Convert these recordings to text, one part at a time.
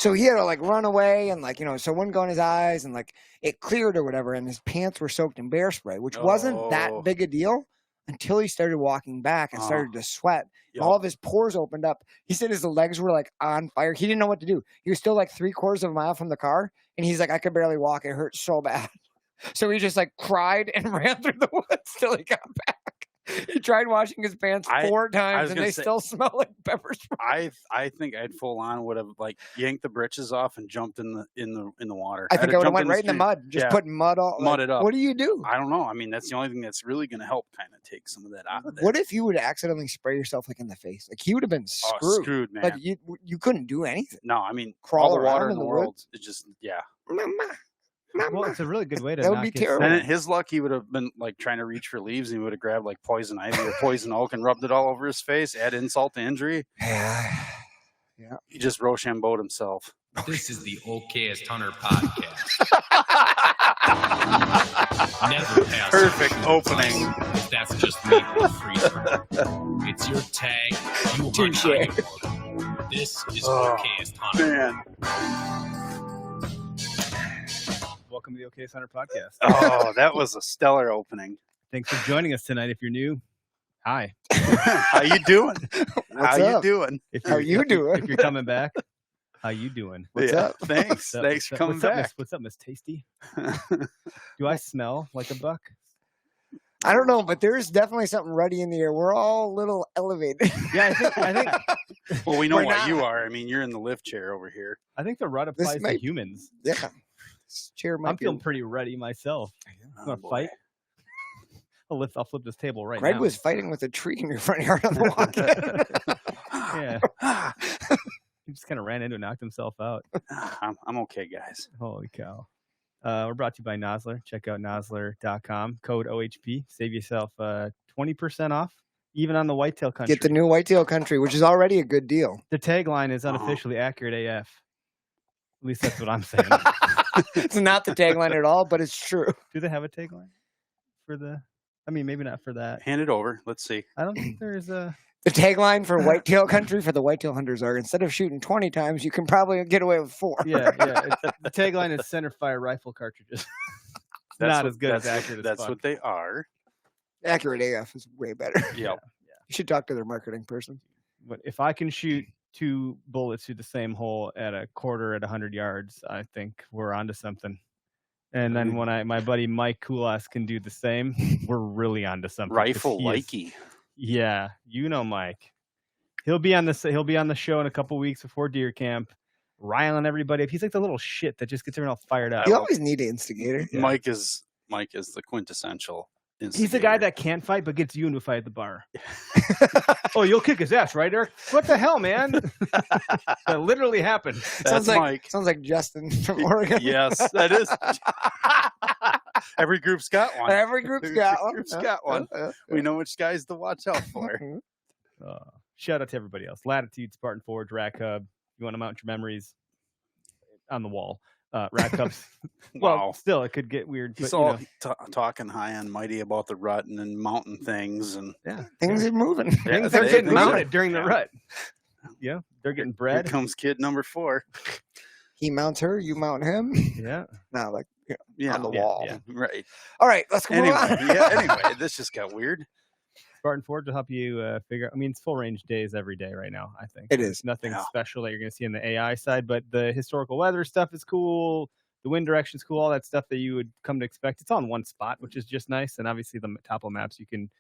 So he had to like run away and like, so it wouldn't go in his eyes and like it cleared or whatever. And his pants were soaked in bear spray, which wasn't that big a deal until he started walking back and started to sweat. Yep. All of his pores opened up. He said his legs were like on fire. He didn't know what to do. He was still like 3/4 of a mile from the car. And he's like, I could barely walk. It hurt so bad. So he just like cried and ran through the woods till he got back. He tried washing his pants 4 times and they still smell like pepper spray. I think I'd full on would have like yanked the britches off and jumped in the water. I think I would have went right in the mud, just putting mud all mud it up. What do you do? I don't know. I mean, that's the only thing that's really going to help kind of take some of that out of there. What if you would accidentally spray yourself like in the face? Like he would have been screwed. Oh, screwed, man. Like you couldn't do anything. No, I mean, Crawl all the water around in the world is just Mama. Well, it's a really good way to. That would be terrible. And his luck, he would have been like trying to reach for leaves. And he would have grabbed like poison ivy or poison oak and rubbed it all over his face. Add insult to injury. Yeah. He just Rochambeau'd himself. This is the Okayest Hunter podcast. Never pass. Perfect opening. That's just me with a freezer. It's your tag. You hunt how you want. This is Okayest Hunter. Man. Welcome to the OK Center podcast. Oh, that was a stellar opening. Thanks for joining us tonight. If you're new, hi. How you doing? You doing? How you doing? If you're coming back, how you doing? What's up? Thanks. Thanks for coming back. What's up, Miss Tasty? Do I smell like a buck? I don't know, but there's definitely something ruddy in the air. We're all a little elevated. Yeah, I think. Well, we know what you are. I mean, you're in the lift chair over here. I think the rut applies to humans. Yeah. Chair I'm feeling pretty ready myself. You want to fight? I'll flip this table right now. Greg was fighting with a tree in your front yard on the walk. Yeah. He just kind of ran into and knocked himself out. I'm okay, guys. Holy cow. We're brought to you by Nosler. Check out Nosler.com. Code OHP. Save yourself 20% off, even on the Whitetail Country. Get the new Whitetail Country, which is already a good deal. The tagline is unofficially accurate AF. At least that's what I'm saying. It's not the tagline at all, but it's true. Do they have a tagline for maybe not for that. Hand it over. Let's see. I don't think there's a... The tagline for Whitetail Country for the whitetail hunters are, instead of shooting 20 times, you can probably get away with 4. Yeah. The tagline is center fire rifle cartridges. Not as good as accurate as That's fuck. what they are. Accurate AF is way better. Yep. Yeah. You should talk to their marketing person. But if I can shoot 2 bullets through the same hole at a quarter at 100 yards, I think we're onto something. And then when my buddy Mike Kulas can do the same, we're really onto something. Rifle likey. Yeah, Mike. He'll be on the show in a couple weeks before deer camp, riling everybody up. He's like the little shit that just gets everyone all fired up. You always need an instigator. Yeah. Mike is the quintessential instigator. He's the guy that can't fight but gets you into a fight at the bar. Oh, you'll kick his ass, right, Eric? What the hell, man? That literally happened. That's Mike. Sounds like Justin from Oregon. Yes, that is. Every group's got one. Every group's got one. We know which guys to watch out for. Shout out to everybody else. Latitude, Spartan Forge, Rack Hub. You want to mount your memories on the wall. Rack Hubs. Well, still, it could get weird. He's but, all talking high and mighty about the rut and then mounting things. And things are moving. Things are getting mounted during the rut. Yeah, they're getting bred. Here comes kid number 4. He mounts her, you mount him. Yeah. Not like on the wall. Yeah, right. All right, let's go on. Anyway, this just got weird. Spartan Forge will help you figure out. I mean, it's full range days every day right now, I think. It is. Nothing special that you're going to see in the AI side, but the historical weather stuff is cool. The wind direction's cool. All that stuff that you would come to expect. It's on one spot, which is just nice. And obviously the topo maps, you can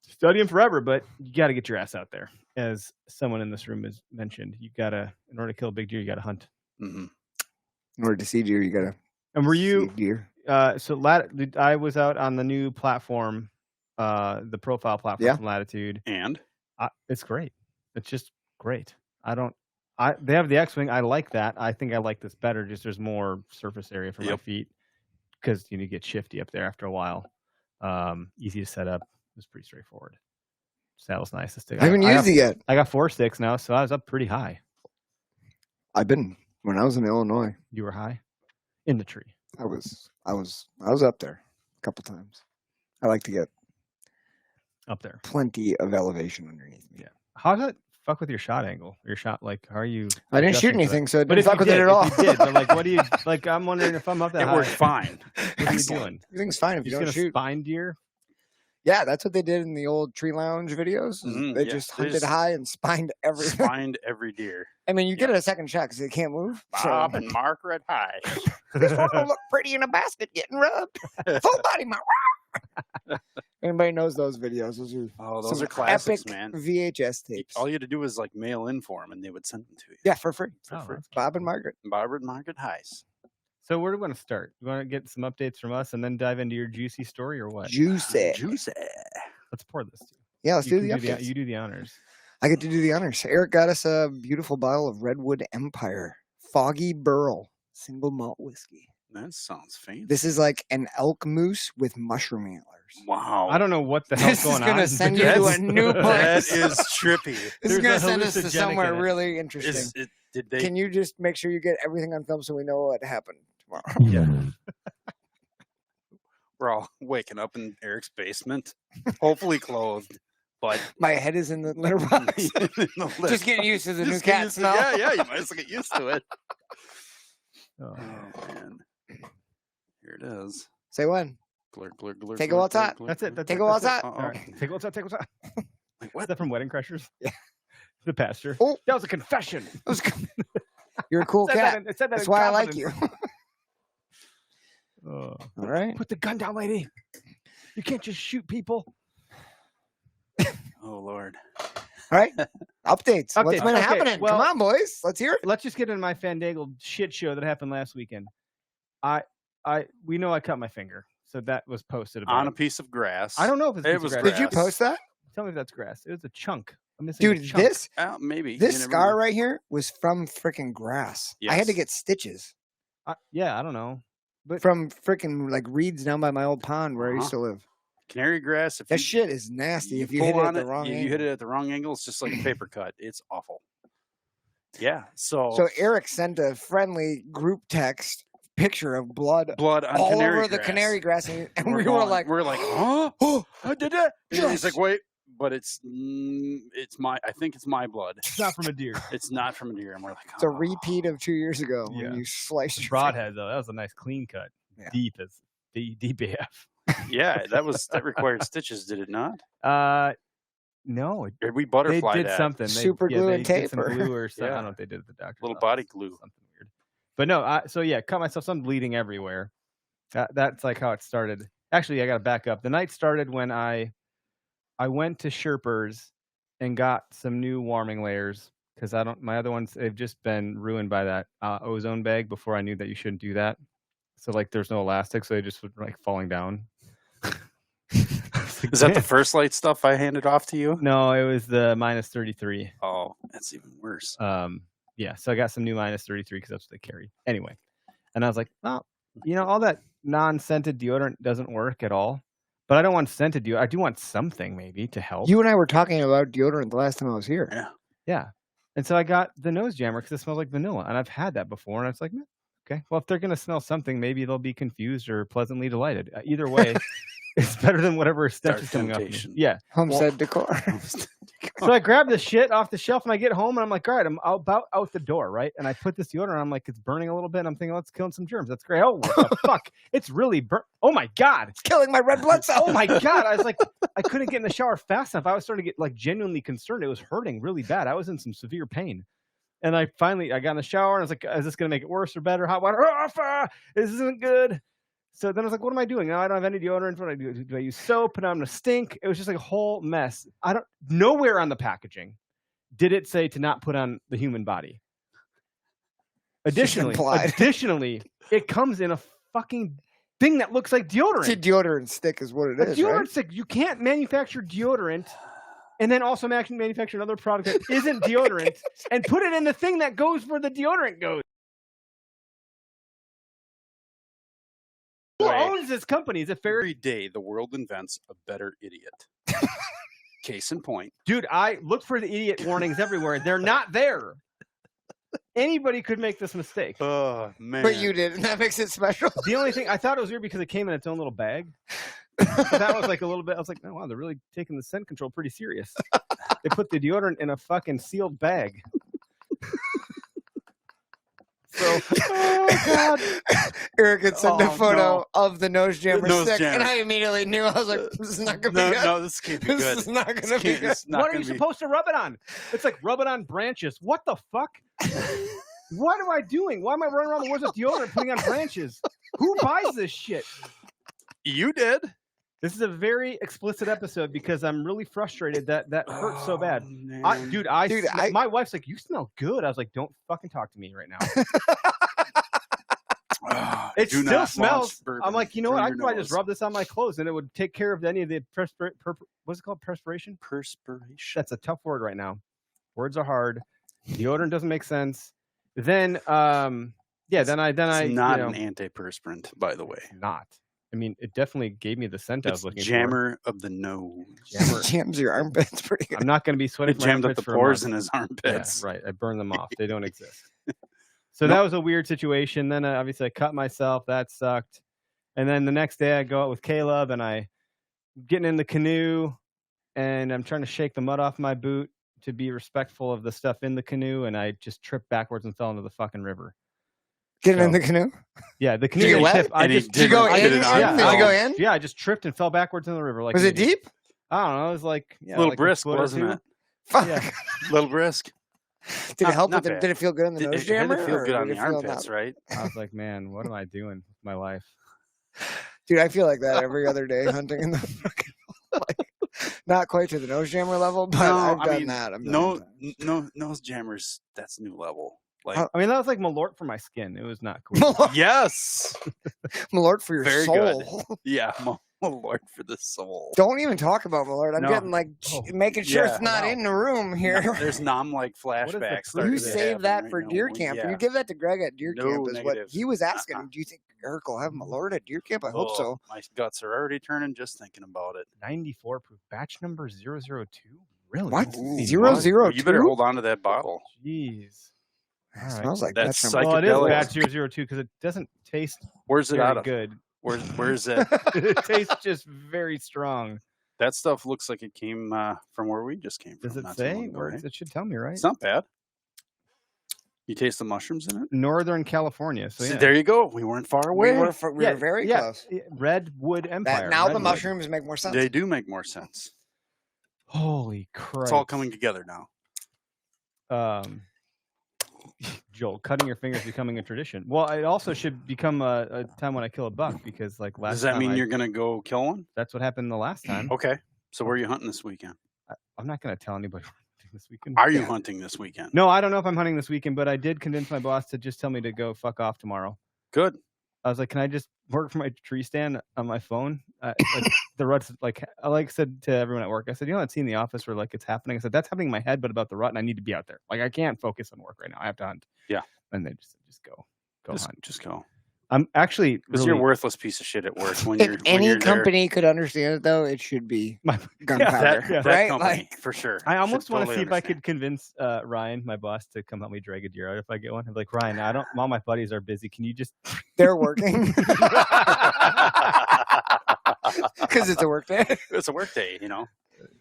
study them forever, but you got to get your ass out there. As someone in this room has mentioned, in order to kill a big deer, you got to hunt. Mm-hmm. In order to see deer, you got to. And were you deer? I was out on the new platform, the profile platform from Latitude, and it's great. It's just great. They have the X-Wing. I like that. I think I like this better. Just there's more surface area for my feet because you get shifty up there after a while. Easy to set up. It's pretty straightforward. Saddle's nice. I haven't used it yet. I got 4 sticks now, so I was up pretty high. When I was in Illinois. You were high in the tree. I was up there a couple times. I like to get up there. Plenty of elevation underneath me. Yeah. How's that fuck with your shot angle. Your shot, like, how are you? I didn't shoot adjusting for that? anything, so it But didn't if you fuck with it did, at all. if you did, but like, what do you like? I'm wondering if I'm up that It high. worked fine. What are you doing? Everything's fine if you You're don't just gonna shoot. spine deer. Yeah, that's what they did in the old tree lounge videos. Mhm, They yeah. just They hunted just high and spined everything. Spined every deer. I mean, you get it a second shot because they can't move. Bob and Margaret High. This one will look pretty in a basket getting rubbed. Full body mount. Anybody knows those videos? Those are Those some are classics, epic man. VHS tapes. All you had to do was like mail in for them, and they would send them to you. Yeah, for free. Oh, that's Bob and Margaret. Bob and Margaret Highs. So where do we want to start? You want to get some updates from us and then dive into your juicy story, or what? Juicy. Juicy. Let's pour this. Yeah, let's do the can updates. You do the honors. I get to do the honors. Eric got us a beautiful bottle of Redwood Empire Foggy Burl single malt whiskey. That sounds fancy. This is like an elk moose with mushroom antlers. Wow. I don't know what the hell's This going is on. gonna send you to That's- a new That place. is trippy. This is There's going a to send us to hallucinogenic somewhere in it. really interesting. Did they? Can you just make sure you get everything on film so we know what happened tomorrow? Yeah. We're all waking up in Eric's basement, hopefully clothed, but My head is in the litter box. Just getting used to the new Just get cat used to- smell. Yeah, you might as well get used to it. Oh. Oh man, here it is. Say when. Glurk, glurk, glurk, Take a glurk, waltz glurk, out. glurk, That's it. glurk. That's Take it, a waltz that's it. out. All right. Take a waltz out. Take a waltz out. Like, Is what? that from Wedding Crashers? Yeah. The pastor. Oh. That was a confession. You're a cool Said cat. that in- said that That's in why I like confidence. you. Oh. All right. Put the gun down, lady. You can't just shoot people. Oh Lord. All right. Updates. What's Updates. been Okay, happening? well- Come on, boys. Let's hear it. Let's just get into my fandangled shit show that happened last weekend. We know I cut my finger, so that was posted about On a piece of grass. I don't know if it's a It piece of was grass. Did you grass. post that? Tell me if that's grass. It was a chunk. I'm missing a Dude, chunk. this Maybe this You never scar know. right here was from freaking grass. I had to Yes. get stitches Yeah, I don't know. But from freaking like reeds down by my old pond where I used to live. Canary grass. If That you, shit is nasty you if you hit pull it on at the wrong you angle. hit it at the wrong angle. It's just like a paper cut. It's awful. Yeah. So So Eric sent a friendly group text picture of blood blood on all canary over the grass. canary grass, and we were going- like, we're like, huh? "Oh, I did that. And Yes. he's like, wait, but it's my. I think it's my blood. it's not from a deer. It's not from a deer. And we're like, it's a oh. repeat of 2 years ago Yeah. when you sliced your Broadhead though. That was a nice clean cut. Yeah. Deep as deep AF. Yeah, that required stitches, did it not? No, Or we they butterfly did that. something. Super glue they and did tape some or- glue or something. I Yeah. don't know what they did at the doctor's Little office. body glue. Something weird. But no, so yeah, cut myself. So I'm bleeding everywhere. That's like how it started. Actually, I got to back up. The night started when I went to Sherpers and got some new warming layers because my other ones, they've just been ruined by that ozone bag before I knew that you shouldn't do that. So like there's no elastic, so they just were like falling down. Is that the first light stuff I handed off to you? No, it was the -33. Oh, that's even worse. Yeah, so I got some new -33 because that's what they carry. Anyway, and I was like, well, all that non-scented deodorant doesn't work at all. But I don't want scented deodorant. I do want something maybe to help. You and I were talking about deodorant the last time I was here. Yeah. Yeah. And so I got the nose jammer because it smells like vanilla. And I've had that before. And I was like, okay, well, if they're going to smell something, maybe they'll be confused or pleasantly delighted. Either way, it's better than whatever stench Dark is coming off me. temptation. Yeah. Homestead decor. So I grab this shit off the shelf and I get home and I'm like, all right, I'm about out the door, right? And I put this deodorant on, I'm like, it's burning a little bit. And I'm thinking, let's kill some germs. That's great. Oh, what the fuck? It's really burnt. Oh my God. It's killing my red blood cells. Oh my God. I was like, I couldn't get in the shower fast enough. I was starting to get like genuinely concerned. It was hurting really bad. I was in some severe pain. And I got in the shower and I was like, is this going to make it worse or better? Hot water. This isn't good. So then I was like, what am I doing? Now I don't have any deodorant. What do I do? Do I use soap? And I'm going to stink. It was just like a whole mess. Nowhere on the packaging did it say to not put on the human body. Additionally, it comes in a fucking thing that looks like deodorant. See, deodorant stick is what it is. Deodorant Right? stick. You can't manufacture deodorant and then also manufacture another product that isn't deodorant and put it in the thing that goes where the deodorant goes. Who owns this company? Is it fair? Every day, the world invents a better idiot. Case in point. Dude, I look for the idiot warnings everywhere. They're not there. Anybody could make this mistake. Oh, man. But you did, and that makes it special. The only thing I thought it was weird because it came in its own little bag. So that was like a little bit. I was like, oh, wow, they're really taking the scent control pretty serious. They put the deodorant in a fucking sealed bag. So, oh god, Eric had sent a Oh, photo no. of the nose jammer Nose stick, and jammer. I immediately knew. I was like, "This is not gonna be No, good. no, this can't be This good. is not This gonna be can't- good." this is not what are you gonna be- supposed to rub it on? It's like rub it on branches. What the fuck? What am I doing? Why am I running around the woods with deodorant putting on branches? Who buys this shit? You did. This is a very explicit episode because I'm really frustrated that hurts so bad. Man. Dude, Dude, my wife's like, you smell good. I was like, don't fucking talk to me right now. It Do still not smells. launch bourbon I'm like, you know through what? I your could probably just nose. rub this on my clothes and it would take care of any of the what's it called? Perspiration? Perspiration. That's a tough word right now. Words are hard. Deodorant doesn't make sense. Then, then It's I, not you know, an antiperspirant, by the way. not. I mean, it definitely gave me the scent I was It's looking jammer of the nose. Jammer. Jams your armpits pretty for. good. I'm not going to be sweating It from my jammed up armpits the for a pores month. in his Yeah, armpits. right. I burned them off. They don't exist. So that was a weird situation. Then obviously I cut myself. That sucked. And then the next day I go out with Caleb and I getting in the canoe and I'm trying to shake the mud off my boot to be respectful of the stuff in the canoe. And I just tripped backwards and fell into the fucking river. Getting in So- the canoe. Yeah, the canoe you get didn't wet? tip. I And he just Did you go didn't in? get it on yeah, Did you go film. in? Yeah, I just tripped and fell backwards in the river. Like Was an it idiot. deep? I don't know. It was like A little like brisk, foot or wasn't two. it? Fuck. Yeah. Little brisk. Did it Not- help not with it? bad. Did it feel good in the It nose had jammer? to feel or good on did the it feel armpits, not- right? I was like, man, what am I doing with my life? Dude, I feel like that every other day hunting in the fucking like, not quite to the nose jammer level, but No, I've I done mean, that. a No, million times. nose jammers. That's new level. Like, How- I mean, that was like Malort for my skin. It was not cool. yes, Malort for your Very good. soul. yeah, Lord for the soul. Don't even talk about Malort. I'm No. getting like Oh, making sure yeah. it's not Wow. in the room here. There's like is the flashbacks. proof starting You to to save happen that right for now. deer camp. Yeah. You give that to Greg at deer No camp is what negatives. he was asking. Uh-uh. Do you think Eric will have Malort at deer camp? I hope Oh, so. My guts are already turning just thinking about it. 94 proof. Batch number 002. Really? What? Ooh, 002? Well, you better hold on to that bottle. Jeez. It All right. smells like That's that. psych- Well, it is Psychedelic. batch 002 because it doesn't taste Where's it very out of? good. Where's it? It tastes just very strong. That stuff looks like it came from where we just came from. Does it not too say? long ago, Or right? it should tell me, right? It's not bad. You taste the mushrooms in it? Northern California. So See, yeah. there you go. We weren't far away. We were very close. Yeah, Redwood Empire. Now the Redwood. mushrooms make more sense. They do make more sense. Holy crap! It's all coming together now. Joel, cutting your fingers becoming a tradition. Well, it also should become a time when I kill a buck because, like last Does that time, mean you're going to go kill one? that's what happened the last time. Okay. So where are you hunting this weekend? I'm not going to tell anybody what I'm doing this weekend. Are you hunting this weekend? No, I don't know if I'm hunting this weekend, but I did convince my boss to just tell me to go fuck off tomorrow. Good. I was like, can I just work from my tree stand on my phone? Like, the rut's like I said to everyone at work, I said, you know that scene in The Office where like it's happening? I said, that's happening in my head, but about the rut, and I need to be out there. Like I can't focus on work right now. I have to hunt. Yeah. And they just go hunt. Just go. I'm actually Because really, you're a worthless piece of shit at work when you're If when any you're there. company could understand it, though, it should be My- gunpowder, yeah. That right? company, Like for sure. I almost should want to totally see if I understand. could convince Ryan, my boss, to come help me drag a deer out if I get one. I'm like, Ryan, I don't. All my buddies are busy. Can you just? they're working because it's a work day. It's a work day, you know.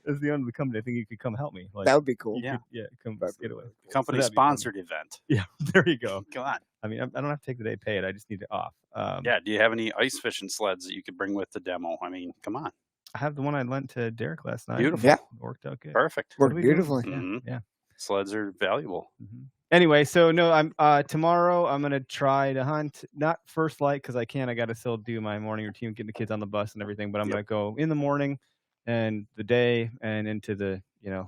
As the owner of the company, I think you could come help me. Like, That would be cool. Yeah. come That'd get away. Company that'd be fun. sponsored event. Yeah, there you go. Come on. I mean, I don't have to take the day paid. I just need it off. Yeah. Do you have any ice fishing sleds that you could bring with the demo? I mean, come on. I have the one I lent to Derek last night. Beautiful. Yeah. It worked out good. Perfect. What Worked are we doing? beautifully. Mhm. Yeah. Sleds are valuable. Mhm. Anyway, so no, I'm tomorrow. I'm gonna try to hunt, not first light because I can't. I got to still do my morning routine, getting the kids on the bus and everything. But I'm Yep. gonna go in the morning and the day and into the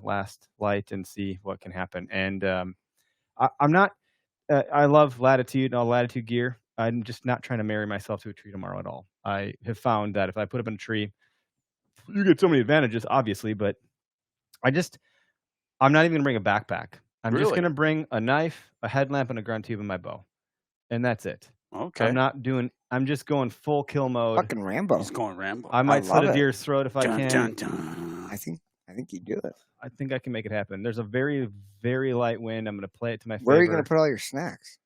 last light and see what can happen. And I'm not. I love Latitude and all Latitude gear. I'm just not trying to marry myself to a tree tomorrow at all. I have found that if I put up in a tree, you get so many advantages, obviously, but I'm not even gonna bring a backpack. I'm just Really? gonna bring a knife, a headlamp, and a grunt tube and my bow, and that's it. Okay. I'm just going full kill mode. Fucking Rambo. He's going Rambo. I might love slit a it. deer's throat if I Dun, can. dun, dun. I think you do it. I think I can make it happen. There's a very, very light wind. I'm gonna play it to my favor. Where are you going to put all your snacks?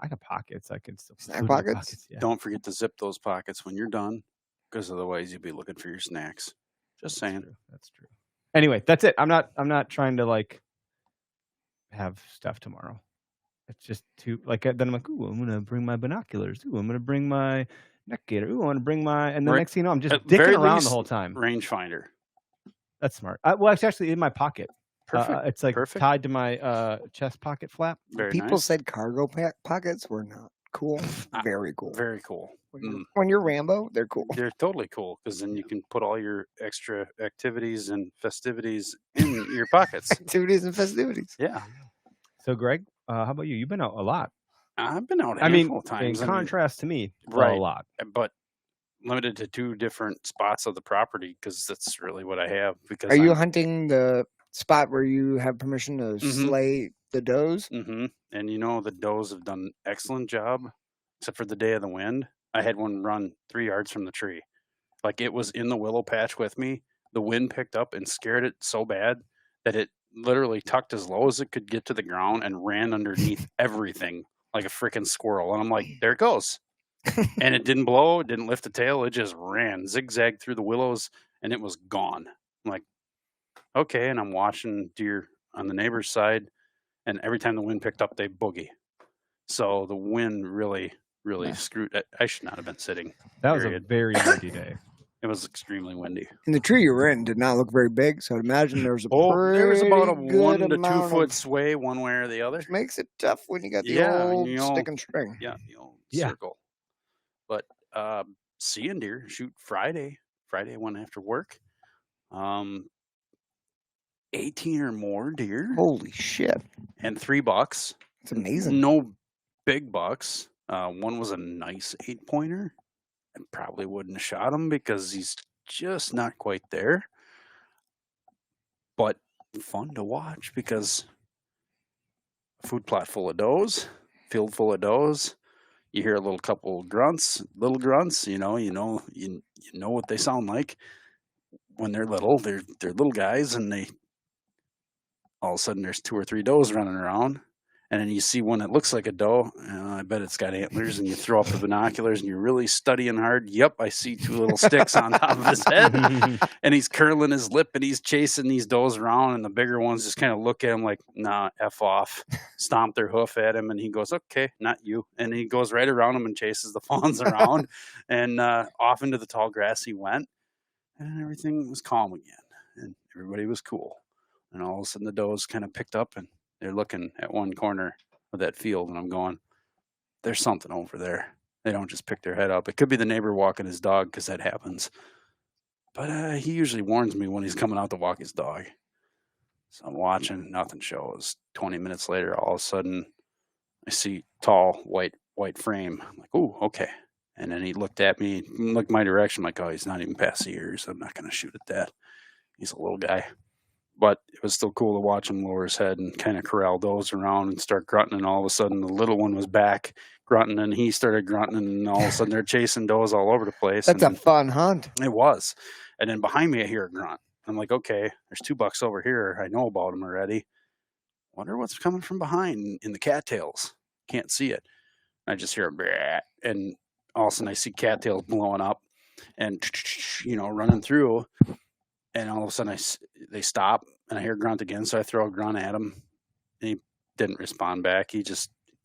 I got pockets. I can still Snack food in the pockets? Yeah. Don't forget to zip those pockets when you're done, because otherwise you'll be looking for your snacks. Just saying. That's true. Anyway, that's it. I'm not trying to like have stuff tomorrow. It's just too like then I'm like, ooh, I'm gonna bring my binoculars. Ooh, I'm gonna bring my neck gaiter. Ooh, I'm gonna bring my and the Right. next thing you know, I'm just At very dicking around least, the whole time. rangefinder. That's smart. Well, it's actually in my pocket. Perfect. It's like Perfect. tied to my chest pocket flap. Very People nice. said cargo pockets were not cool. Ah, Very cool. Very cool. When you're Rambo, they're cool. They're totally cool because then you can put all your extra activities and festivities in your pockets. Activities and festivities. Yeah. So, Greg, how about you? You've been out a lot. I've been out a I mean, handful of times. in contrast to me, right. a lot. But limited to 2 different spots of the property because that's really what I have. Because Are you hunting the spot where you have permission to slay the does? Mm-hmm. And the does have done an excellent job, except for the day of the wind. I had one run 3 yards from the tree. Like it was in the willow patch with me. The wind picked up and scared it so bad that it literally tucked as low as it could get to the ground and ran underneath everything like a freaking squirrel. And I'm like, there it goes. And it didn't blow, it didn't lift a tail, it just ran, zigzagged through the willows, and it was gone. I'm like, okay, and I'm watching deer on the neighbor's side, and every time the wind picked up, they boogie. So the wind really screwed. I should not have been sitting. That was a very windy day. It was extremely windy. And the tree you were in did not look very big, so I'd imagine there was a there was about a pretty good 1 to 2 amount foot of- sway one way or the other. Which makes it tough when you got the Yeah, old you know, stick and string. Yeah, the old Yeah. circle. But seeing deer, shoot Friday I went after work. 18 or more deer Holy shit. and 3 bucks. It's amazing. No big bucks. One was a nice 8-pointer. I probably wouldn't have shot him because he's just not quite there. But fun to watch because food plot full of does, field full of does. You hear a little couple little grunts. You know what they sound like when they're little. They're little guys, and they all of a sudden there's 2 or 3 does running around. And then you see one that looks like a doe. I bet it's got antlers. And you throw up the binoculars and you're really studying hard. Yep, I see 2 little sticks on top of his head. And he's curling his lip and he's chasing these does around. And the bigger ones just kind of look at him like, nah, F off. Stomp their hoof at him. And he goes, okay, not you. And he goes right around him and chases the fawns around. And off into the tall grass he went. And everything was calm again. And everybody was cool. And all of a sudden the does kind of picked up and they're looking at one corner of that field, and I'm going, there's something over there. They don't just pick their head up. It could be the neighbor walking his dog because that happens. But he usually warns me when he's coming out to walk his dog. So I'm watching, nothing shows. 20 minutes later, all of a sudden, I see tall, white frame. I'm like, ooh, okay. And then he looked at me, looked my direction. I'm like, oh, he's not even past the ears. I'm not going to shoot at that. He's a little guy. But it was still cool to watch him lower his head and kind of corral those around and start grunting. And all of a sudden, the little one was back grunting, and he started grunting. And all of a sudden, they're chasing does all over the place. That's a fun hunt. It was. And then behind me, I hear a grunt. I'm like, okay, there's 2 bucks over here. I know about them already. Wonder what's coming from behind in the cattails. Can't see it. I just hear a brrrr, and all of a sudden, I see cattails blowing up and running through. And all of a sudden, they stop, and I hear grunt again. So I throw a grunt at him. And he didn't respond back.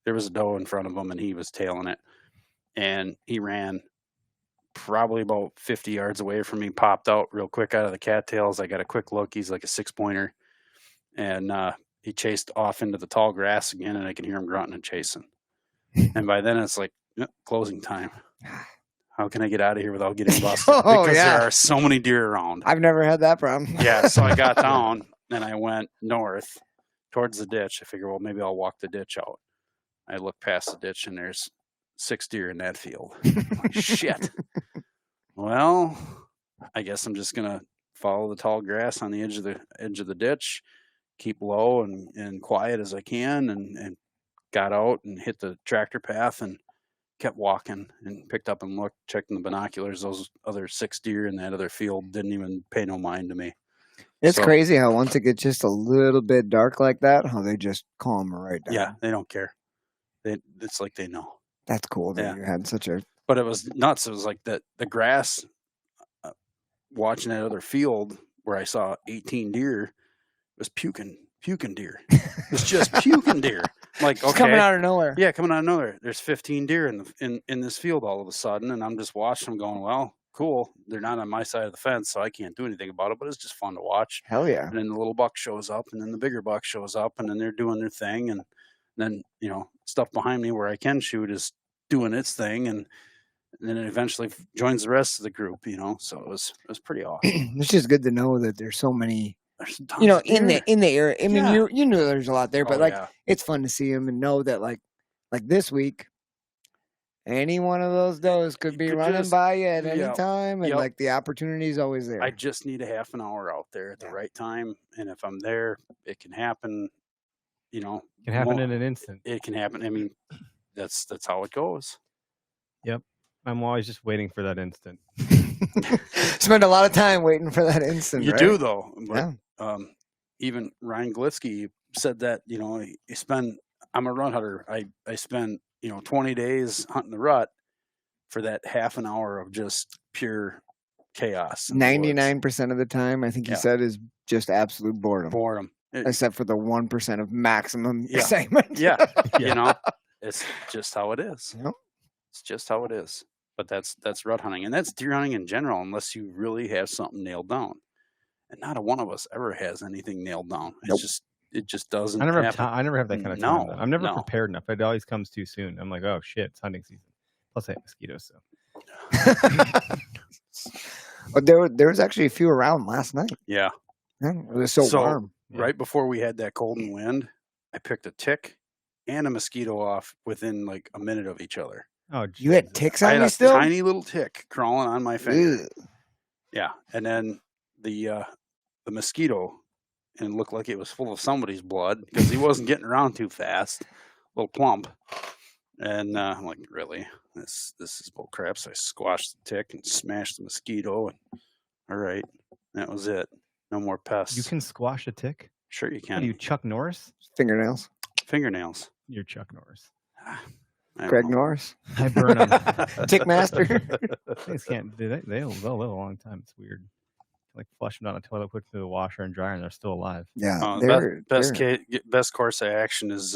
There was a doe in front of him, and he was tailing it. And he ran probably about 50 yards away from me, popped out real quick out of the cattails. I got a quick look. He's like a 6-pointer. And he chased off into the tall grass again, and I can hear him grunting and chasing. And by then, it's like, closing time. How can I get out of here without getting busted? Because there are so many deer around. I've never had that problem. Yeah, so I got down and I went north towards the ditch. I figured, well, maybe I'll walk the ditch out. I look past the ditch and there's 6 deer in that field. Like, shit. Well, I guess I'm just gonna follow the tall grass on the edge of the ditch, keep low and quiet as I can, and got out and hit the tractor path and kept walking and picked up and looked, checking the binoculars. Those other 6 deer in that other field didn't even pay no mind to me. It's crazy how once it gets just a little bit dark like that, how they just calm right down. Yeah, they don't care. It's like they know. That's cool that you had such a... But it was nuts. It was like the grass, watching that other field where I saw 18 deer. It was puking deer. It's just puking deer. I'm like, It's okay, coming out of nowhere. yeah, coming out of nowhere. There's 15 deer in this field all of a sudden, and I'm just watching them going, well, cool. They're not on my side of the fence, so I can't do anything about it, but it's just fun to watch. Hell yeah. And then the little buck shows up, and then the bigger buck shows up, and then they're doing their thing, and then, you know, stuff behind me where I can shoot is doing its thing, and then it eventually joins the rest of the group, you know. So it was pretty awesome. It's just good to know that there's so many, There's tons you know, of in deer. the area. I mean, Yeah. you knew there's a lot there, but Oh, like yeah. it's fun to see them and know that like this week, any one of those does could You be could running just- by you at any yep, time, and yep. like the opportunity is always there. I just need a half an hour out there at the Yeah. right time, and if I'm there, it can happen. You know, It can happen mo- in an instant. it can happen. I mean, that's how it goes. I'm always just waiting for that instant. Spend a lot of time waiting for that instant. You right? do though. But, Yeah. even Ryan Glitsky said that, you know, I'm a rut hunter. I spend, you know, 20 days hunting the rut for that half an hour of just pure chaos. in the woods. 99% of the time, I think he Yeah. said, is just absolute boredom, Boredom. except for the 1% of maximum Yeah. excitement. Yeah. Yeah. You know, it's just how it is. Yep. It's just how it is. But that's rut hunting, and that's deer hunting in general, unless you really have something nailed down. And not a one of us ever has anything nailed down. Nope. It just doesn't. I never have happen. time. I never have that kind of time. No, though. I'm never no. prepared enough. It always comes too soon. I'm like, oh shit, it's hunting season. Plus, I have mosquitoes. So But there was actually a few around last night. Yeah. Yeah, it was so warm. Yeah. Right before we had that cold and wind, I picked a tick and a mosquito off within like a minute of each other. oh, You had Jesus. ticks I on had you a still? tiny little tick crawling on my finger. Ugh. Yeah, and then the mosquito, and it looked like it was full of somebody's blood because he wasn't getting around too fast, little plump. And I'm like, really, this is bull crap. So I squashed the tick and smashed the mosquito, and all right, that was it. No more pests. You can squash a tick. Sure you What can. are you, Chuck Norris? Fingernails. Fingernails. You're Chuck Norris. I don't Greg know. Norris. I burn them. Tick master. Things can't. They'll live a long time. It's weird. Like flush them down a toilet, put them through the washer and dryer, and they're still alive. Yeah. Best course of action is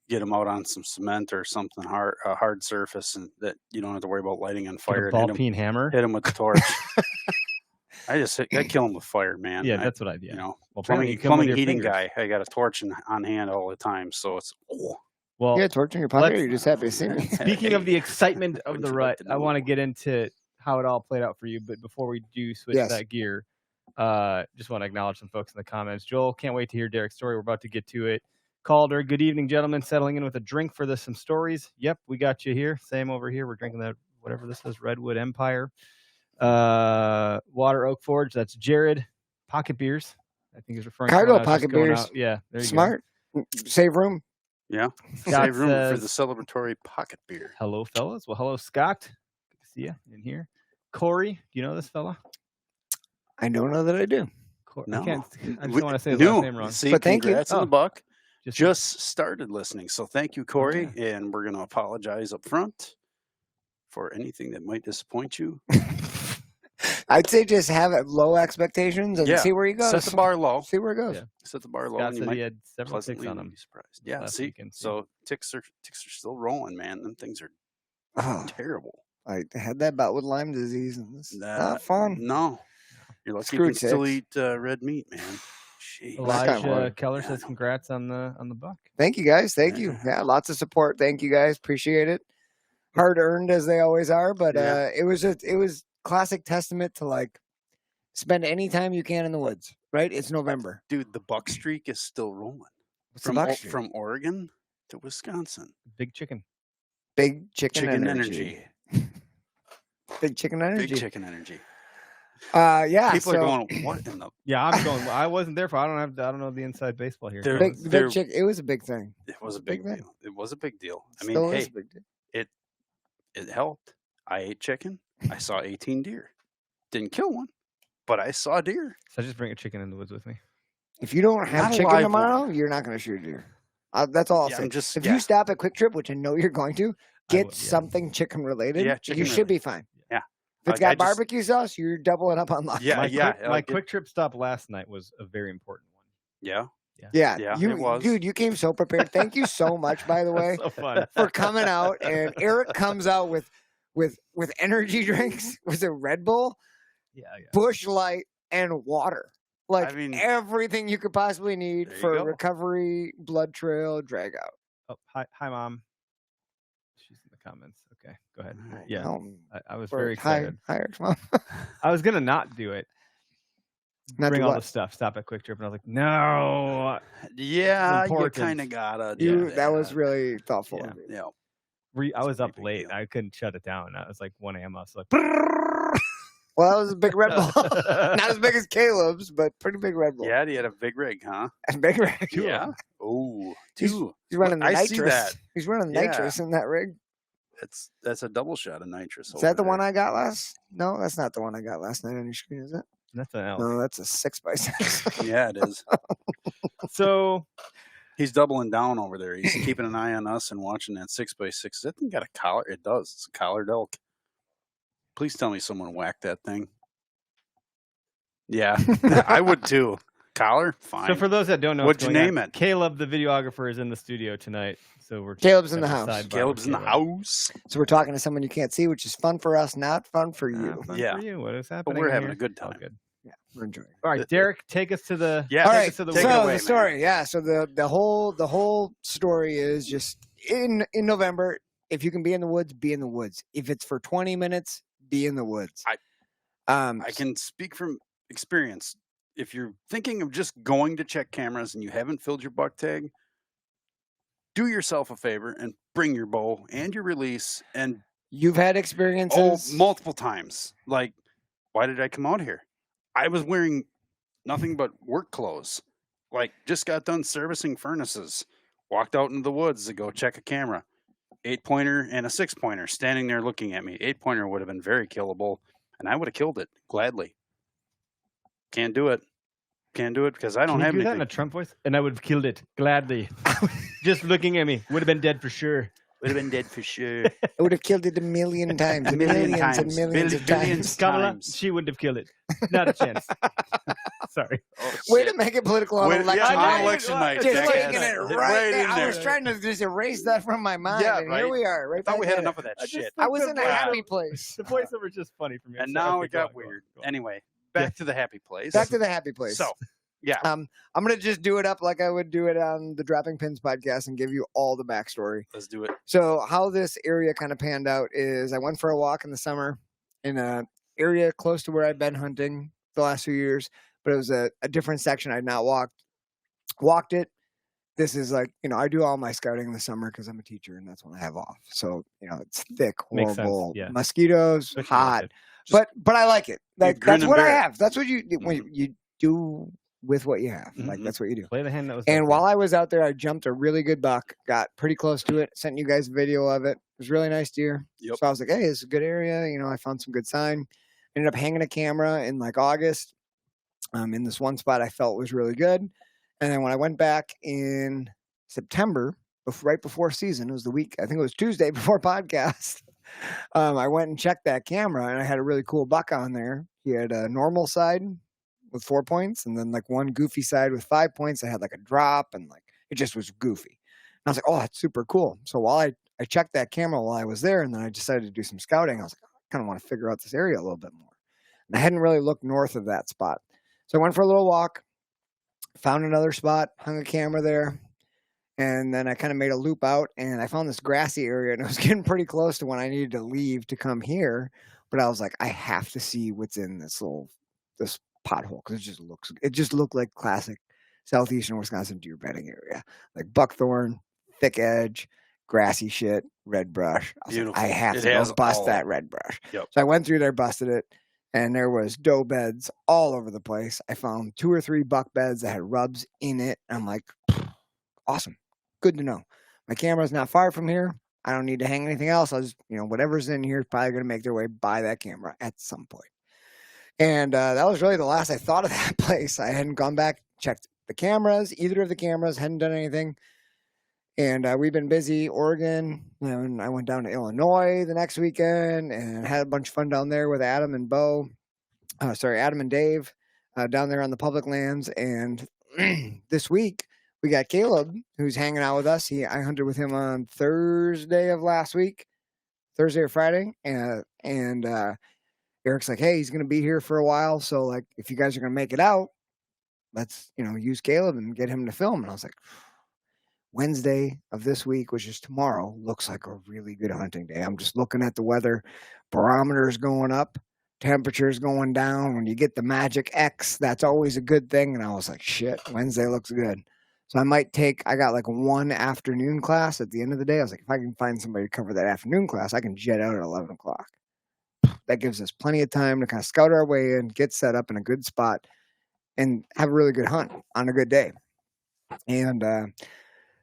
get them out on some cement or something hard, a hard surface, and that you don't have to worry about lighting on Like fire. a ball And peen hammer. hit them with the torch. I kill them with fire, man. Yeah, that's what I do. you know, Well, apparently you kill 'em with plumbing your heating fingers. guy. I got a torch on hand all the time, so it's Well, You had torch in your pocket, or let's- you're just happy to see me? speaking of the excitement of Wouldn't the you rut, like to I know? want to get into how it all played out for you. But before we do switch Yes. that gear, just want to acknowledge some folks in the comments. Joel, can't wait to hear Derek's story. We're about to get to it. Calder, good evening, gentlemen. Settling in with a drink for some stories. Yep, we got you here. Same over here. We're drinking that, whatever this is, Redwood Empire. Water Oak Forge. That's Jared. Pocket beers. I think he's referring Cargo to when I was just pocket going beers. out. Yeah, there you go. Smart. Save room. yeah. Scott Save room for the says- celebratory pocket beer. Hello, fellas. Well, hello, Scott. Good to see you in here. Corey, do you know this fella? I don't know that I do. I can't. I just We- don't want to say his new. last name wrong. See, But thank you. congrats on Oh. the buck. Just, Just started listening, so thank you, Corey, and we're going to apologize up front for anything that might disappoint you. I'd say just have low expectations and Yeah. see where you go. Set the bar low. See where it goes. Yeah. Set the bar low, Scott and you said he might had several ticks pleasantly on him. be surprised. Yeah, last see, weekend, so ticks are still rolling, man. Them things are Oh, terrible. I had that bout with Lyme disease, and it's Nah, not fun. No, you're lucky Screw you can still eat ticks. red meat, man. Jeez. Knock on Elijah wood. Keller says congrats on the buck. Thank you guys. Thank you. Yeah, lots of support. Thank you guys. Appreciate it. Hard earned as they always are, but Yeah. it was classic testament to like spend any time you can in the woods. Right? It's November. Dude, the buck streak is still rolling What's the buck from streak? from Oregon to Wisconsin. Big chicken. Big chicken, Chicken energy. energy. Big chicken energy. Big chicken energy. Yeah. People so are going, what in the? Yeah, I'm going. I wasn't there for. I don't know the inside baseball here. There- big, there- big chicken. It was a big thing. It was a Big big thing. deal. It was a big deal. I mean, Still hey, is a big deal. it helped. I ate chicken. I saw 18 deer. Didn't kill one, but I saw deer. So just bring a chicken in the woods with me. If you don't have Not a chicken live tomorrow, one. you're not going to shoot a deer. That's all I'll Yeah, say. I'm just If yeah. you stop at Quick Trip, which I know you're going to, I get will, yeah. something chicken related. Yeah, you chicken should be fine. If it's Like, I got just- barbecue sauce, you're doubling up on luck. Yeah, My quick trip stop last night was a very important one. Yeah. Yeah, Yeah, you, it was. dude, you came so prepared. Thank you so much, by the way, So fun. for coming out. And Eric comes out with energy drinks, with a Red Bull, Yeah. Bush Light, and water. Like I mean, everything you could possibly need there you for go. recovery, blood trail, drag out. Oh, hi, Mom. She's in the comments. Okay, go ahead. Yeah, Um, I was or very excited. Hi, Eric's mom. I was gonna not do it. Not Bring to all what? the stuff. Stop at Quick Trip, and I was like, no. Yeah, you important. kind of gotta. You do that was really thoughtful. Yeah. Of you. Yeah. I was a up big late. deal. I couldn't shut it down. I was like 1 a.m. I was like, Well, that was a big Red Bull. Not as big as Caleb's, but pretty big Red Bull. Yeah, he had a big rig, huh? Big rig. Yeah. Oh, He's- two. He's running the I nitrous. see that. He's running Yeah. nitrous in that rig. That's a double shot of nitrous. Is that the one I got last? No, that's not the one I got last night on your screen, is it? that's an L. No, that's a 6x6. Yeah, it is. So He's doubling down over there. He's keeping an eye on us and watching that 6x6. That thing got a collar. It does. It's a collared elk. Please tell me someone whacked that thing. Yeah, I would too. Collar, fine. So for those that don't know, What'd what's you going name on, it? Caleb, the videographer, is in the studio tonight. So we're Caleb's in the having a house. sidebar Caleb's with in the Caleb. house. So we're talking to someone you can't see, which is fun for us, not fun for you. Fun Yeah. for you. What is happening? But we're having here? a good All time. good. Yeah, we're enjoying it. All right, Derek, take us to the. Yeah. All take right, us to the take it so window. away, the story, yeah. So the whole story is just in November. If you can be in the woods, be in the woods. If it's for 20 minutes, be in the woods. I can speak from experience. If you're thinking of just going to check cameras and you haven't filled your buck tag, do yourself a favor and bring your bow and your release and You've had experiences. multiple times. Like, why did I come out here? I was wearing nothing but work clothes. Like, just got done servicing furnaces. Walked out into the woods to go check a camera. 8-pointer and a 6-pointer standing there looking at me. 8-pointer would have been very killable, and I would have killed it gladly. Can't do it. Can't do it because I don't Can you have do that in anything. a Trump voice? And I would have killed it gladly. Just looking at me, would have been dead for sure. Would have been dead for sure. I would have killed it a million times. A million millions times. and millions of Billions. times. Kamala, Times. she wouldn't have killed it. Not a chance. Sorry. Oh, Way shit. to make it political on Wait, election yeah, night. on election night. Just Jackass. taking it Hit right there. in I there. was trying to just erase that from my mind. Yeah, and here right. we are. Right I thought we back had at it. enough of that I just shit. I was in a Yeah. happy place. The voiceover is just funny for me. And So- now okay, it go got on, go weird. on, go on. Anyway, back to the happy place. Back to the happy place. So, yeah. I'm gonna just do it up like I would do it on the Dropping Pins podcast and give you all the backstory. Let's do it. So how this area kind of panned out is I went for a walk in the summer in a area close to where I've been hunting the last few years, but it was a different section I'd not walked it. This is like, I do all my scouting in the summer because I'm a teacher and that's when I have off. So, it's thick, Makes sense, horrible, yeah. mosquitoes, Especially hot, with but I like it. Like, grin that's and what I bear it. have. That's what you do with what you have. Like, Mhm. that's what you do. Play the hand that was. And dealt while I was out there, I jumped a really good buck, got pretty close to it, sent you guys a video of it. It was a really nice deer. Yep. So I was like, hey, this is a good area. I found some good sign. Ended up hanging a camera in like August in this one spot I felt was really good. And then when I went back in September, right before season, it was the week, I think it was Tuesday before podcast, I went and checked that camera and I had a really cool buck on there. He had a normal side with 4 points and then like one goofy side with 5 points that had like a drop and like it just was goofy. And I was like, oh, that's super cool. So while I checked that camera while I was there and then I decided to do some scouting, I was like, I kind of want to figure out this area a little bit more. And I hadn't really looked north of that spot. So I went for a little walk, found another spot, hung a camera there, and then I kind of made a loop out and I found this grassy area and it was getting pretty close to when I needed to leave to come here. But I was like, I have to see what's in this pothole because it just looked like classic southeastern Wisconsin deer bedding area, like buckthorn, thick edge, grassy shit, red brush. I was like, Beautiful. I have It to has go bust all- that red brush. Yep. So I went through there, busted it, and there was doe beds all over the place. I found 2 or 3 buck beds that had rubs in it. I'm like, awesome, good to know. My camera's not far from here. I don't need to hang anything else. I'll just, whatever's in here is probably going to make their way by that camera at some point. And that was really the last I thought of that place. I hadn't gone back, checked the cameras, either of the cameras, hadn't done anything. And we've been busy, Oregon, and I went down to Illinois the next weekend and had a bunch of fun down there with Adam and Adam and Dave down there on the public lands. And this week we got Caleb, who's hanging out with us. I hunted with him on Thursday of last week, Thursday or Friday. And Eric's like, hey, he's going to be here for a while. So like, if you guys are going to make it out, let's, use Caleb and get him to film. And I was like, Wednesday of this week, which is tomorrow, looks like a really good hunting day. I'm just looking at the weather. Barometer's going up. Temperature's going down. When you get the magic X, that's always a good thing. And I was like, shit, Wednesday looks good. So I got like one afternoon class at the end of the day. I was like, if I can find somebody to cover that afternoon class, I can jet out at 11 o'clock. That gives us plenty of time to kind of scout our way in, get set up in a good spot, and have a really good hunt on a good day. And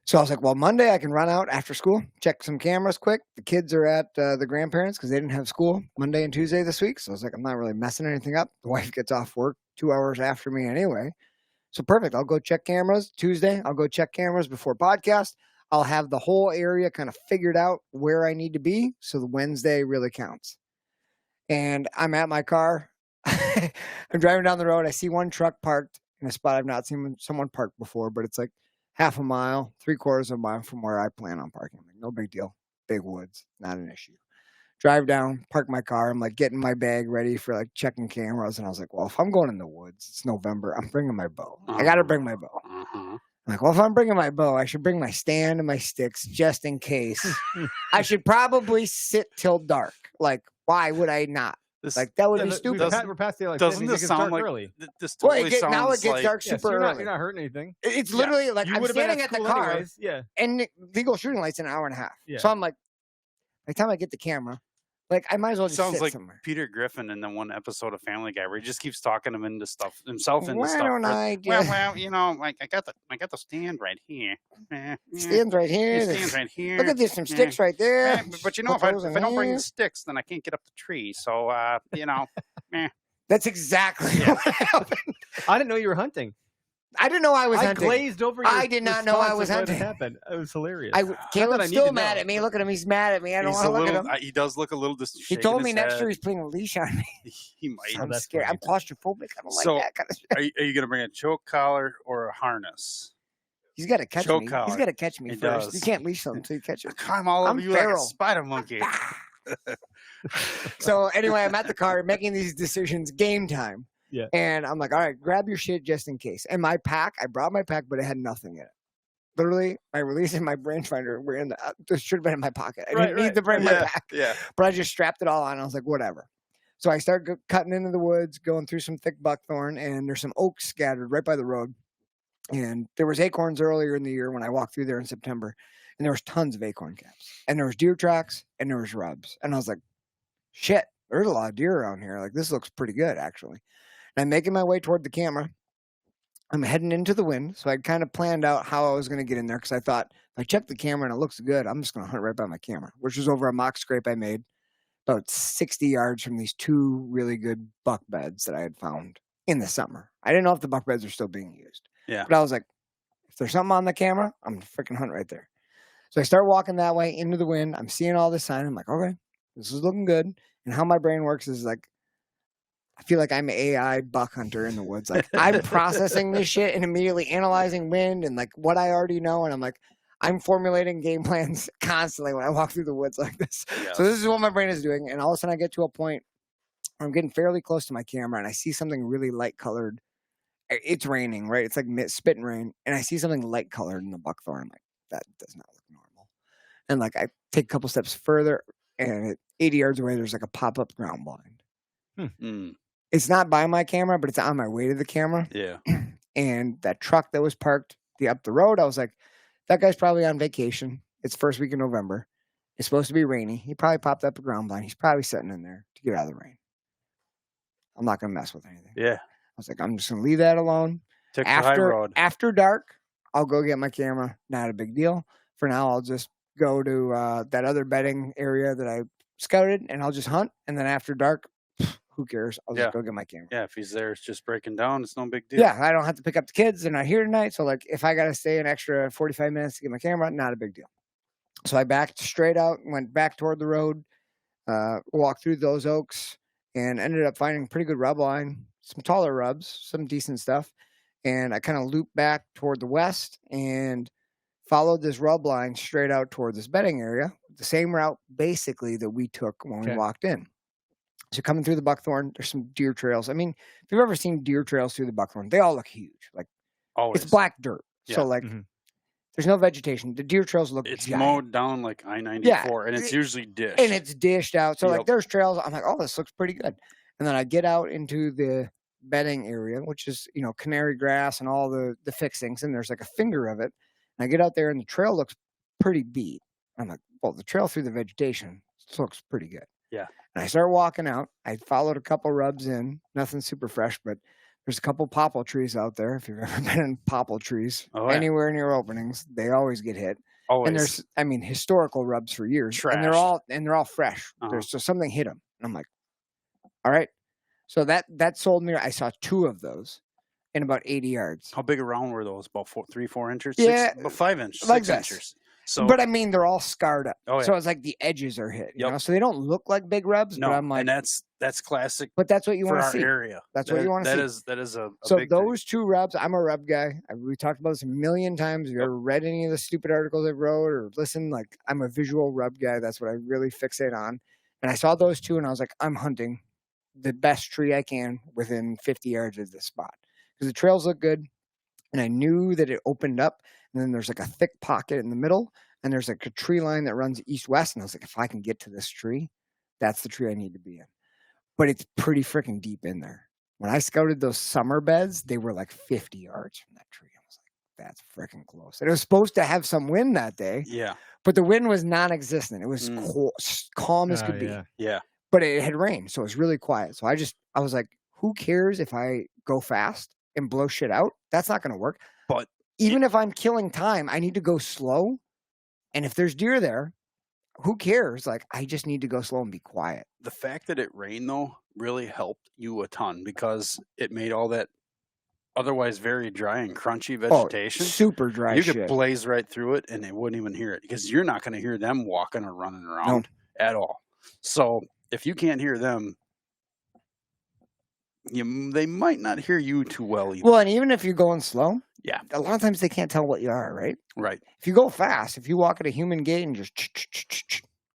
so I was like, well, Monday I can run out after school, check some cameras quick. The kids are at the grandparents because they didn't have school Monday and Tuesday this week. So I was like, I'm not really messing anything up. The wife gets off work 2 hours after me anyway. So perfect. I'll go check cameras Tuesday. I'll go check cameras before podcast. I'll have the whole area kind of figured out where I need to be. So the Wednesday really counts. And I'm at my car. I'm driving down the road. I see one truck parked in a spot I've not seen someone parked before, but it's like half a mile, 3/4 of a mile from where I plan on parking. I'm like, no big deal. Big woods, not an issue. Drive down, park my car. I'm like getting my bag ready for like checking cameras. And I was like, well, if I'm going in the woods, it's November. I'm bringing my bow. I got to bring my bow. I'm like, well, if I'm bringing my bow, I should bring my stand and my sticks just in case. I should probably sit till dark. Like, why would I not? Like, that would be stupid. We're past daylight. Doesn't this sound like early? This totally sounds now it gets like dark super early. You're not hurting anything. It's literally like I'm standing at the car, anyways. Yeah, and legal shooting light's an hour and a half. Yeah. So I'm like, by the time I get the camera, like I might as well just sounds sit like somewhere. Peter Griffin in the one episode of Family Guy where he just keeps talking himself into stuff. Why don't I just Well, like I got the stand right here. stands right here? It stands right here. Look at there's some sticks right there. But if I don't bring the sticks, then I can't get up the tree. So That's exactly what happened. I didn't know you were hunting. I didn't know I was hunting. Glazed over. I did not know I was hunting. It happened. It was hilarious. Caleb's still mad at me. Look at him. He's mad at me. I don't want to look at him. He does look a little He told me next year he's putting a leash on me. He might. I'm scared. I'm claustrophobic. I don't So, like that kind of shit. Are you going to bring a choke collar or a harness? He's got to catch choke me. collar. He's got to catch me He first. does. You can't leash him until you catch him. I'm all over I'm you like feral. a spider monkey. So anyway, I'm at the car making these decisions. Game time. Yeah. And I'm like, all right, grab your shit just in case. And my pack, I brought my pack, but it had nothing in it. Literally, my release and my branch finder were in the. This should have been in my pocket. I didn't need to bring my pack. Yeah. But I just strapped it all on. I was like, whatever. So I start cutting into the woods, going through some thick buckthorn, and there's some oaks scattered right by the road. And there was acorns earlier in the year when I walked through there in September, and there was tons of acorn caps, and there was deer tracks, and there was rubs. And I was like, shit, there's a lot of deer around here. Like, this looks pretty good, actually. And I'm making my way toward the camera. I'm heading into the wind, so I kind of planned out how I was going to get in there because I thought if I check the camera and it looks good, I'm just going to hunt right by my camera, which was over a mock scrape I made about 60 yards from these two really good buck beds that I had found in the summer. I didn't know if the buck beds are still being used. Yeah. But I was like, if there's something on the camera, I'm going to freaking hunt right there. So I start walking that way into the wind. I'm seeing all this sign. I'm like, okay, this is looking good. And how my brain works is like, I feel like I'm an AI buck hunter in the woods. Like I'm processing this shit and immediately analyzing wind and like what I already know. And I'm like, I'm formulating game plans constantly when I walk through the woods like this. Yeah. So this is what my brain is doing. And all of a sudden I get to a point where I'm getting fairly close to my camera and I see something really light colored. It's raining, right? It's like spit and rain. And I see something light colored in the buckthorn. I'm like, that does not look normal. And like I take a couple steps further and at 80 yards away, there's like a pop-up ground blind. It's not by my camera, but it's on my way to the camera. Yeah. And that truck that was parked up the road, I was like, that guy's probably on vacation. It's first week in November. It's supposed to be rainy. He probably popped up a ground blind. He's probably sitting in there to get out of the rain. I'm not going to mess with anything. Yeah. I was like, I'm just going to leave that alone. After dark, I'll go get my camera. Not a big deal. For now, I'll just go to that other bedding area that I scouted, and I'll just hunt. And then after dark, who cares? I'll Yeah. just go get my camera. Yeah, if he's there, it's just breaking down. It's no big deal. Yeah, I don't have to pick up the kids. They're not here tonight. So, like, if I got to stay an extra 45 minutes to get my camera, not a big deal. So I backed straight out, went back toward the road, walked through those oaks, and ended up finding pretty good rub line, some taller rubs, some decent stuff. And I kind of looped back toward the west and followed this rub line straight out toward this bedding area, the same route basically that we took when we walked in. So coming through the buckthorn, there's some deer trails. I mean, if you've ever seen deer trails through the buckthorn, they all look huge. Like Always. it's black dirt. Yeah. So like there's no vegetation. The deer trails look It's giant. mowed down like I-94, Yeah, and it's usually dished. And it's dished out. So like Yep. there's trails. I'm like, oh, this looks pretty good. And then I get out into the bedding area, which is, you know, canary grass and all the fixings. And there's like a finger of it. And I get out there and the trail looks pretty beat. I'm like, well, the trail through the vegetation looks pretty good. Yeah. And I start walking out. I followed a couple rubs in, nothing super fresh, but there's a couple popple trees out there. If you've ever been in popple trees, anywhere near openings, they always get hit. Always. And there's, I mean, historical rubs for years, and they're all fresh. There's so something hit them, and I'm like, all right. So that sold me. I saw 2 of those in about 80 yards. How big around were those? About 3-4 inches? Yeah, about 5 inches, like 6 this. inches. So, but I mean, they're all scarred up. Oh, yeah. So it's like the edges are hit, you know? So they don't look like big rubs, no, but I'm like, and that's classic. But that's what you want to see. Area. That's what you want to see. That is a so big those thing. 2 rubs. I'm a rub guy. We talked about this a million times. If you ever read any of the stupid articles I wrote or listened, like I'm a visual rub guy. That's what I really fixate on. And I saw those 2, and I was like, I'm hunting the best tree I can within 50 yards of this spot because the trails look good, and I knew that it opened up, and then there's like a thick pocket in the middle. And there's like a tree line that runs east-west. And I was like, if I can get to this tree, that's the tree I need to be in. But it's pretty freaking deep in there. When I scouted those summer beds, they were like 50 yards from that tree. I was like, that's freaking close. And it was supposed to have some wind that day. Yeah. But the wind was non-existent. It was calm as could be. Yeah. But it had rained, so it was really quiet. So I was like, who cares if I go fast and blow shit out? That's not going to work. But even if I'm killing time, I need to go slow. And if there's deer there, who cares? Like, I just need to go slow and be quiet. The fact that it rained, though, really helped you a ton because it made all that otherwise very dry and crunchy vegetation. Super dry shit. You could blaze right through it and they wouldn't even hear it because you're not going to hear them walking or running around at all. So if you can't hear them, they might not hear you too well either. Well, and even if you're going slow, a lot of times they can't tell what you are, right? Right. If you go fast, if you walk at a human gait and just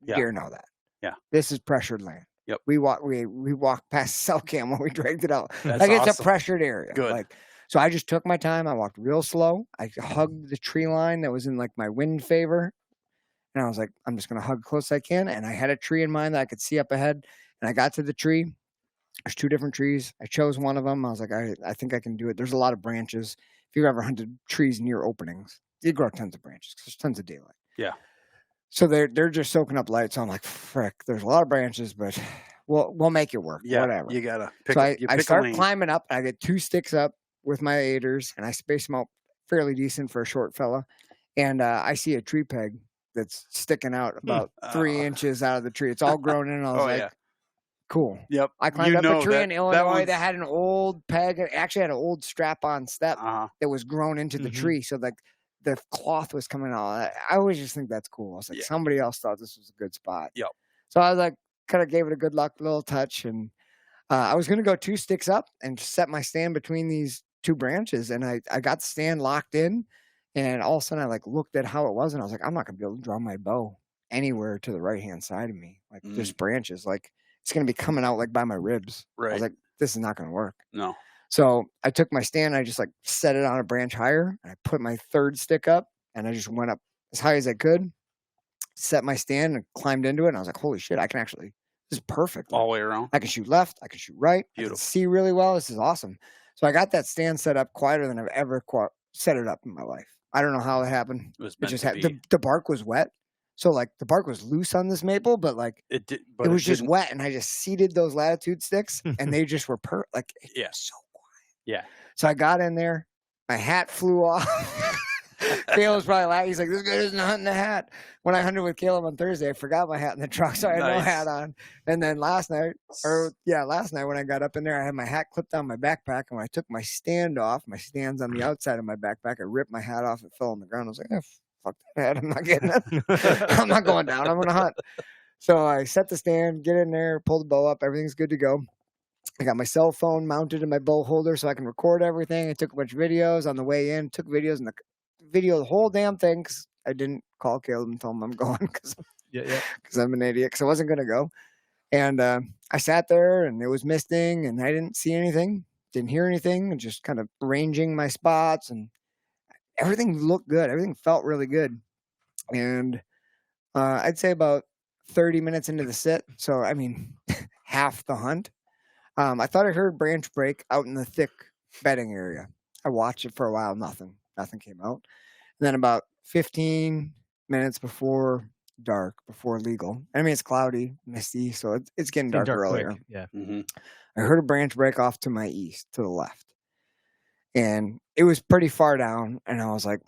deer know that. Yeah. This is pressured land. Yep. We walked past cell cam when we dragged it out. That's like awesome. It's a pressured area. Good. Like, so I just took my time. I walked real slow. I hugged the tree line that was in like my wind favor. And I was like, I'm just going to hug close as I can. And I had a tree in mind that I could see up ahead. And I got to the tree. There's 2 different trees. I chose one of them. I was like, I think I can do it. There's a lot of branches. If you've ever hunted trees near openings, they grow tons of branches because there's tons of daylight. Yeah. So they're just soaking up light. So I'm like, frick, there's a lot of branches, but we'll make it work. Yeah, whatever. You gotta pick. So I start climbing up. I get 2 sticks up with my aiders, and I space them out fairly decent for a short fella. And I see a tree peg that's sticking out about 3 inches out of the tree. It's all grown in. And I was like, cool. Yep. I climbed up a tree in Illinois that had an old peg. It actually had an old strap-on step that was grown into the tree. So like the cloth was coming out. I always just think that's cool. I was like, somebody else thought this was a good spot. Yep. So I was like, kind of gave it a good luck little touch. And I was going to go 2 sticks up and set my stand between these 2 branches. And I got the stand locked in. And all of a sudden I like looked at how it was. And I was like, I'm not going to be able to draw my bow anywhere to the right-hand side of me. Like just branches. Like, it's going to be coming out like by my ribs. Right. I was like, this is not going to work. No. So I took my stand. I just like set it on a branch higher. I put my 3rd stick up and I just went up as high as I could, set my stand and climbed into it. And I was like, holy shit, I can actually, this is perfect. All the way around. I can shoot left. I can shoot right. Beautiful. I can see really well. This is awesome. So I got that stand set up quieter than I've ever set it up in my life. I don't know how it happened. It was it just happened. The bark was wet. So like the bark was loose on this maple, but like it was just wet, and I just seeded those latitude sticks, and they just were like so quiet. Yeah. So I got in there, my hat flew off. Caleb's probably laughing. He's like, this guy doesn't hunt in the hat. When I hunted with Caleb on Thursday, I forgot my hat in the truck, so I had no Nice. hat on. And then last night when I got up in there, I had my hat clipped on my backpack, and when I took my stand off, my stand's on the outside of my backpack, I ripped my hat off, it fell on the ground. I was like, fuck that hat, I'm not getting it. I'm not going down, I'm going to hunt. So I set the stand, get in there, pull the bow up, everything's good to go. I got my cell phone mounted in my bow holder so I can record everything. I took a bunch of videos on the way in, took videos and the whole damn thing because I didn't call Caleb and tell him I'm going because I'm an idiot because I wasn't going to go. And I sat there and it was misting and I didn't see anything, didn't hear anything, and just kind of ranging my spots and everything looked good. Everything felt really good. And I'd say about 30 minutes into the sit, so I mean half the hunt, I thought I heard branch break out in the thick bedding area. I watched it for a while, nothing came out. And then about 15 minutes before dark, before legal, I mean it's cloudy, misty, so it's getting dark earlier. Quick. Yeah. Mm-hmm. I heard a branch break off to my east, to the left, and it was pretty far down, and I was like,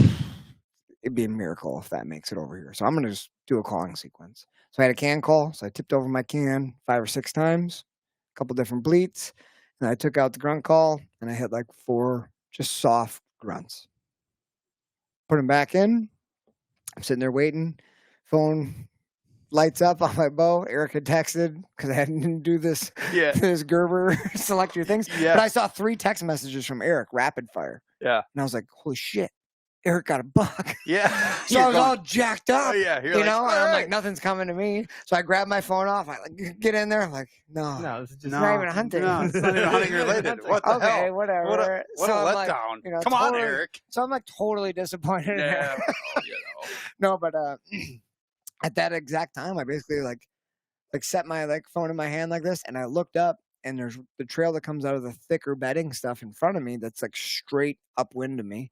it'd be a miracle if that makes it over here. So I'm going to just do a calling sequence. So I had a can call. So I tipped over my can 5 or 6 times, a couple different bleats. And I took out the grunt call and I hit like 4 just soft grunts. Put them back in. I'm sitting there waiting. Phone lights up on my bow. Eric had texted because I hadn't do this, this Gerber select your things. Yeah. But I saw 3 text messages from Eric, rapid fire. Yeah. And I was like, holy shit. Eric got a buck. Yeah. So I was all jacked up. Oh, yeah. You know, and I'm like, nothing's coming to me. So I grabbed my phone off. I like get in there. I'm like, no, This is just it's not even hunting. No, it's not even hunting related. What the okay, hell? whatever. What a So I'm like, letdown. you know, Come on, totally- Eric. So I'm like totally disappointed. in Yeah. Eric. No, but at that exact time, I basically like set my phone in my hand like this, and I looked up, and there's the trail that comes out of the thicker bedding stuff in front of me that's like straight upwind of me.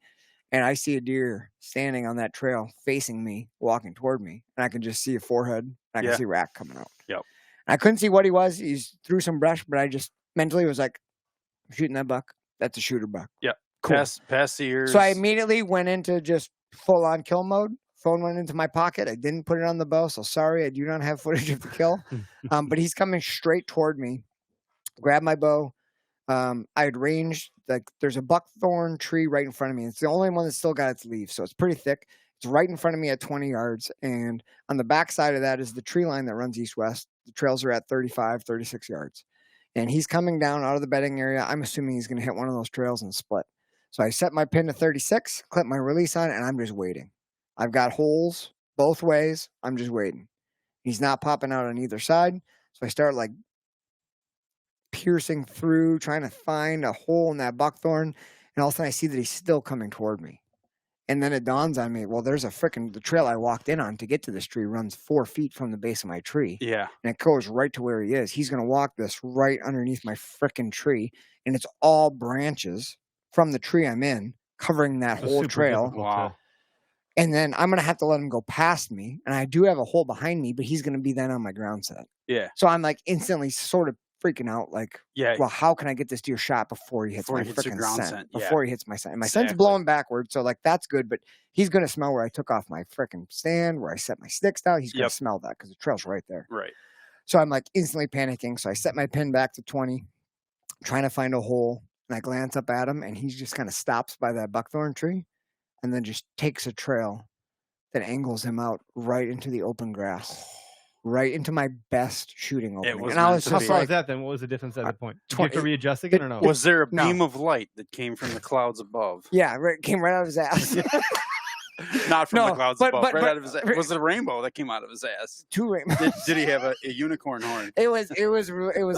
And I see a deer standing on that trail facing me, walking toward me. And I can just see a forehead. And I can see rack coming out. Yep. And I couldn't see what he was. He's through some brush, but I just mentally was like, I'm shooting that buck. That's a shooter buck. Yeah. Cool. Pass the ears. So I immediately went into just full on kill mode. Phone went into my pocket. I didn't put it on the bow. So sorry, I do not have footage of the kill. But he's coming straight toward me. Grab my bow. I had ranged, like there's a buckthorn tree right in front of me. It's the only one that's still got its leaves. So it's pretty thick. It's right in front of me at 20 yards. And on the back side of that is the tree line that runs east-west. The trails are at 35, 36 yards. And he's coming down out of the bedding area. I'm assuming he's going to hit one of those trails and split. So I set my pin to 36, clip my release on, and I'm just waiting. I've got holes both ways. I'm just waiting. He's not popping out on either side. So I start like piercing through, trying to find a hole in that buckthorn. And all of a sudden I see that he's still coming toward me. And then it dawns on me, well, there's the trail I walked in on to get to this tree runs 4 feet from the base of my tree. Yeah. And it goes right to where he is. He's going to walk this right underneath my frickin' tree. And it's all branches from the tree I'm in, covering that whole trail. Wow. And then I'm going to have to let him go past me. And I do have a hole behind me, but he's going to be then on my ground set. Yeah. So I'm like instantly sort of freaking out, like, well, how can I get this deer shot before he hits my freaking scent? Before he hits my scent. And my scent's blowing backward, so like that's good, but he's going to smell where I took off my freaking stand, where I set my sticks down. He's going to smell that because the trail's right there. Right. So I'm like instantly panicking. So I set my pin back to 20, trying to find a hole. And I glance up at him, and he just kind of stops by that buckthorn tree and then just takes a trail that angles him out right into the open grass. Right into my best shooting opening. Was and I was how just far like, is that then? What was the difference at that point? Did you 20 have to readjust again or no? Was there a beam of light that came from the clouds above? Yeah, came right out of his ass. Not from the clouds above, right out of his ass. Right. Was it a rainbow that came out of his ass? 2 rainbows. Did he have a unicorn horn? It was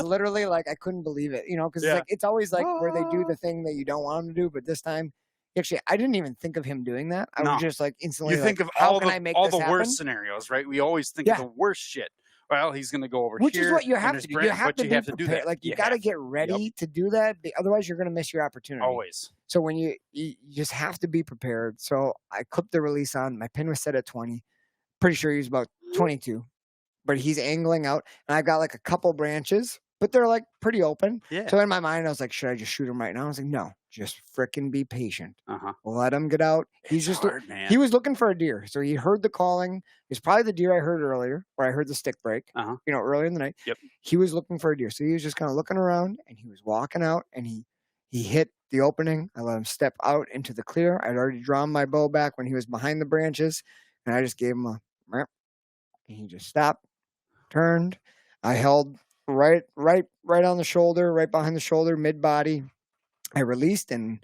literally like I couldn't believe it, you know, because it's always like where they do the thing that you don't want them to do, but this time, actually, I didn't even think of him doing that. I was just like instantly. You think of how all can I make the this worst scenarios, right? We always think of the worst shit. Well, he's going to go over which here. is what you have to do. You have to do that. Like you got to get ready to do that. Otherwise, you're going to miss your opportunity. Always. So when you just have to be prepared. So I clipped the release on. My pin was set at 20. Pretty sure he was about 22, but he's angling out, and I've got like a couple branches, but they're like pretty open. Yeah. So in my mind, I was like, should I just shoot him right now? I was like, no, just frickin' be patient. Uh-huh. Let him get out. He's It's just hard, man. he was looking for a deer, so he heard the calling. It's probably the deer I heard earlier, where I heard the stick break. Uh-huh. Earlier in the night. Yep. He was looking for a deer, so he was just kind of looking around, and he was walking out, and he hit the opening. I let him step out into the clear. I'd already drawn my bow back when he was behind the branches, and I just gave him a meow, and he just stopped, turned. I held right on the shoulder, right behind the shoulder, mid body. I released, and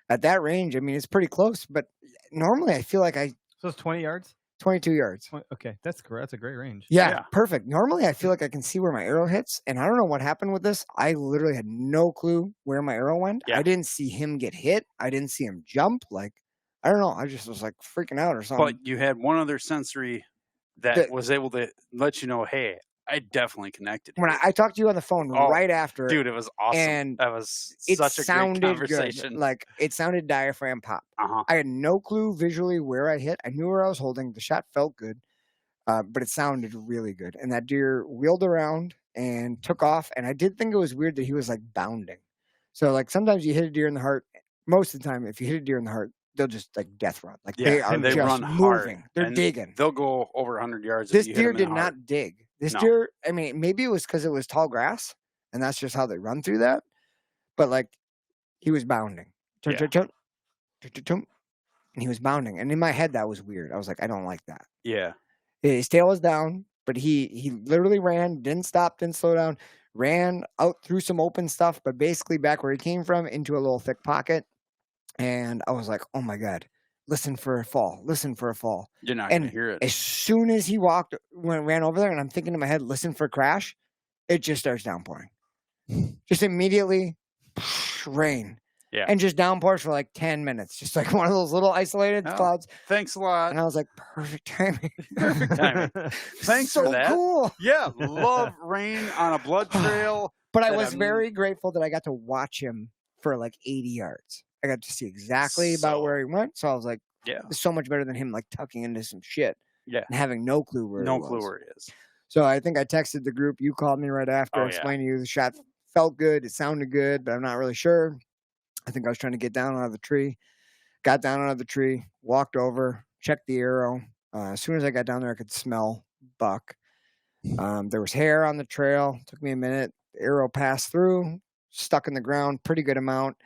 at that range, I mean, it's pretty close, but normally I feel like So it's 20 yards? 22 yards. Okay, that's correct. That's a great range. Yeah, perfect. Normally I feel like I can see where my arrow hits, and I don't know what happened with this. I literally had no clue where my arrow went. Yeah. I didn't see him get hit. I didn't see him jump. Like, I don't know. I just was like freaking out or something. But you had one other sensory that was able to let you know, hey, I definitely connected. When I talked to you on the phone right after, dude, it was awesome. and that was it such a great sounded conversation. good. Like, it sounded diaphragm pop. Uh-huh. I had no clue visually where I hit. I knew where I was holding. The shot felt good, but it sounded really good. And that deer wheeled around and took off. And I did think it was weird that he was like bounding. So like sometimes you hit a deer in the heart. Most of the time, if you hit a deer in the heart, they'll just like death run. Like they are they just run moving. hard. They're And digging. They'll go over 100 yards. This if you hit deer them in did the heart. not dig. This No. deer, I mean, maybe it was because it was tall grass, and that's just how they run through that. But like, he was bounding. Chunk, chunk, chunk, chunk, chunk, chunk. And he was bounding. And in my head, that was weird. I was like, I don't like that. Yeah. His tail was down, but he literally ran, didn't stop, didn't slow down, ran out through some open stuff, but basically back where he came from into a little thick pocket. And I was like, oh my God, listen for a fall. Listen for a fall. You're not going to hear it. As soon as he ran over there, and I'm thinking in my head, listen for a crash, it just starts downpouring. Just immediately, rain. Yeah. And just downpours for like 10 minutes. Just like one of those little isolated clouds. Thanks a lot. And I was like, perfect timing. Perfect timing. Thanks so for that. Cool. Yeah. Love rain on a blood trail. But I was very grateful that I got to watch him for like 80 yards. I got to see exactly about where he went. So I was like, yeah, it's so much better than him like tucking into some shit. Yeah. And having no clue where he is. So I think I texted the group. You called me right after. I explained to you the shot felt good. It sounded good, but I'm not really sure. I think I was trying to get down out of the tree. Got down out of the tree, walked over, checked the arrow. As soon as I got down there, I could smell buck. There was hair on the trail. Took me a minute. The arrow passed through, stuck in the ground, pretty good amount.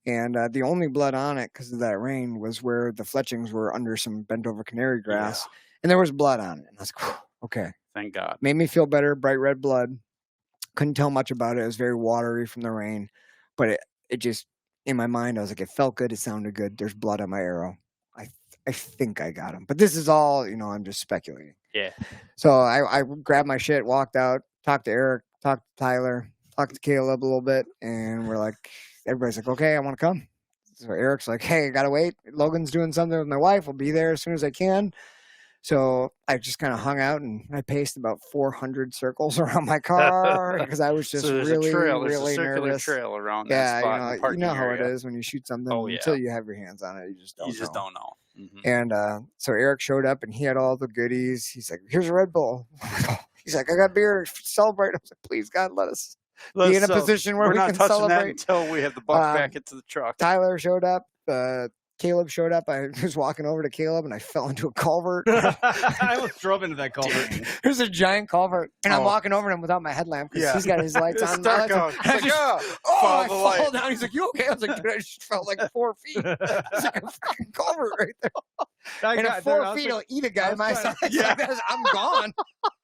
And the only blood on it, because of that rain, was where the fletchings were under some bent over canary grass. Yeah. And there was blood on it. And I was like, okay. Thank God. Made me feel better. Bright red blood. Couldn't tell much about it. It was very watery from the rain. But it just, in my mind, I was like, it felt good. It sounded good. There's blood on my arrow. I think I got him. But this is all, I'm just speculating. Yeah. So I grabbed my shit, walked out, talked to Eric, talked to Tyler, talked to Caleb a little bit. And we're like, everybody's like, okay, I want to come. So Eric's like, hey, I got to wait. Logan's doing something with my wife. I'll be there as soon as I can. So I just kind of hung out and I paced about 400 circles around my car because I was just really nervous. Trail around that spot. You know how it is when you shoot something until you have your hands on it. You just don't know. Mm-hmm. And so Eric showed up and he had all the goodies. He's like, here's a Red Bull. He's like, I got beer to celebrate. I was like, please, God, let us be in a position where we can celebrate. That until we have the buck back into the truck. Tyler showed up. Caleb showed up. I was walking over to Caleb and I fell into a culvert. I almost drove into that culvert. There's a giant culvert. And I'm walking over to him without my headlamp because he's got his lights on. I fall down. He's like, you okay? I was like, dude, I just felt like 4 feet. It's like a freaking culvert right there. At 4 feet, I'll eat a guy my size. Yeah. I'm gone.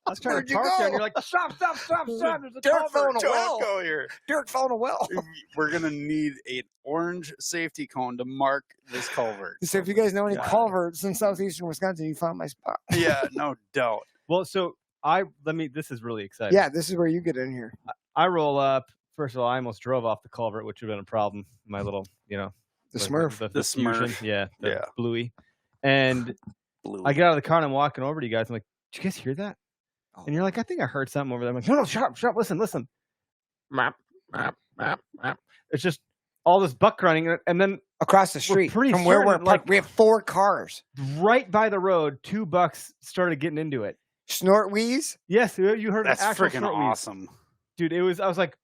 I was trying to park there, and you're like, stop. There's a Derek fell in a Don't well. go here. Derek fell in a well. We're going to need an orange safety cone to mark this culvert. So if you guys know any culverts in southeastern Wisconsin, you found my spot. Yeah, no doubt. Well, so this is really exciting. Yeah, this is where you get in here. I roll up. First of all, I almost drove off the culvert, which would have been a problem. My little, the Smurf. The Smurf. Yeah. Bluey. And I get out of the car and I'm walking over to you guys. I'm like, did you guys hear that? And you're like, I think I heard something over there. I'm like, no, shut up, listen. Map. It's just all this buck running, and then across the street from where we're parked, we have 4 cars. Right by the road, 2 bucks started getting into it. Snort wheeze? Yes, you heard that's actual freaking awesome. Dude, I was like,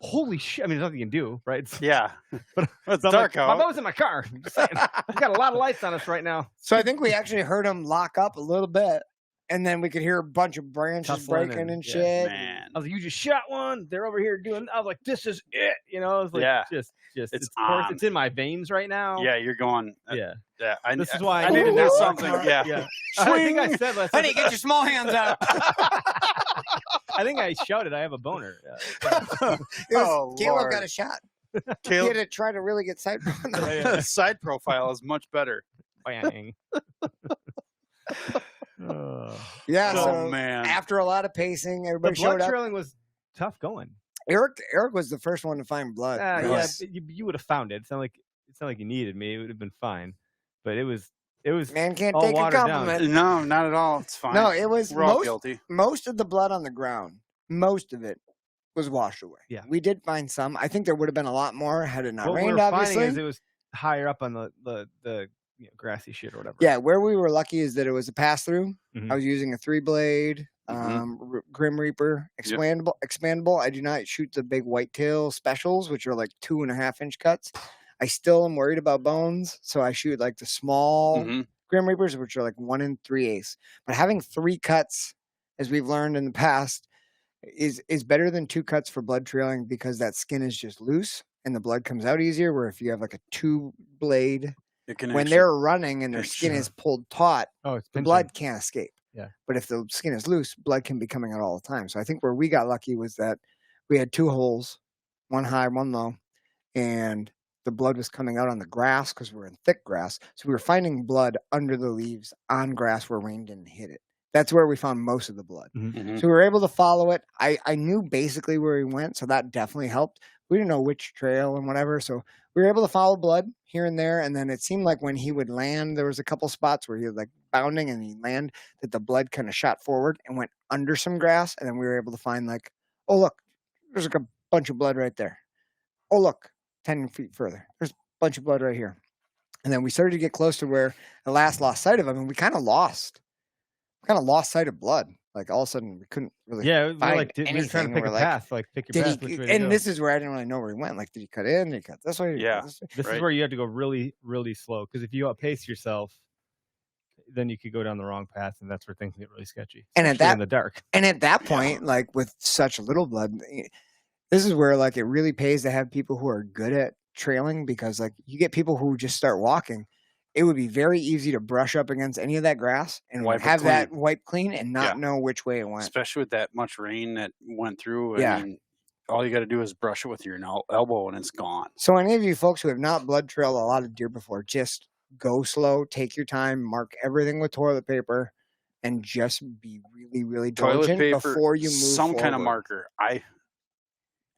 holy shit! I mean, there's nothing you can do, right? It's, Yeah. but It's so I'm dark like, my out. boat's in my car. I'm just saying, we've got a lot of lights on us right now. So I think we actually heard him lock up a little bit, and then we could hear a bunch of branches Tussling breaking and yeah, shit. Man. I was like, you just shot one. They're over here doing. I was like, this is it. You know, I was like, Yeah. just It's of course, on. it's in my veins right now. Yeah, you're going. Yeah. Yeah. This is why I need to do that something. part. Yeah. I think I said last Honey, get your small hands out. I think I shouted, I have a boner. Yeah. Oh, Caleb Lord. got a shot. He had Caleb, to try to really get side. the side profile is much better. Bang. Yeah, Oh, so man. after a lot of pacing, The everybody blood showed up. trailing was tough going. Eric was the first one to find blood. Yeah, Yes. but you would have found it. It's not like you needed me. It would have been fine. But it was Man can't all take a watered down. compliment. No, not at all. It's fine. No, it was We're all guilty. most of the blood on the ground. Most of it was washed away. Yeah. We did find some. I think there would have been a lot more had it not what we rained. were Obviously, finding is it was higher up on the grassy shit or whatever. yeah. Where we were lucky is that it was a pass through. Mhm. I was using a 3-blade Grim Reaper expandable. I do not shoot the big whitetail specials, which are like 2.5-inch cuts. I still am worried about bones, so I shoot like the small Mhm. Grim Reapers, which are like 1 3/8. But having 3 cuts, as we've learned in the past, is better than 2 cuts for blood trailing because that skin is just loose and the blood comes out easier. Where if you have like a 2-blade, It can when actually- they're running and their skin sure. is pulled taut, Oh, it's the pinching. blood can't escape. Yeah. But if the skin is loose, blood can be coming out all the time. So I think where we got lucky was that we had 2 holes, one high, one low, and the blood was coming out on the grass because we were in thick grass. So we were finding blood under the leaves on grass where rain didn't hit it. That's where we found most of the blood. Mhm. So we were able to follow it. I knew basically where he went, so that definitely helped. We didn't know which trail and whatever, so we were able to follow blood here and there. And then it seemed like when he would land, there was a couple spots where he was like bounding and he'd land, that the blood kind of shot forward and went under some grass. And then we were able to find like, oh look, there's like a bunch of blood right there. Oh look, 10 feet further, there's a bunch of blood right here. And then we started to get close to where I last lost sight of him, and we kind of lost sight of blood. Like all of a sudden, we couldn't really. Yeah, we were find like we were trying anything. to pick We're a like, path, like pick your path. Which way to and go. this is where I didn't really know where he went. Like, did he cut in? Did he cut this way? Did he cut Yeah. this way? This is right. where you have to go really, really slow. Because if you outpace yourself, then you could go down the wrong path, and that's where things get really sketchy. And at especially in the dark. And at that point, like with such little blood, this is where like it really pays to have people who are good at trailing, because like you get people who just start walking. It would be very easy to brush up against any of that grass and Wipe it have that clean. wiped clean and not Yeah. know which way it went. Especially with that much rain that went through. Yeah. I mean, all you got to do is brush it with your elbow and it's gone. So any of you folks who have not blood trailed a lot of deer before, just go slow, take your time, mark everything with toilet paper, and just be really, really Toilet diligent paper, before you move some kind of forward. marker.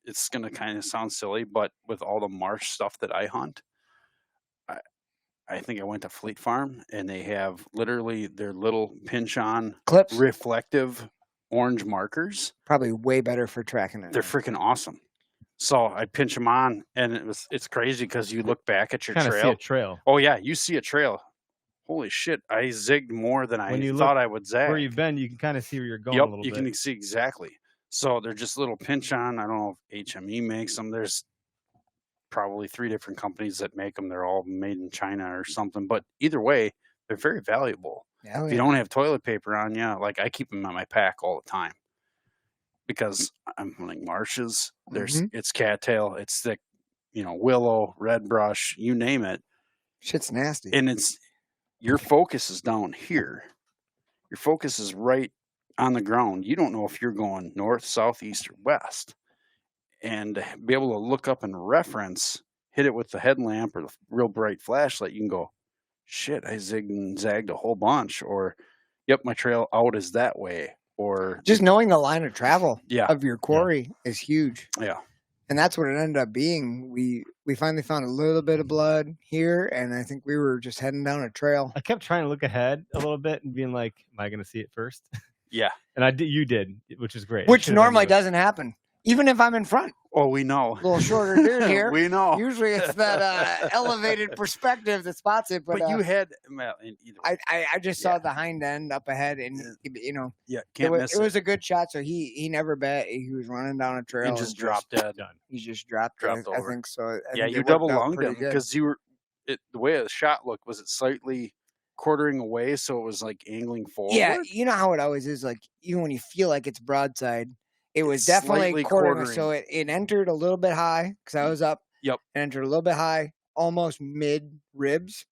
It's going to kind of sound silly, but with all the marsh stuff that I hunt, I think I went to Fleet Farm and they have literally their little pinch on Clips, reflective orange markers. probably way better for tracking it. They're freaking awesome. So I pinch them on, and it's crazy because you look back at your Kind of see trail. a trail. Oh yeah, you see a trail. Holy shit! I zigged more than I When you thought look I would zag. Where you've been, you can kind of see where you're going Yep, a little you bit. can see exactly. So they're just little pinch on. I don't know if HME makes them. There's probably 3 different companies that make them. They're all made in China or something. But either way, they're very valuable. Hell If you yeah. don't have toilet paper on you, like I keep them in my pack all the time because I'm hunting marshes. There's it's cattail, it's thick, willow, red brush, you name it, Shit's nasty. and it's your focus is down here. Your focus is right on the ground. You don't know if you're going north, south, east, or west, and to be able to look up and reference, hit it with the headlamp or the real bright flashlight. You can go, shit, I zigged and zagged a whole bunch, or yep, my trail out is that way, or Just knowing the line of travel yeah, of your quarry is huge. yeah. And that's what it ended up being. We finally found a little bit of blood here, and I think we were just heading down a trail. I kept trying to look ahead a little bit and being like, "Am I going to see it first?" Yeah. And I did. You did, which is great. It Which should've been normally you. doesn't happen. Even if I'm in front, Oh, we know. a little shorter dude here. We know. Usually it's that elevated perspective that spots it, but you had well, either way. I just saw the hind end up ahead, and yeah, it can't was, miss it was a good shot. So he never bet. He was running down a trail and just dropped dead. He just dropped over. I think so. Yeah, you worked double out lunged pretty him good. because you were the way the shot looked was it slightly quartering away, so it was like angling forward. Yeah, you know how it always is. Like even when you feel like it's broadside, it was It's definitely slightly quartering. So quartering. it entered a little bit high because I was up. Yep. It entered a little bit high, almost mid ribs,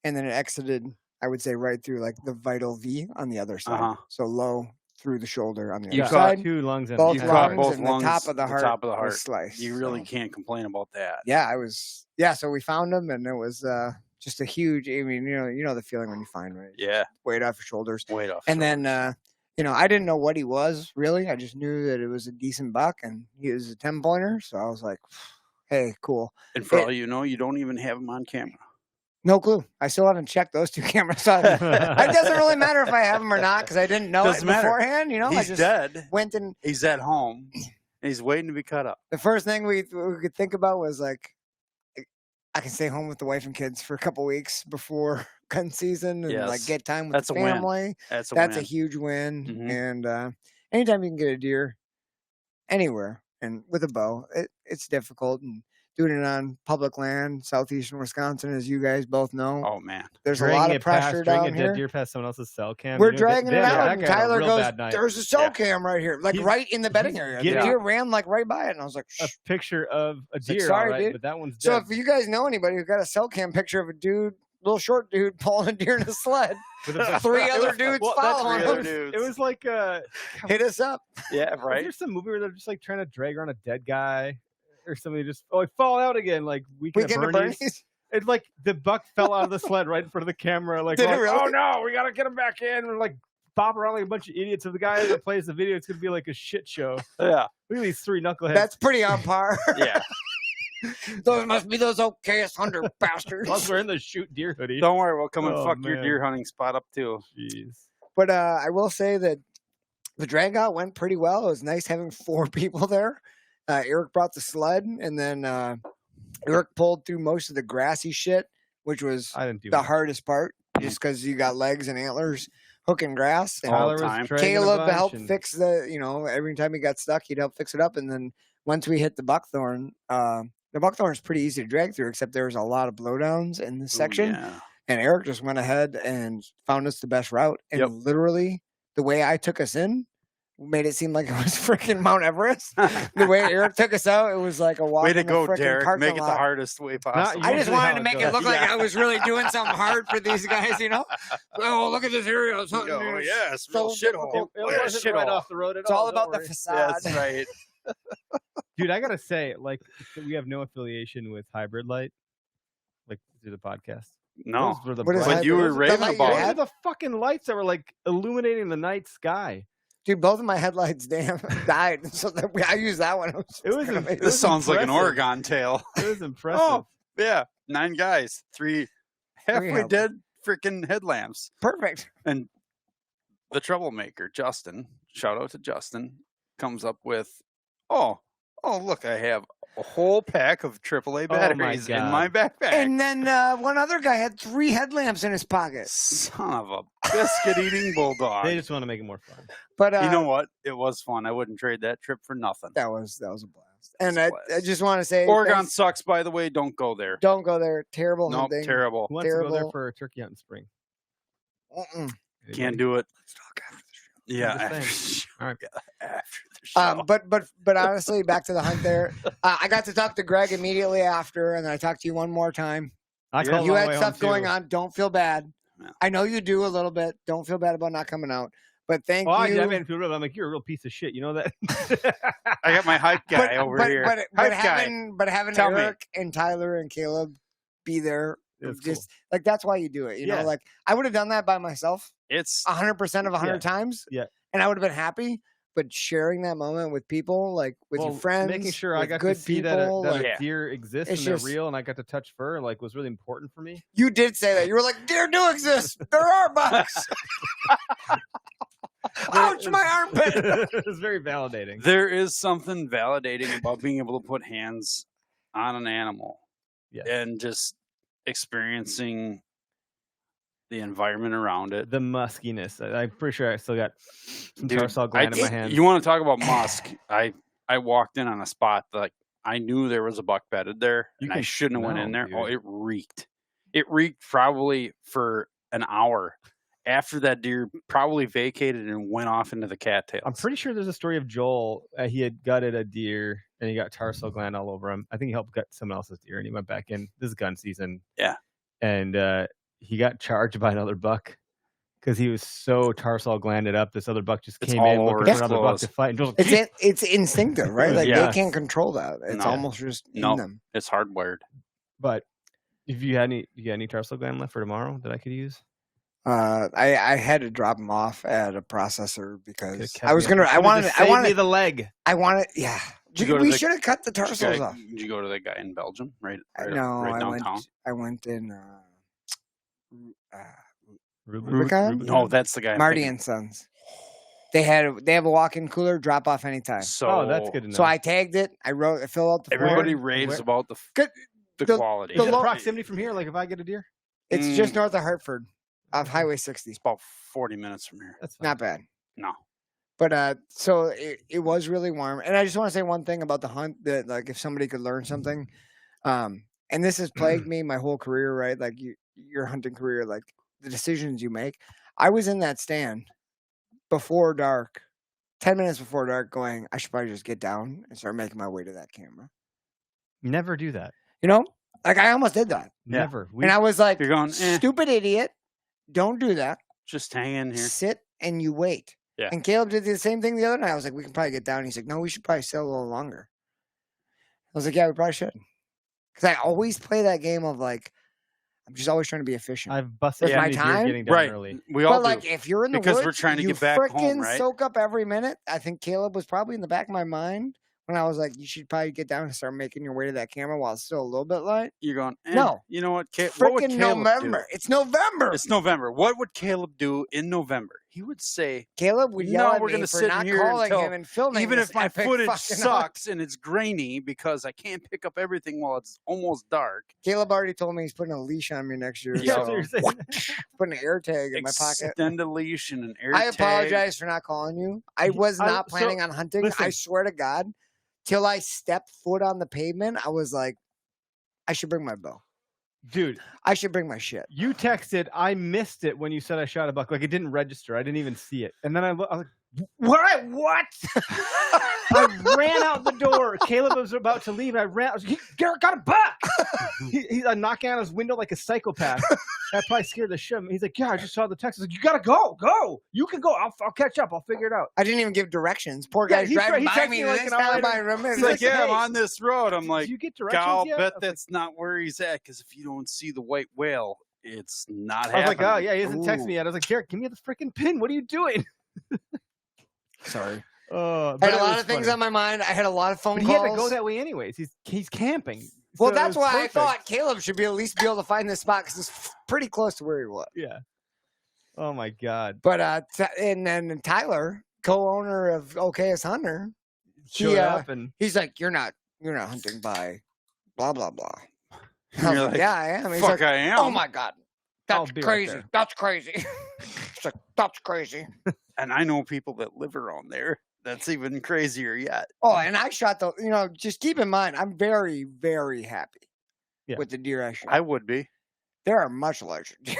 and then it exited. I would say right through like the vital V on the other side. Uh-huh. So low through the shoulder on the You other caught side. 2 lungs and Both You and caught lungs both and lungs, the top of the the top of the was heart. sliced. You really so. can't complain about that. Yeah, I was. Yeah, so we found him, and it was just a huge. I mean, you know the feeling when you find right. Yeah, Weight off your shoulders. weight off. And shoulders. then I didn't know what he was really. I just knew that it was a decent buck, and he was a 10-pointer. So I was like, "Hey, cool." and for all you know, you don't even have him on camera. No clue. I still haven't checked those 2 cameras. So it doesn't really matter if I have them or not because I didn't know Doesn't it matter. beforehand. I He's just dead. went and He's at home. And he's waiting to be cut up. the first thing we could think about was like, I can stay home with the wife and kids for a couple weeks before gun season and like Yes. get time with That's the a win. family. That's a That's win. a huge win. Mhm. And anytime you can get a deer anywhere and with a bow, it's difficult. And doing it on public land, southeastern Wisconsin, as you guys both know, Oh man, there's a lot of pressure down dragging a here. dead deer past someone else's cell cam. We're you know, dragging it that out, guy and had a Tyler real goes, bad night. "There's a cell Yeah. cam right here, like He's- right in the bedding he's area." The getting- deer ran like right by it, and I was like, a "Shh." picture of a like, deer, sorry, all right, dude. but that one's So dead. if you guys know anybody who got a cell cam picture of a dude, little short dude pulling a deer in a sled, With a- 3 It other was- dudes well, that's following it other was- him, dudes. It was like hit us up. yeah, was right. there some movie where they're just like trying to drag around a dead guy or somebody just fall out again like Weekend Weekend at of Bernie's? Bernie's. It's like the buck fell out of the sled right in front of the camera. Like, Did it going, really? oh no, we gotta get him back in. We're like bop around like a bunch of idiots. If the guy that plays the video, it's gonna be like a shit show. Yeah, Look at these 3 knuckleheads. That's pretty on par. yeah. Those must be those okayest hunter bastards. Plus, we're in the shoot deer hoodie. Don't worry, we'll come and Oh, fuck your man. deer hunting spot up too. Jeez. But I will say that the drag out went pretty well. It was nice having 4 people there. Eric brought the sled, and then Eric pulled through most of the grassy shit, which was I didn't do the much. hardest part, just because you got legs and antlers hooking grass. And All Tyler the was time. dragging a Caleb bunch helped and- fix every time he got stuck, he'd help fix it up. And then once we hit the buckthorn, the buckthorn is pretty easy to drag through, except there's a lot of blowdowns in this Ooh, section. yeah. And Eric just went ahead and found us the best route. And Yep. literally, the way I took us in made it seem like it was freaking Mount Everest. The way Eric took us out, it was like a walk. Way to in the go, frickin' Derek. parking Make it the lot. hardest way possible. I just usually wanted how to it make it goes. look like Yeah. I was really doing something hard for these guys, Oh, look at this area. It's hunting Oh, here. yeah, it's So real shithole. difficult. It Look at wasn't that right shithole. off the road at It's all about don't the worry. facade. That's right. Dude, I gotta say, like, we have no affiliation with Hybrid Light, like through the podcast. No, Those were the What is bright- but you were those- raving light you about Those had? it. are the fucking lights that were like illuminating the night sky. Dude, both of my headlights died. So I used that one. It was gonna make- This sounds like an impressive. Oregon tale. It was impressive. Oh, yeah, 9 guys, 3 halfway helpers. dead freaking headlamps. perfect. And the troublemaker, Justin, shout out to Justin, comes up with, oh, look, I have a whole pack of AAA Oh my batteries in my backpack. And then one other guy had 3 headlamps in his pocket. Son of a biscuit-eating bulldog. They just want to make it more fun. But You know what? It was fun. I wouldn't trade that trip for nothing. that was a blast. And It's a I blast. just want to say, Oregon thanks. sucks, by the way. Don't go there. Don't go there. Terrible Nope, hunting. terrible. Who wants to go there Terrible. for a turkey hunt in spring? Mm-mm. Can't do it. Let's talk after the show. Yeah, just after, saying. All right. after the show. But honestly, back to the hunt there. I got to talk to Greg immediately after, and then I talked to you one more time. I Yeah. called You on the had way stuff home, going too. on. Don't feel bad. Yeah. I know you do a little bit. Don't feel bad about not coming out. But thank Oh, you. I didn't feel real. I'm like, you're a real piece of shit. You know that? I got my hype guy over here. But Hype guy. having Tell me. Eric and Tyler and Caleb be there, It's just like that's why you do it. You Yeah. know, like I would have done that by myself It's 100% of 100 Yeah. times. Yeah. And I would have been happy. But sharing that moment with people, like with your Well, friends, making sure I with got good to see people, that like, a Yeah. deer exists It's and they're just- real, and I got to touch fur, like, was really important for me. you did say that. You were like, deer do exist. There are bucks. Ouch, my armpit. It's very validating. There is something validating about being able to put hands on an animal Yes. and just experiencing the environment around it. The muskiness. I'm pretty sure I still got some Dude, tarsal gland in my hands. You want to talk about musk? I walked in on a spot that, like, I knew there was a buck bedded there, and I shouldn't have went in there. Dude. Oh, it reeked. It reeked probably for an hour after that deer probably vacated and went off into the cattails. I'm pretty sure there's a story of Joel. He had gutted a deer and he got tarsal gland all over him. I think he helped gut someone else's deer and he went back in. This is gun season. Yeah. And he got charged by another buck because he was so tarsal glanded up. This other buck just came in looking for another buck to fight. And Joel's like, It's instinctive, right? Like Yeah. they can't control that. It's almost just in them. It's hardwired. But if you got any tarsal gland left for tomorrow that I could use? I had to drop him off at a processor because I wanted the leg. Yeah. Did We should have cut the tarsals off. Did you go to that guy in Belgium? Right No, downtown? I went in Rubicon? Rubicon? No, that's the guy. Marty and Sons. They have a walk-in cooler, drop off anytime. So that's good to know. So I tagged it. I filled out the form. everybody raves about the quality. Is it proximity from here? Like if I get a deer? It's just north of Hartford, off Highway 60. It's about 40 minutes from here. That's fine. Not bad. No. But so it was really warm. And I just want to say one thing about the hunt that, like, if somebody could learn something, and this has plagued me my whole career, right? Like your hunting career, like the decisions you make. I was in that stand before dark, 10 minutes before dark, going, I should probably just get down and start making my way to that camera. Never do that. You know, like I almost did that. Never. And I was like, You're going, stupid idiot. Don't do that. just hang in here. Sit and you wait. Yeah. And Caleb did the same thing the other night. I was like, we can probably get down. He's like, no, we should probably sit a little longer. I was like, yeah, we probably should. Because I always play that game of like, I'm just always trying to be efficient. I've busted With my many deer time? getting down Right. early. We all But do. like, if you're in the Because woods, we're trying to you get back home, frickin' right? soak up every minute. I think Caleb was probably in the back of my mind when I was like, you should probably get down and start making your way to that camera while it's still a little bit light. You're going, No. You know what? What would Freaking Caleb November. do? It's November. It's November. What would Caleb do in November? He would say, Caleb would No, yell at we're me gonna for sit not here calling until- him and filming even this if my epic footage fucking hunt." sucks and it's grainy because I can't pick up everything while it's almost dark. Caleb already told me he's putting a leash on me next year. Yeah, So That's what you're saying. putting an air tag in my pocket. Extend a leash and an air I tag. apologize for not calling you. I was not so, planning on hunting. I listen. swear to God, till I stepped foot on the pavement, I was like, I should bring my bow. Dude, I should bring my shit. you texted, I missed it when you said I shot a buck. Like it didn't register. I didn't even see it. And then I was like, what? I ran out the door. Caleb was about to leave. I ran. I was like, Garrett got a buck. He's knocking on his window like a psychopath. That probably scared the shit. He's like, yeah, I just saw the text. I was like, you gotta go. You can go. I'll catch up. I'll figure it out. I didn't even give directions. Poor Yeah, guy's he driving texted by me me the like next an hour time I later. remember. He's He's like, like, yeah, I'm hey, on this road. I'm like, Did you get directions I'll yet? bet I was that's not where he's at because if you don't see the white whale, it's not I was happening. like, oh yeah, he hasn't texted me yet. I was like, Garrett, give me the freaking pin. What are you doing? Sorry. But I had it a lot was of things funny. on my mind. I had a lot of phone But he calls. had to go that way anyways. He's camping. Well, So it that's was why I perfect. thought Caleb should be at least be able to find this spot because it's pretty close to where he was. Yeah. Oh my god. But and then Tyler, co-owner of Okayest Hunter, Showed up and he's like, you're not hunting by blah blah blah. And I was you're like, like, yeah, I am. He's fuck, like, I am. oh my god, I'll that's be right crazy. there. That's crazy. It's like, that's crazy. And I know people that live around there. That's even crazier yet. Oh, and I shot just keep in mind, I'm very, very happy Yeah. with the deer I shot. I would be. There are much larger deer.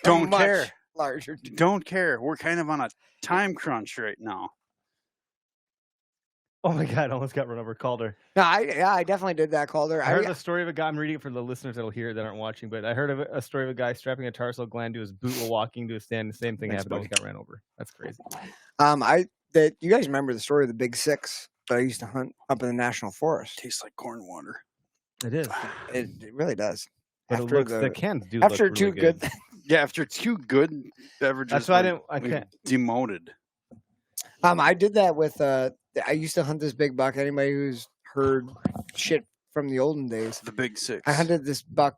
Don't Much care. Larger deer. Don't care. We're kind of on a time crunch right now. oh my god, I almost got run over. Calder. No, I definitely did that, Calder. I heard the story of a guy. I'm reading it for the listeners that'll hear it that aren't watching, but I heard of a story of a guy strapping a tarsal gland to his boot while walking to a stand. The same thing Thanks, happened. Almost got ran over. That's crazy. You guys remember the story of the Big Six that I used to hunt up in the National Forest? Tastes like corn water. It is. It really does. But it After looks, the cans do after look two really good. Yeah, after two good beverages, That's why I we can't. demoted. I did that with I used to hunt this big buck. Anybody who's heard shit from the olden days, The Big Six. I hunted this buck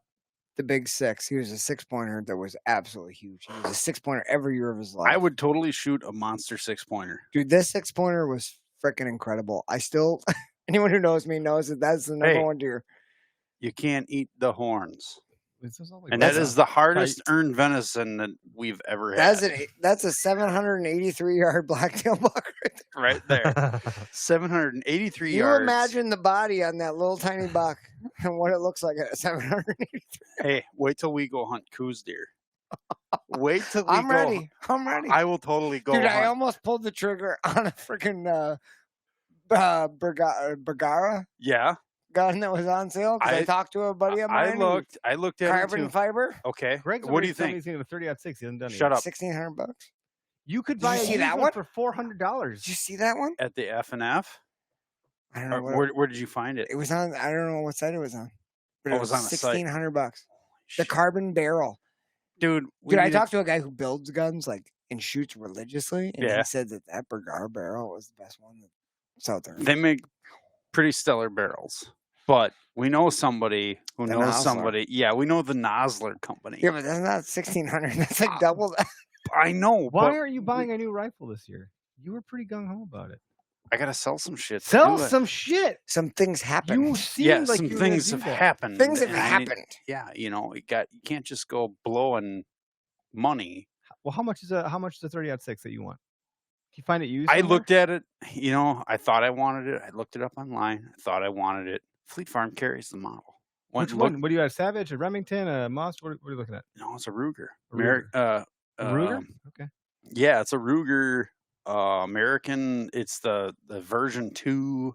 the big 6. He was a 6-pointer that was absolutely huge. He was a 6-pointer every year of his life. I would totally shoot a monster 6-pointer. Dude, this 6-pointer was freaking incredible. I still, anyone who knows me knows that that's the number one deer. You can't eat the horns. And That's that is the hardest earned venison that we've ever had. That's a 783-yard blacktail buck right there. 783 you yards. Imagine the body on that little tiny buck and what it looks like at 783. Hey, wait till we go hunt coos deer. Wait till we I'm go. ready. I'm ready. I will totally go. Dude, hunt. I almost pulled the trigger on a freaking Bergara Yeah. gun that was on sale. I talked to a buddy of mine. I looked at carbon it fiber. Okay. Greg's what do you think? He's going to 30-06. He hasn't done it Shut yet. up. $1,600. You could Did buy you a see used that one one? for $400. Did you see that one? At the F&F? I don't know. Where did you find it? It was on. I don't know what site it was on. But Oh, it it was was on the site. $1,600. The carbon barrel. Dude, I talked to a guy who builds guns and shoots religiously, and Yeah. he said that Bergara barrel was the best one that's out there. They make pretty stellar barrels. But we know somebody who knows Nosler. somebody. Yeah, we know the Nosler company. Yeah, but that's not $1,600. That's like double that. I know. Why but aren't you buying a new rifle this year? You were pretty gung-ho about it. I got to sell some shit. to Sell do it. some shit. Some things happen. You seem Yeah, like some you were gonna things do have that. happened. Things have and I need- happened. yeah, you can't just go blowing money. Well, how much is a 30-06 that you want? Can you find it used? I somewhere? looked at it. I thought I wanted it. I looked it up online. I thought I wanted it. Fleet Farm carries the model. Which one? What do you have? Savage, a Remington, a Moss? What are you looking at? No, it's a Ruger. A Ruger. A Ruger? Okay. Yeah, it's a Ruger American. It's the version 2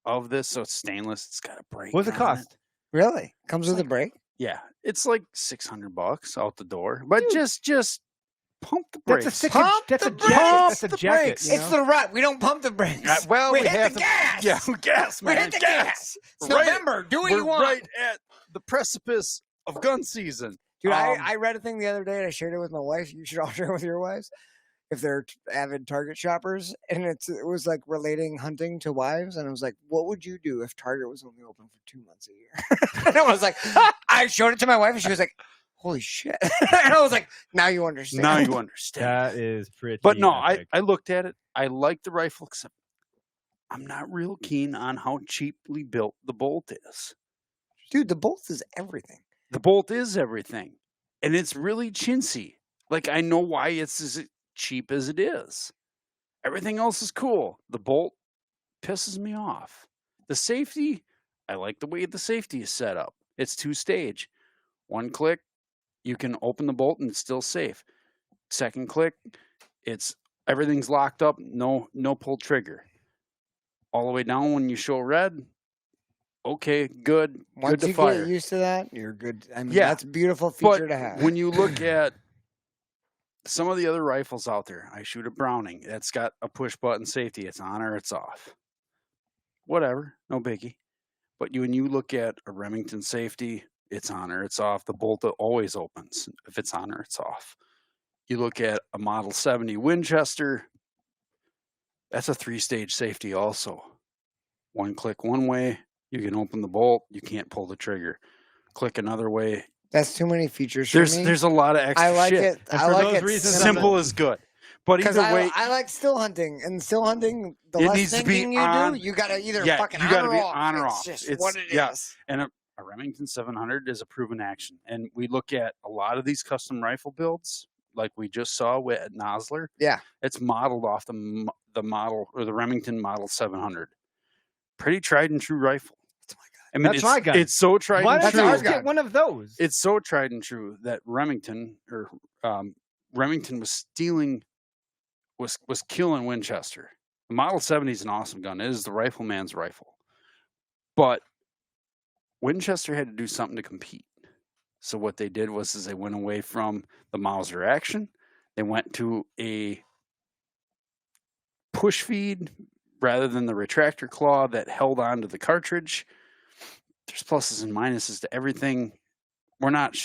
of this, so it's stainless. It's got a brake. What's it on cost? Really? Comes with a brake? Yeah, it's like $600 out the door. But Dude. just pump the brakes. That's a Pump that's the a brakes! jacket. Pump That's a the jacket. brakes! you It's know? the rut. We don't pump the brakes. Well, we we hit have the to. gas. Yeah, gas, We man. hit the gas. It's Right- November. Do what We're you want. right at the precipice of gun season. Dude, I read a thing the other day and I shared it with my wife. You should all share it with your wives if they're avid Target shoppers. And it was like relating hunting to wives. And I was like, what would you do if Target was only open for 2 months a year? And I was like, I showed it to my wife and she was like, holy shit. And I was like, now you understand. Now you understand. That is pretty. But no, epic. I looked at it. I like the rifle, except I'm not real keen on how cheaply built the bolt is. Dude, the bolt is everything. The bolt is everything. And it's really chintzy. Like, I know why it's as cheap as it is. Everything else is cool. The bolt pisses me off. The safety, I like the way the safety is set up. It's 2-stage. 1 click, you can open the bolt and it's still safe. 2nd click, everything's locked up, no pull trigger. All the way down when you show red, okay, good. Once good to you fire. get used to that, you're good. I mean, Yeah, that's a beautiful But feature to have. when you look at some of the other rifles out there, I shoot a Browning that's got a push button safety. It's on or it's off. Whatever, no biggie. But when you look at a Remington safety, it's on or it's off. The bolt always opens if it's on or it's off. You look at a Model 70 Winchester, that's a 3-stage safety also. 1 click one way, you can open the bolt, you can't pull the trigger. Click another way. That's too many features for me. There's a lot of extra I like shit. it. And I for like those it reasons, Simple is good. But Because either way, I like still hunting, and still hunting, the It less needs to be thinking you on- do, you gotta either Yeah, fucking you gotta on be or off. on or It's off. just It's- what it is. yeah. and a Remington 700 is a proven action. And we look at a lot of these custom rifle builds, like we just saw at Nosler. Yeah. It's modeled off the model or the Remington Model 700. Pretty tried and true rifle. I mean, That's my gun. It's so tried Why and don't true. you our just get gun. one of those? It's so tried and true that Remington was killing Winchester. The Model 70 is an awesome gun. It is the rifleman's rifle. But Winchester had to do something to compete. So what they did was they went away from the Mauser action. They went to a push feed rather than the retractor claw that held on to the cartridge. There's pluses and minuses to everything. We're not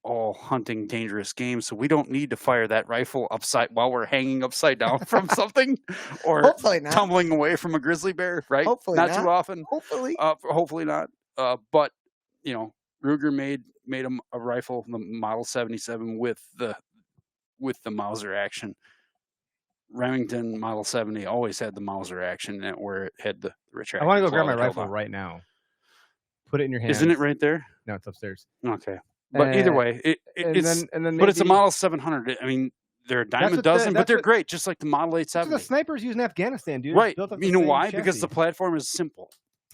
all hunting dangerous games, so we don't need to fire that rifle while we're hanging upside down from something or Hopefully not. tumbling away from a grizzly bear, right? Hopefully not not. too often. Hopefully. Hopefully not. But Ruger made made a rifle, the Model 77 with the Mauser action. Remington Model 70 always had the Mauser action in it where it had the retractable. I want to go grab claw my that held rifle on. right now. Put it in your hand. Isn't it right there? No, it's upstairs. Okay. But either way, but it's a Model 700. I mean, they're a dime a dozen, but they're great, just like the Model That's 870. what the snipers use in Afghanistan, dude. Right. Built up You the know same why? Because chassis. the platform is simple.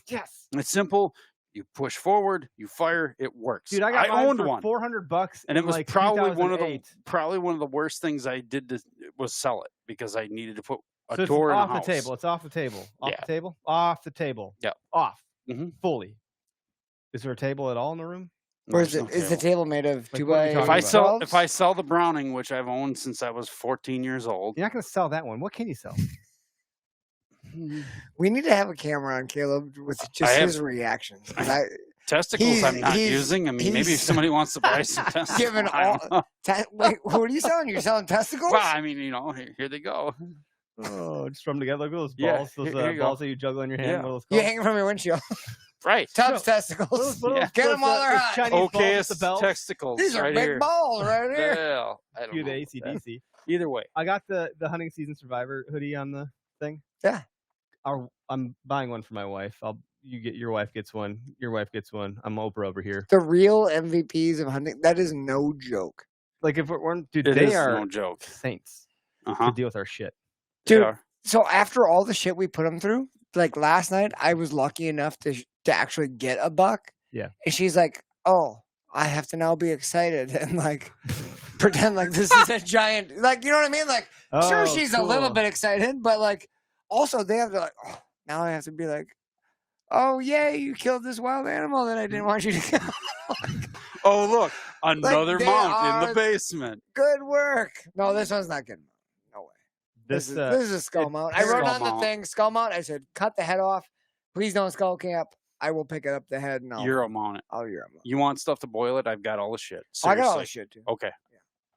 Yes. It's simple. You push forward, you fire, it works. Dude, I owned for one. $400, And it was like probably 2008. one of the worst things I did was sell it because I needed to put a So door in off a house. the table. It's off the table. Off Yeah. the table. Off the table. Yep. Off. Mhm. Fully. Is there a table at all in the room? Or is There's it? no Is the table. table made of Like, 2 what are we by? talking about? If I sell the Browning, which I've owned since I was 14 years old, You're not going to sell that one. What can you sell? We need to have a camera on Caleb with just his reactions. 'Cause testicles I'm not using. I mean, maybe if he's- somebody wants to buy some testicles. Given I don't know. wait, what are you selling? You're selling testicles? Well, I mean, here they go. Oh, just rub them together. Look at those Yeah, balls. Those here you go. balls that you juggle in your hand. Yeah. What are those You called? hang it from your windshield. Right. Tubbs testicles. Yeah. Get them while they're hot. Chinese balls with the Okayest bells. testicles. These are right big here. balls right here. Well, I don't Cue know to about that. ACDC. Either way. I got the hunting season survivor hoodie on the thing. Yeah. I'm buying one for my wife. Your wife gets one. Your wife gets one. I'm Oprah over here. The real MVPs of hunting. That is no joke. Like if we're dude, It they is are no joke. saints Uh-huh. to deal with our shit. They Dude, are. So after all the shit we put them through, like last night, I was lucky enough to actually get a buck. Yeah. And she's like, "Oh, I have to now be excited and like pretend like this is a giant." Like, you know what I mean? Like, sure, Oh, she's a little cool. bit excited, but like, also they have to like, oh, now I have to be like, "Oh, yay, you killed this wild animal that I didn't want you to kill." Oh, look, another they mount in are- the basement. Good work. No, this one's not good. No way. This is a skull mount. I wrote skull on the mount. thing, skull mount. I said, cut the head off. Please don't skull camp. I will pick it up the head and I'll Euro mount it. Euro mount. You want stuff to boil it? I've got all the shit. I got all the Seriously. shit too. Okay.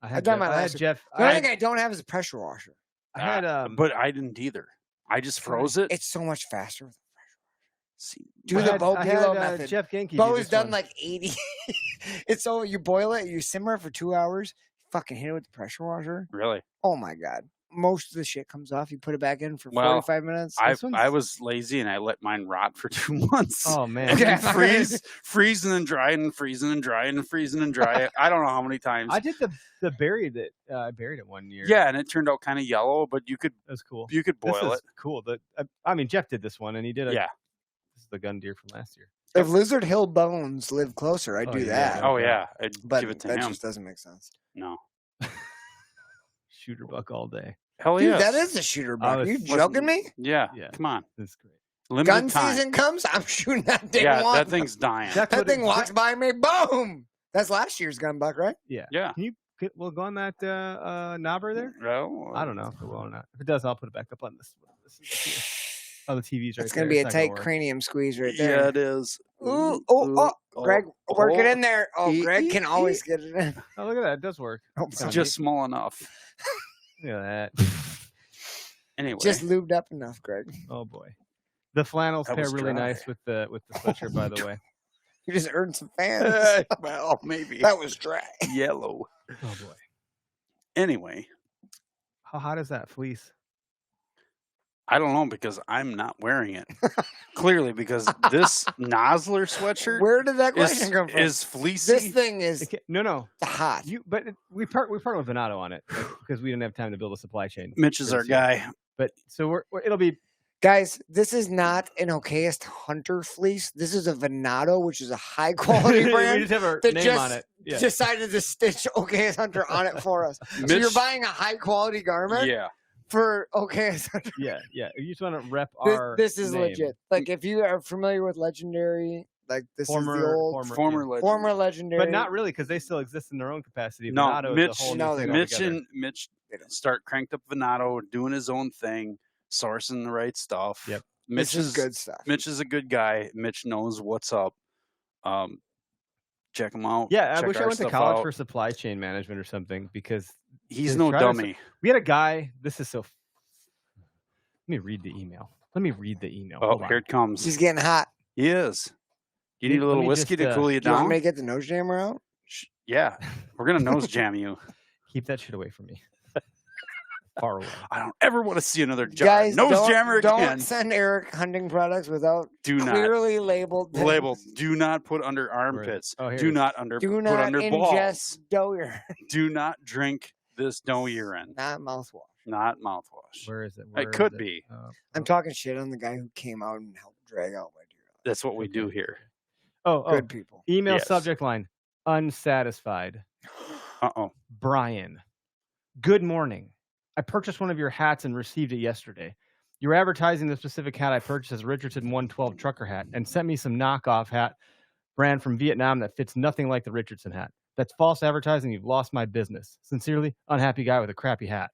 I I've had done Jeff. my I had last- Jeff. The only thing I don't have is a pressure washer. I had but I didn't either. I just froze it. It's so much faster. See, Do I the had- Bo I had, Pilo method. Jeff Genke. do Bo's this done one. like 80. It's so you boil it, you simmer it for 2 hours, fucking hit it with the pressure washer. really? Oh my god. Most of the shit comes off. You put it back in for Well, 45 minutes. I This one's- I was lazy and I let mine rot for 2 months. Oh man. And then Yeah. freezing and drying and freezing and drying and freezing and drying. I don't know how many times. I did the berry that I buried it one year. Yeah, and it turned out kind of yellow, but you could that was cool. boil This it. is cool. I mean, Jeff did this one, and he did. Yeah. This is the gun deer from last year. If Lizard Hill bones live closer, I'd Oh, do yeah. that. Oh yeah, I'd But give it to that him. just doesn't make sense. No. Shooter buck all day. Hell Dude, yeah. that is a shooter buck. was- You listen, joking me? Yeah. Yeah. Come on. That's great. Limited Gun time. season comes, I'm shooting that day Yeah, one. that thing's dying. Jeff That put thing it- walks by me, boom. That's last year's gun buck, right? Yeah. Yeah. Can you? We'll go on that knobber there. Well, I don't know if it will or not. If it does, I'll put it back up on this. Oh, the TV's right It's gonna there. be a It's not tight work. cranium squeeze right Yeah, there. it is. Ooh, Greg, work it in there. Oh, Greg can always get it in. Oh, look at that. It does work. Oh, It's Sound just small enough. Look at that. Anyway, just lubed up enough, Greg. Oh boy. The flannels That pair was really dry. nice with the sweatshirt, by the way. You just earned some fans. well, maybe That was dry. yellow. Oh boy. Anyway, How hot is that fleece? I don't know because I'm not wearing it. Clearly, because this Nosler sweatshirt Where did that question come from? is fleacy. This thing is No. hot. We partnered with Venato on it because we didn't have time to build a supply chain. Mitch is our guy. But so it'll be Guys, this is not an okayest hunter fleece. This is a Venado, which is a high quality we brand. just have our that name just on it. Yeah. Decided to stitch okayest hunter on it for us. So Mitch- you're buying a high quality garment Yeah. for okayest hunter. yeah. You just want to rep This, our this is name. legit. Like if you are familiar with Legendary, like this is the old former Legendary, But not really, because they still exist in their own capacity. No, Venato is Mitch- a whole No, new they thing don't. altogether. Mitch They don't. start cranked up Venato, doing his own thing, sourcing the right stuff. Yep. Mitch This is good stuff. Mitch is a good guy. Mitch knows what's up. Check him out. Yeah, I Check wish I our went to stuff college out. for supply chain management or something because He's to no try to dummy. we had a guy. This is so. Let me read the email. Oh, Hold on. here it comes. He's getting hot. He is. You need a Let little me whiskey just, to cool you Do you want down? me to get the nose jammer out? Yeah, we're gonna nose jam you. Keep that shit away from me. Far away. I don't ever want to see another Guys, nose jammer don't again. send Eric hunting products without Do not clearly labeled. things. label. Do not put under armpits. Oh, here Do it is. not Do put not under ingest balls. dough urine. Do not drink this dough urine. Not mouthwash. Not mouthwash. Where is it? It could be. I'm talking shit on the guy who came out and helped drag out my deer. That's what we do here. Good people. Email Yes. subject line: unsatisfied. Uh-oh. Brian, good morning. I purchased one of your hats and received it yesterday. You're advertising the specific hat I purchased as Richardson 112 trucker hat and sent me some knockoff hat brand from Vietnam that fits nothing like the Richardson hat. That's false advertising. You've lost my business. Sincerely, unhappy guy with a crappy hat.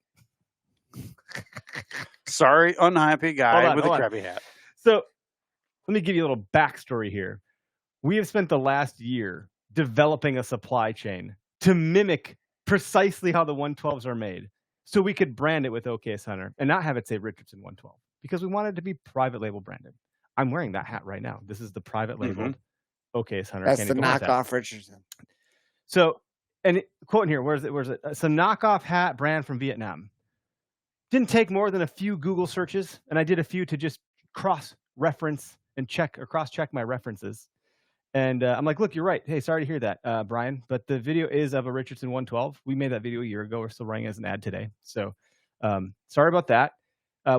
Sorry, unhappy guy Hold with a on. crappy hat. So let me give you a little backstory here. We have spent the last year developing a supply chain to mimic precisely how the 112s are made. So we could brand it with OKS Hunter and not have it say Richardson 112 because we wanted to be private label branded. I'm wearing that hat right now. This is the private labeled OKS Hunter. That's the knockoff Richardson. So, and quote in here, where's it? It's a knockoff hat brand from Vietnam. Didn't take more than a few Google searches, and I did a few to just cross-reference and cross-check my references. And I'm like, look, you're right. Hey, sorry to hear that, Brian. But the video is of a Richardson 112. We made that video a year ago. We're still running as an ad today. So sorry about that.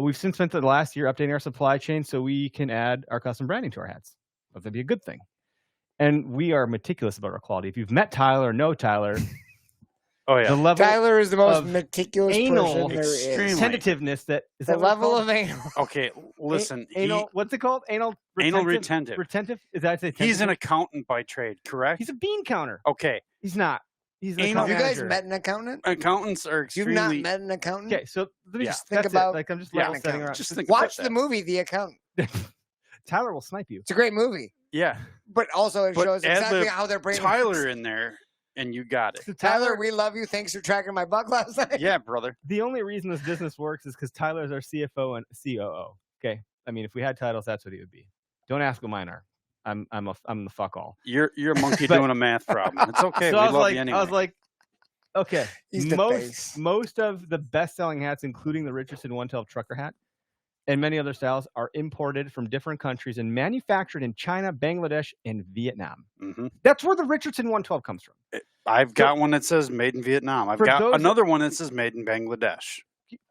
We've since spent the last year updating our supply chain so we can add our custom branding to our hats. That'd be a good thing. And we are meticulous about our quality. If you've met Tyler or know Tyler, Oh yeah. the level Tyler is the most of meticulous anal person there is. extreme- tentativeness that is The that what it's level called? of anal. Okay, listen. anal. What's it called? Anal retentive. Retentive? Is that say He's an tentative? accountant by trade, correct? He's a bean counter. Okay. He's not. He's an Anal- account You guys manager. met an accountant? Accountants are You've extremely. not met an accountant? Okay, so let me Yeah. just Think that's about it. Like I'm just Yeah. level setting around. Just think Watch about the movie The Accountant. Tyler will snipe you. It's a great movie, Yeah. but also it But shows add exactly the how their brain Tyler works. in there, and you got it. So Tyler, we love you. Thanks for tracking my buck last night. Yeah, brother. the only reason this business works is because Tyler's our CFO and COO. Okay, I mean, if we had titles, that's what he would be. Don't ask what mine are. I'm the fuck all. You're a monkey But- doing a math problem. It's okay. So we I was love like, you anyway. I was like, okay. He's the face. Most of the best-selling hats, including the Richardson 112 trucker hat, and many other styles, are imported from different countries and manufactured in China, Bangladesh, and Vietnam. Mhm. That's where the Richardson 112 comes from. I've got one that says made in Vietnam. I've for got those- another one that says made in Bangladesh.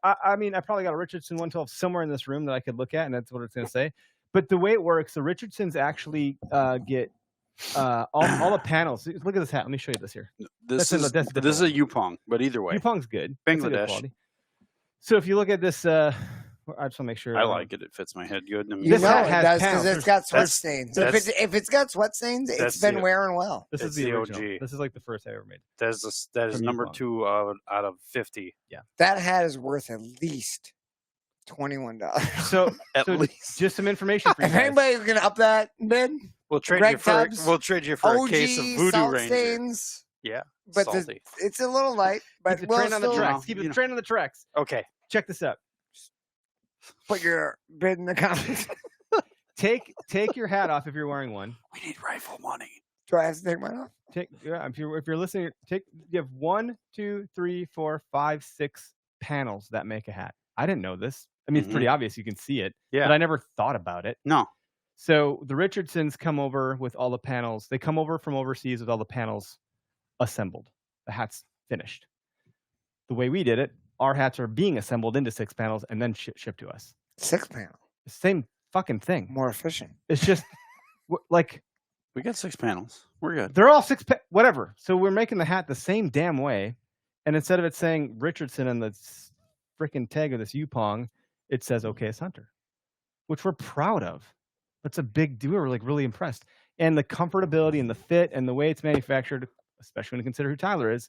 I mean, I probably got a Richardson 112 somewhere in this room that I could look at, and that's what it's going to say. But the way it works, the Richardsons actually get all the panels. Look at this hat. Let me show you this here. This That's is a different this is a one. Yupong, but either way, Yupong's good. That's a good Bangladesh. quality. So if you look at this, I just want to make sure. I like it. It fits my head good. You This know hat it has does because panels. it's got sweat That's- stains. that's- If it's got sweat stains, it's that's been the- wearing well. This It's is the the original. OG. This is like the first I ever made. That is From number Yupong. 2 out of 50 That hat is worth at least $21. So, at so least. just some information for you If guys. anybody's gonna up that bid, We'll trade Greg you for Tubbs, a OG case of Voodoo salt Ranger. stains. Yeah, But salty. it's a little light. But Keep the we'll train on the still tracks. Keep you the know. train on the tracks. Okay, Check this out. put your bid in the comments. Take your hat off if you're wearing one. we need rifle money. Do I have to take mine off? If you're listening, you have 1, 2, 3, 4, 5, 6 panels that make a hat. I didn't know this. I mean, it's pretty obvious. You can see it, Yeah. but I never thought about it. No, So the Richardsons come over with all the panels. They come over from overseas with all the panels assembled. The hat's finished. The way we did it, our hats are being assembled into 6 panels and then shipped to us. 6 panel, Same fucking thing. more efficient. It's just like we got 6 panels. We're good. they're all 6 whatever. So we're making the hat the same damn way, and instead of it saying Richardson on the freaking tag of this Yupong, it says OKS Hunter, which we're proud of. That's a big deal. We're like really impressed, and the comfortability and the fit and the way it's manufactured, especially when you consider who Tyler is.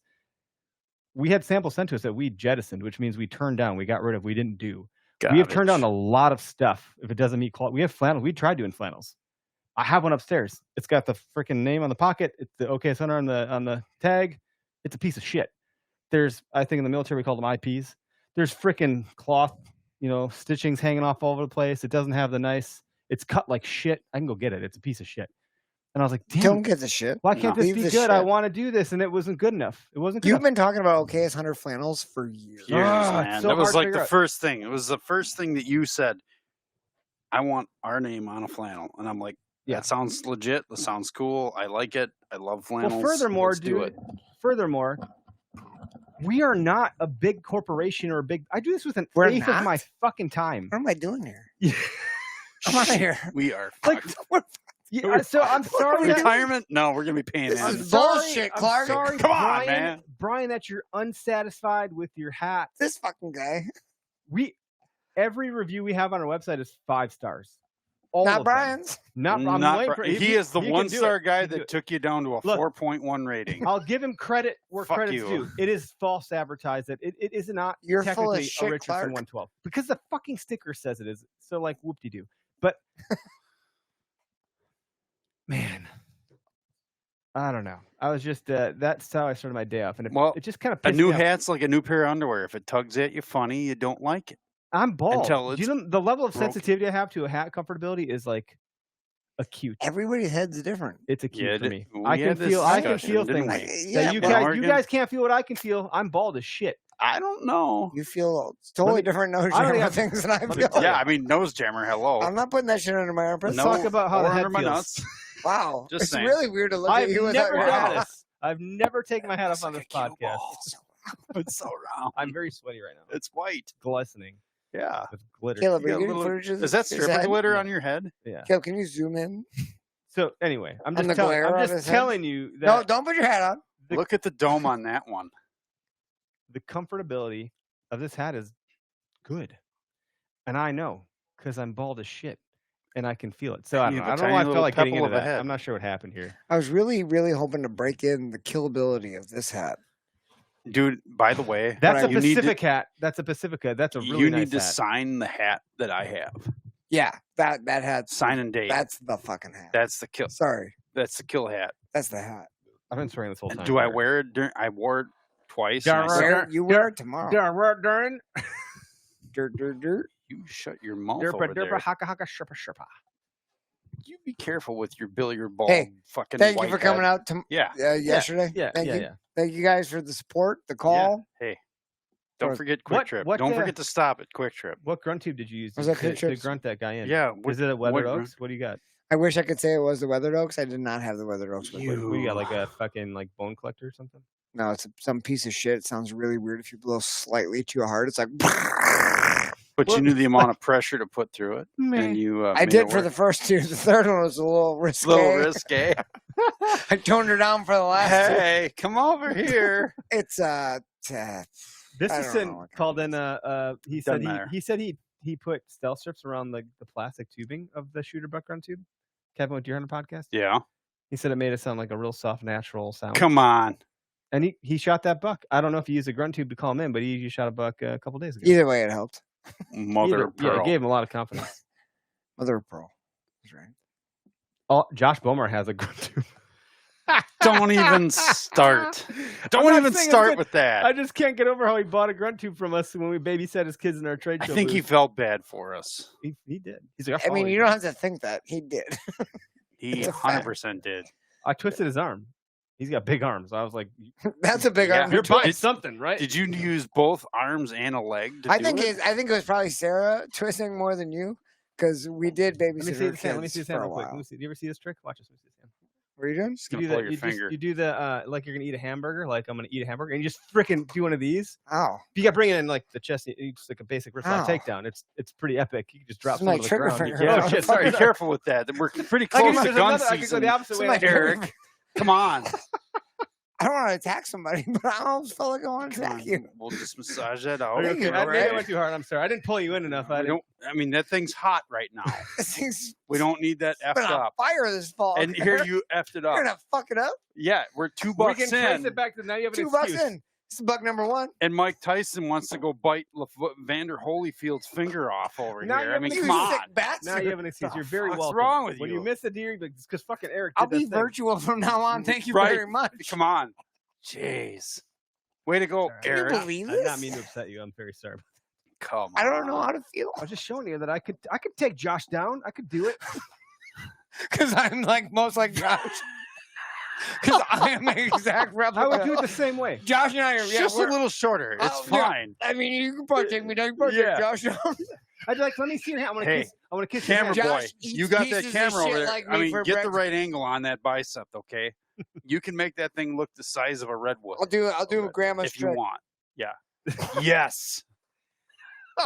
We had samples sent to us that we jettisoned, which means we turned down, we got rid of, we didn't do. We have turned down a lot of stuff if it doesn't meet quality. We have flannels. We tried doing flannels. I have one upstairs. It's got the freaking name on the pocket. It's the OKS Hunter on the tag. It's a piece of shit. There's, I think in the military we call them IPs. There's freaking cloth, stitchings hanging off all over the place. It doesn't have the nice. It's cut like shit. I can go get it. It's a piece of shit. And I was like, damn, Don't get the shit. why can't this Leave be the good? I shit. want to do this, and it wasn't good enough. It wasn't good You've enough. been talking about OKS Hunter flannels for years. Years, Ah, man. it's so That was hard to like figure the out. first thing. It was the first thing that you said. I want our name on a flannel, and I'm like, Yeah. that sounds legit. That sounds cool. I like it. I love flannels. Well, furthermore, Let's do it. Furthermore, we are not a big corporation or a big. I do this with an We're eighth of not? my fucking time. What am I doing here? Yeah. I'm out of here. We are Like, fucked. Yeah, so I'm sorry. that- Retirement? No, we're gonna be paying This I'm in. is sorry- bullshit, I'm Clark. sorry, Come on, Brian, man. Brian, that you're unsatisfied with your hat. This fucking guy. Every review we have on our website is 5 stars. All Not of them. Brian's. I'm Not waiting Bri- for, he is the can do it. 1-star guy He can do that it. took you down to a Look. 4.1 rating. I'll give him credit where Fuck credit's you. due. It is false advertised. It is not You're full of technically shit, a Richardson Clark. 112 because the fucking sticker says it is. So like whoop-de-doo. But man, I don't know. I was just that's how I started my day off, and Well, it just kind of A pissed new me off. hat's like a new pair of underwear. If it tugs at you funny, you don't like it. I'm bald. until Do you it's know the level of broken. sensitivity I have to a hat comfortability is like acute. Everybody's head's different. It's acute Yeah, for me. we I can had this feel. I can discussion, feel didn't things. we? That you but guys, we're you gonna- guys can't feel what I can feel. I'm bald as shit. I don't know. You feel totally different nose I don't jammer think things than I me feel. tell Yeah, I mean nose jammer. Hello. I'm not putting that shit under my armpits. Let's talk about how or the head under my feels. nuts. Wow. Just it's saying. really weird to look I've at you without never your done hat. this. I've never taken my hat It's off on like this a cue podcast. ball. It's so round. I'm very sweaty right now. It's white. Glistening Yeah. with glitter. Caleb, You are got you a getting little- footage of Is that his stripper head? glitter Yeah. on your head? Yeah. Caleb, can you zoom in? So anyway, I'm On just the telling. glare I'm on just his head? telling you that No, don't put your hat on. The- Look at the dome on that one. the comfortability of this hat is good, and I know because I'm bald as shit, and I can feel it. So I You don't know. have I a don't know why I tiny felt little like getting pebble into of a that. head. I'm not sure what happened here. I was really, really hoping to break in the killability of this hat. Dude, by the way, That's a you need to- Pacific hat. That's a Pacifica. That's a really you nice need to hat. sign the hat that I have. Yeah, that hat. Sign and date. That's the fucking hat. That's the kill. Sorry, That's the kill hat. that's the hat. I've been swearing this whole time. Do I wear it? I wore it twice. and I Yeah, said, Wear, you wear it tomorrow. Darn. Dirt, dirt, dirt. you shut your mouth Derpa over derpa there. haka haka sherpa sherpa. You be careful with your billiard ball. Hey, fucking. Thank you white for coming head. out to Yeah. yesterday. Yeah, Thank yeah, you. yeah. Thank you guys for the support, the call. Hey, don't Or- forget Quick What- Trip. what, Don't uh, forget to stop at Quick Trip. What grunt tube did you use Was to, that Quick to Trips? grunt that guy in? Yeah. Is it a Weathered what Oaks? What do you got? I wish I could say it was the Weathered Oaks. I did not have the Weathered Oaks. With me. What do you got? Like a fucking like bone collector or something? No, it's some piece of shit. It sounds really weird if you blow slightly too hard. It's like But Well, you knew the amount of pressure to put through it, and you. I made did it for work. the first two. The third one was a little risque. little risque. I toned her down for the last two. Hey, come over here. It's This I is don't know what called kind in he Doesn't said matter. he said he put stealth strips around the plastic tubing of the shooter buck grunt tube. Kevin with Deer Hunter podcast. Yeah. He said it made it sound like a real soft, natural sound. Come on. And he shot that buck. I don't know if he used a grunt tube to call him in, but he shot a buck a couple days ago. Either way, it helped. Mother of Yeah, pearl. it gave him a lot of confidence. Mother of pearl. That's right. Oh, Josh Bomer has a grunt tube. Don't even start. I'm Don't not even saying it's start good. with that. I just can't get over how he bought a grunt tube from us when we babysat his kids in our trade I show. think he booth. felt bad for us. He did. He's like, I mean, follow you don't have to think that. He did. He It's a fact. 100% did. I twisted his arm. He's got big arms. I was like, That's a big Yeah. arm. you're to buying twist. something, right? Did you use both arms and a leg to I do think it? I think it was probably Sarah twisting more than you because we did Let me babysit see her his hand. Let me kids see his for hand a real quick. Let while. me see. Do you ever see this trick? Watch this. Let me see his hand. What are you doing? Just gonna pull your finger. You do the like you're gonna eat a hamburger, like I'm gonna eat a hamburger, and you just freaking do one of these. Ow. You got bring it in like the chest, it's like a basic wrist lock Ow. takedown. It's pretty epic. You can just drop It's some my to the trigger ground. finger. Yeah, Oh, shit, fuck sorry. Be careful with that. We're pretty Like, close if to there's gun another, I could go season. the opposite It's way. my I could go- Eric, come on. I don't want to attack somebody, but I almost feel like I want to Come attack on. you. We'll just massage that out. Are you Thank okay? you, Maybe I alright. went too hard. I'm sorry. I didn't pull you in enough. I mean, that thing's hot right now. This thing's We don't need that effed been on up. fire this fall. And here you effed it You're up. gonna fuck it up. Yeah, we're $2 We can trace in, it back to now. You have an $2 excuse. in. This is bug number one. and Mike Tyson wants to go bite Vander Holyfield's finger off over Now here. you're I mean, You You come on. sick bastard. Now you have an excuse. The You're very fuck's welcome. wrong with When you? you miss a deer, because fucking Eric. I'll did be that thing. virtual from now on. Thank you Right. very much. Come on. Jeez. Way to go, Sorry. Can you Eric. believe I did this? not mean to upset you. I'm very sorry. Come on. I don't know how to feel. I was just showing you that I could take Josh down. I could do it. Because I'm like most like Josh. Because I am an exact replica. I would do it the same way. Josh and I are Just a little shorter. It's fine. I mean, you can probably take me down. You can probably take Josh down. I'd be like, let me see your hand. I want to kiss. I want to kiss your Camera hand. boy, Josh eats you got that pieces of camera shit over there. like I me mean, for get the breakfast. right angle on that bicep, okay? You can make that thing look the size of a redwood. I'll do a grandma's if you trick. want. Yeah. Yes.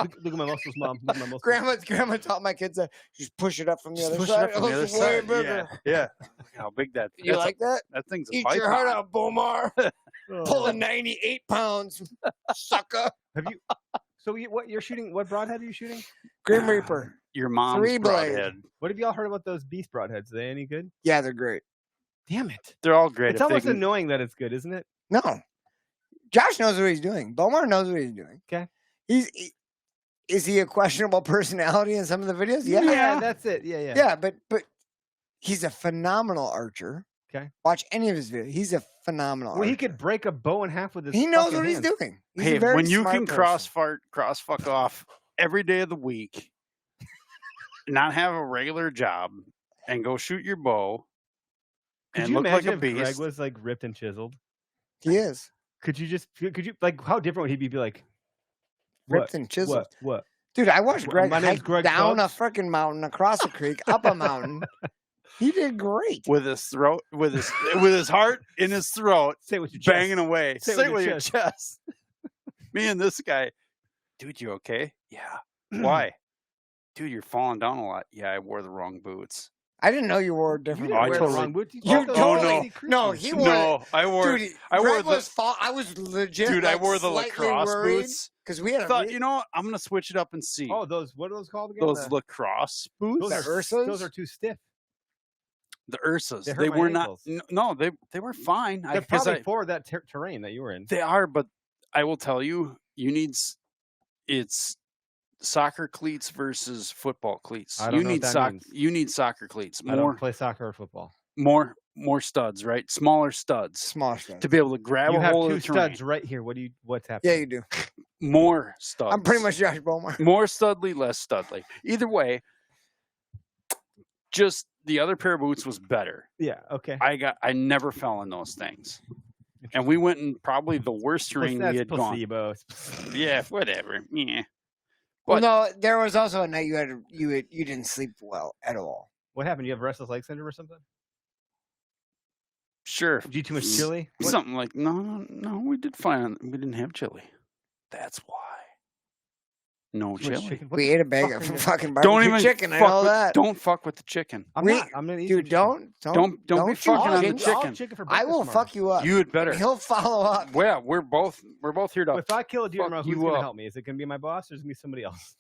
Look at my muscles, Mom. Look at my muscles. Grandma taught my kids that just push it up from the Just other push it side. up from the other looks way side. bigger. Yeah. Look how big that. You that's like that? that thing's a Eat python. your heart out, Bomar. Oh. Pulling 98 pounds, sucker. Have you? So what you're shooting? What broadhead are you shooting? Grim Reaper. Your mom's 3 blade. broadhead. What have y'all heard about those beast broadheads? Are they any good? Yeah, they're great. Damn it! They're all great. It's if they almost can- annoying that it's good, isn't it? No. Josh knows what he's doing. Bomar knows what he's doing. Okay. Is he a questionable personality in some of the videos? Yeah. that's it. Yeah. Yeah, but he's a phenomenal archer. Okay. Watch any of his videos. He's a phenomenal Well, archer. he could break a bow in half with his. He knows fucking what he's hands. doing. He's Hey, a very when you smart can person. cross fuck off every day of the week, not have a regular job, and go shoot your bow, Could and you look like imagine a if Greg beast. was like ripped and chiseled? He is Could you like how different would he be? Like ripped and chiseled. What? Dude, I watched Greg My name's hike Greg down Phelps. a freaking mountain, across a creek, up a mountain. He did great. With his throat, with his heart in his throat, Say it with your chest. banging away. Say it Say with it your with your chest. Me and this guy, dude, you okay? Yeah. Why? Dude, you're falling down a lot. Yeah, I wore the wrong boots. I didn't know you wore You different. didn't I wear totally- the wrong boots. You bought those totally lady no. creatures. He wore. No, I wore. Dude, I wore Greg the. was I was legit. Dude, I wore the slightly lacrosse worried, boots. because we had a Thought, you know what? I'm gonna switch it up and see. Oh, those what are those called again? Those lacrosse boots. Those The are Ursas? Those are too stiff. The Ursas. They hurt They my were ankles. not. No, they were fine. They're probably for that terrain that you were in. They are, but I will tell you, you need. It's soccer cleats versus football cleats. I don't You know need what that means. You need soccer cleats. I don't play soccer or football. More studs, right? Smaller studs small stuff. to be able to grab You a have hold two of the terrain. studs right here. What's happening? Yeah, you do. More studs. I'm pretty much Josh Bomar. more studly, less studly. Either way, just the other pair of boots was better. Yeah. Okay. I never fell in those things. And we went in probably the worst terrain That's we had gone. placebo. Yeah, whatever. Yeah. Well, But- no, there was also a night you didn't sleep well at all. What happened? You have restless leg syndrome or something? Sure. Did you eat too much chili? What? Something like no, we did fine. We didn't have chili. That's why. No Too much chili. chicken? What We the ate a bag fuck of are you- fucking Don't barbecue even chicken. I fuck know with, that. Don't fuck with the chicken. I'm We- not. I'm gonna eat Dude, some chicken. Don't be you fucking on the fucking- chicken. I'll chicken for I breakfast will tomorrow. fuck you up. You had better. He'll follow up. Well, we're both here to. If I kill a deer fuck tomorrow, who's you gonna up. help me? Is it gonna be my boss or is it gonna be somebody else?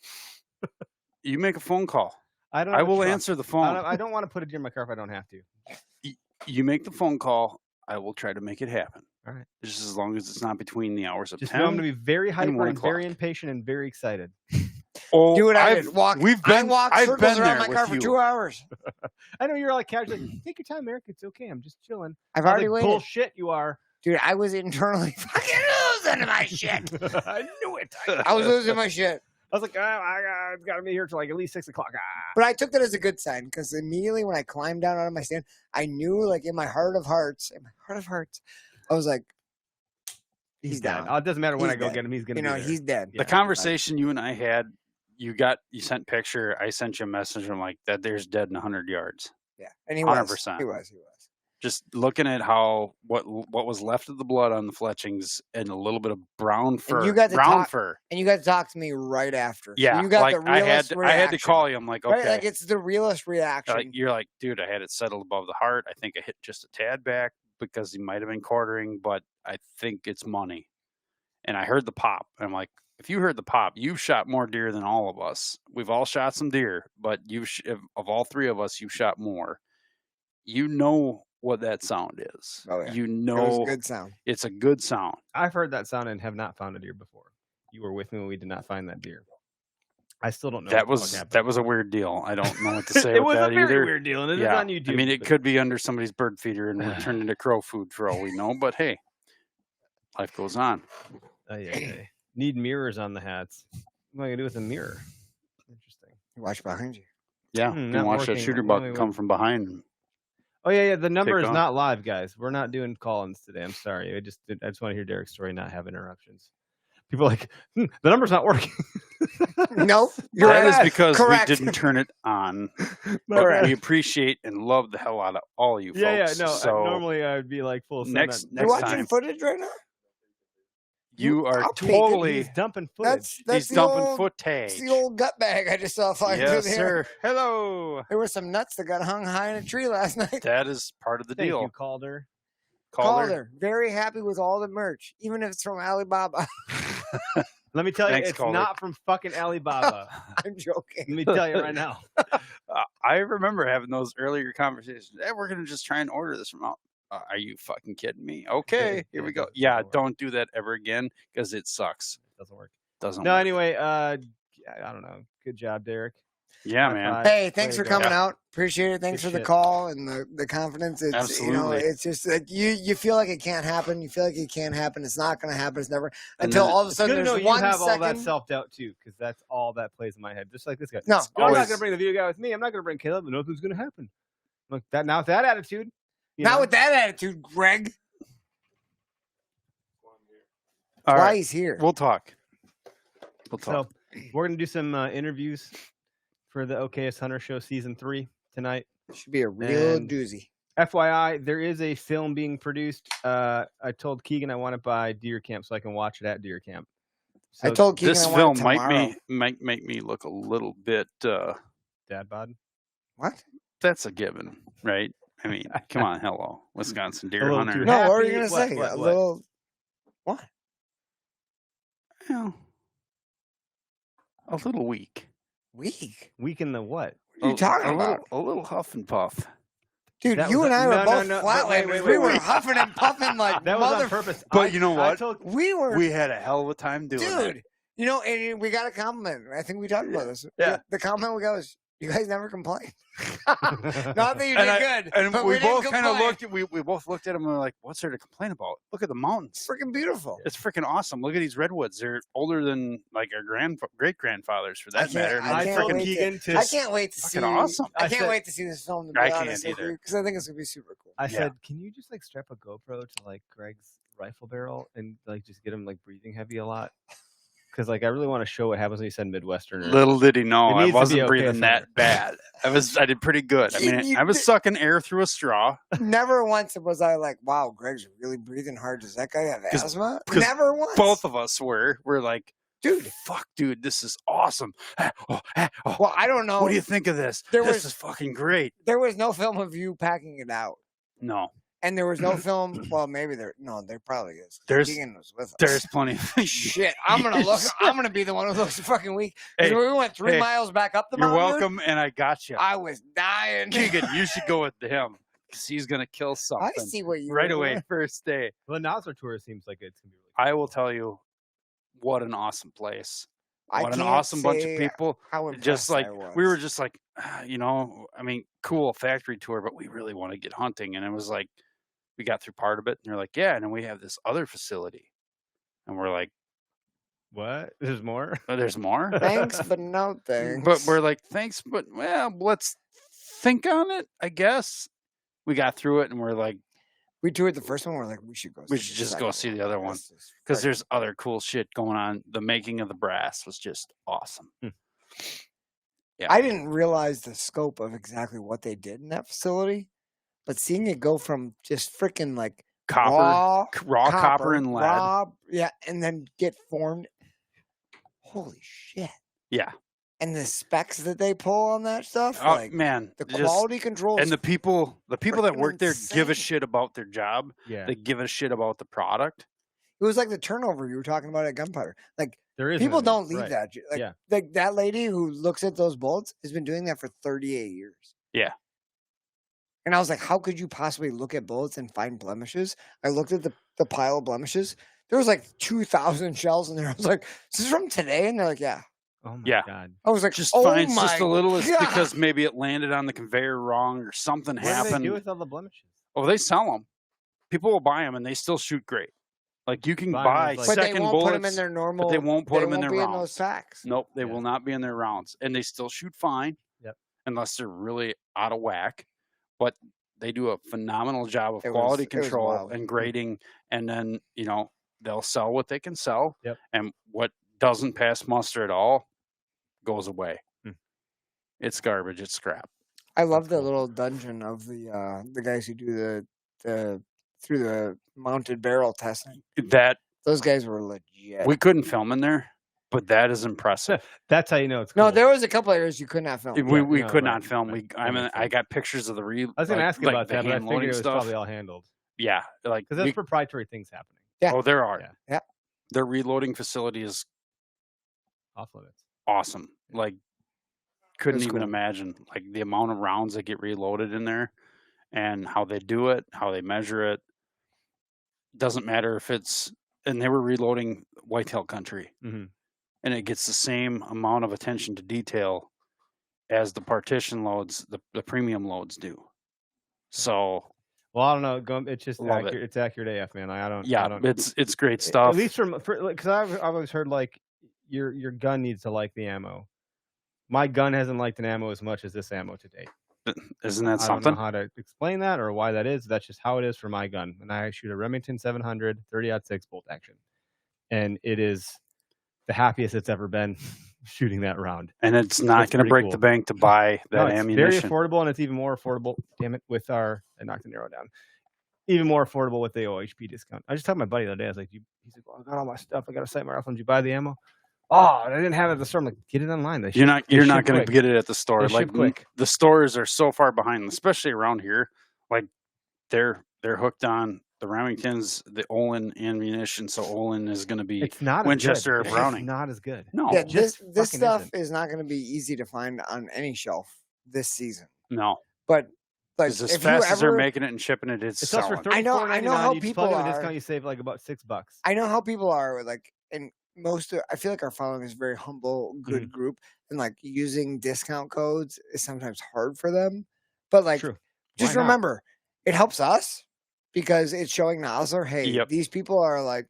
You make a phone call. I don't. I have a will truck. answer the phone. I don't want to put a deer in my car if I don't have to. You make the phone call. I will try to make it happen. All right. Just as long as it's not between the hours of Just 10. know I'm gonna be very hyper 1 and very o'clock. impatient and very excited. Oh, Do what I I've- did. Walk. We've been. I walked I've circles been around there my car with for you. 2 hours. I know you're like casually. Take your time, Eric. It's okay. I'm just chilling. I've I was already like, waited. bullshit. You are. Dude, I was internally fucking losing my shit. I knew it. I was losing my shit. I was like, it's got to be here till like at least 6 o'clock. But I took that as a good sign because immediately when I climbed down out of my stand, I knew, like, in my heart of hearts, I was like, he's dead. down. Oh, it doesn't matter when He's I go dead. get him. He's gonna. You know, be there. he's dead. Yeah. The conversation you and I had, you sent picture. I sent you a message. I'm like, that there's dead in 100 yards. Yeah, and he was. 100%. He was. Just looking at how what was left of the blood on the fletchings and a little bit of brown fur. you got to brown talk- fur. And you got to talk to me right after. So Yeah, you got like the I realest had reaction. to call you. I'm like, okay. Right? Like, it's the realest reaction. Like, you're like, dude, I had it settled above the heart. I think I hit just a tad back because he might have been quartering, but I think it's money. And I heard the pop. And I'm like, if you heard the pop, you've shot more deer than all of us. We've all shot some deer, but of all three of us, you shot more. You know what that sound is. Oh, yeah. You It was know a good sound. it's a good sound. I've heard that sound and have not found a deer before. You were with me when we did not find that deer. I still don't know. That what the fuck happened. was a weird deal. I don't know what to say It with was that a very either. weird deal, and it is Yeah, on YouTube. I mean, it but- could be under somebody's bird feeder and we're turned into crow food for all we know. But hey, life goes on. Yeah. Need mirrors on the hats. What am I gonna do with a mirror? Interesting. Watch behind you. Yeah, you not can watch that working. shooter Let buck me come from behind. Oh yeah. The number is off. not live, guys. We're not doing call-ins today. I'm sorry. I just want to hear Derek's story, not have interruptions. People are like, the number's not working. Nope. You're That right. is because Correct. we didn't turn it on. No, But we appreciate and love the hell out of all you folks. yeah. No. So Normally I would be like full. next You're watching time footage right now? you are I'll take it. totally He's dumping footage. That's he's the dumping old, footage. It's the old gut bag I just saw flying Yes, through the air. sir. Hello. There were some nuts that got hung high in a tree last night. That is part of the Thank deal. you, Calder. Calder, very happy with all the merch, even if it's from Alibaba. Let me tell you, Thanks, it's Calder. not from fucking Alibaba. I'm joking. Let me tell you right now. I remember having those earlier conversations. Hey, we're gonna just try and order this from out. Are you fucking kidding me? Okay, here we go. Yeah, don't do that ever again because it sucks. Doesn't work. Doesn't. No, work. anyway, I don't know. Good job, Derek. Yeah, High man. five. Hey, thanks Way for to go. coming out. Appreciate it. Thanks Good for the shit. call and the confidence. It's Absolutely. it's just like you feel like it can't happen. You feel like it can't happen. It's not going to happen. It's never And until then- all of a It's sudden good to know there's you one have all that second. self-doubt too, because that's all that plays in my head. Just like this guy. No, I'm not always- going to bring the video guy with me. I'm not going to bring Caleb. Nothing's going to happen. Look, that now with that attitude. Not with that attitude, Greg. All Why right, he's here? we'll talk. We'll talk. So we're going to do some interviews for the OKS Hunter Show Season 3 tonight. Should be a real And- doozy. FYI, there is a film being produced. I told Keegan I want it by Deer Camp so I can watch it at Deer Camp. I told Keegan This I want film it might tomorrow. make me look a little bit. Dad bod. What? That's a given, right? I mean, come on, hello, Wisconsin deer little hunter. too No, what were happy? you gonna What, say? what, A what? little. What? Well, a little weak. Weak. Week in the what? What are you talking about? A little huff and puff. Dude, That you was and a- I were no, both no, flatlanders. wait, We were wait. huffing and puffing like That was on mother. purpose. But you know I what? told, We were, We had a hell of a time doing dude. it. You know, and we got a compliment. I think we talked about this. Yeah. The compliment we got was, "You guys never complain." Not that you And did good, And but we didn't both kind of complain. looked. We both looked at him and were like, "What's there to complain about? Look at the mountains. Freaking beautiful. It's freaking awesome. Look at these redwoods. They're older than like our great grandfathers, for I that can't- matter. And I I they're can't told freaking wait Keegan to. I can't wait to see. fucking awesome. I I can't said- wait to see this film. To be I can't honest with either. you, because I think it's gonna be super cool. I Yeah. said, can you just like strap a GoPro to like Greg's rifle barrel and like just get him like breathing heavy a lot? Because like I really want to show what happens when you send Midwesterner. Little did he know, It I needs to be wasn't okay breathing with that her. bad. I did pretty good. I mean, You I was did- sucking air through a straw. Never once was I like, "Wow, Greg's really breathing hard." Does that guy have 'Cause- asthma? 'cause Never once. Both of us were like, dude. fuck, dude, this is awesome. Oh, Well, I don't know. what do you think of this? There This was- is fucking great. There was no film of you packing it out, No, and there was no film. Well, maybe there. No, there probably is. 'Cause There's- Keegan was with us. there's plenty of Shit, I'm gonna look. I'm gonna be the one who looks fucking weak. 'Cause Hey, when we went 3 hey, miles back up the You're mountain, welcome, and I got you. I was dying. Keegan, you should go with him because he's gonna kill something I see what you right were away doing. first day. Well, the Nosler tour seems like it's gonna be really. I will tell you, what an awesome place. I What an can't awesome bunch of say people. How Just impressed like I was. we were just like, you know, I mean, cool factory tour, but we really want to get hunting. And it was like, we got through part of it, and they're like, yeah, and then we have this other facility, and we're like, What? There's more. oh, there's more. Thanks, but no thanks. But we're like, thanks, but well, let's think on it. I guess we got through it, and we're like, we toured the first one. We're like, we should go. We see should the just second go see the other one, This is because freaking- there's other cool shit going on. The making of the brass was just awesome. Yeah. I didn't realize the scope of exactly what they did in that facility, but seeing it go from just freaking like Raw copper and lead. yeah, and then get formed. Holy shit! Yeah. And the specs that they pull on that stuff, Oh like man, the just- quality control, and the people that freaking work there give a insane. shit about their job. Yeah, They give a shit about the product. it was like the turnover you were talking about at Gunpowder. Like there is. people don't leave right. that. Like, Yeah. like that lady who looks at those bullets has been doing that for 38 years. Yeah. And I was like, how could you possibly look at bullets and find blemishes? I looked at the pile of blemishes. There was like 2,000 shells in there. I was like, is this from today? And they're like, yeah. Oh my Yeah. god. I was like, Just oh finds my just a little. It's God. because maybe it landed on the conveyor wrong or something What do they happened. do with all the blemishes? Oh, they sell them. People will buy them, and they still shoot great. Like you can Buy 'em buy as, like- but they second won't bullets. put them in their normal. but they won't put them in won't their be rounds. in those packs. Nope, they Yeah. will not be in their rounds, and they still shoot fine. Yep. unless they're really out of whack. But they do a phenomenal job of It was- quality it was control wild. and grading, and then they'll sell what they can sell, Yep. and what doesn't pass muster at all goes away. Hmm. It's garbage. It's scrap. I love That's the cool. little dungeon of the guys who do the through the mounted barrel testing. That Those guys were legit. we couldn't film in there, but that is impressive. That's how you know it's cool. No, there was a couple areas you could not film. We no, could right, not film. right. I That mean, makes I sense. got pictures of the I was going to ask you about that, but I hand figured loading it was stuff. probably all handled Yeah, like because there's proprietary things happening. Yeah. oh, there are. Yeah. Their reloading facility is Off limits. awesome. Like, couldn't That's even cool. imagine like the amount of rounds that get reloaded in there, and how they do it, how they measure it. Doesn't matter if it's, and they were reloading whitetail country, Mm-hmm. and it gets the same amount of attention to detail as the partition loads, the premium loads do. So Well, I don't know. It's just Love it. accurate. It's accurate AF, man. I don't. yeah, it's great stuff. At least because I've always heard like your gun needs to like the ammo. My gun hasn't liked an ammo as much as this ammo to date. Isn't that I don't something? know how to explain that or why that is. That's just how it is for my gun. And I shoot a Remington 700 30-06 bolt action, and it is the happiest it's ever been shooting that round. And it's not It's going to pretty break cool. the bank to buy that No, it's ammunition. very affordable, and it's even more affordable. Damn it, with I knocked the arrow down. Even more affordable with the OHP discount. I just talked to my buddy the other day. I was like, he's like, well, I got all my stuff. I got a sight my rifle. Did you buy the ammo? Oh, I didn't have it at the store. I'm like, get it online. You're You're not going to get it at the store. They Like ship quick. the stores are so far behind, especially around here. Like they're hooked on the Remingtons, the Olin ammunition. So Olin is going to be It's not Winchester or as good. Browning. It's not as good. no, Yeah, just this fucking stuff isn't. is not going to be easy to find on any shelf this season. no. But like, Because as if you fast as they're ever, making it and shipping it, it's It sells for selling. I know $34.99. how You just people plug in the are. discount, you save like about $6. I know how people are like, and I feel like our following is a very humble, good Mm-hmm. group, and like using discount codes is sometimes hard for them. But like, True. just Why not? remember, it helps us because it's showing Nosler, hey, Yep. these people are like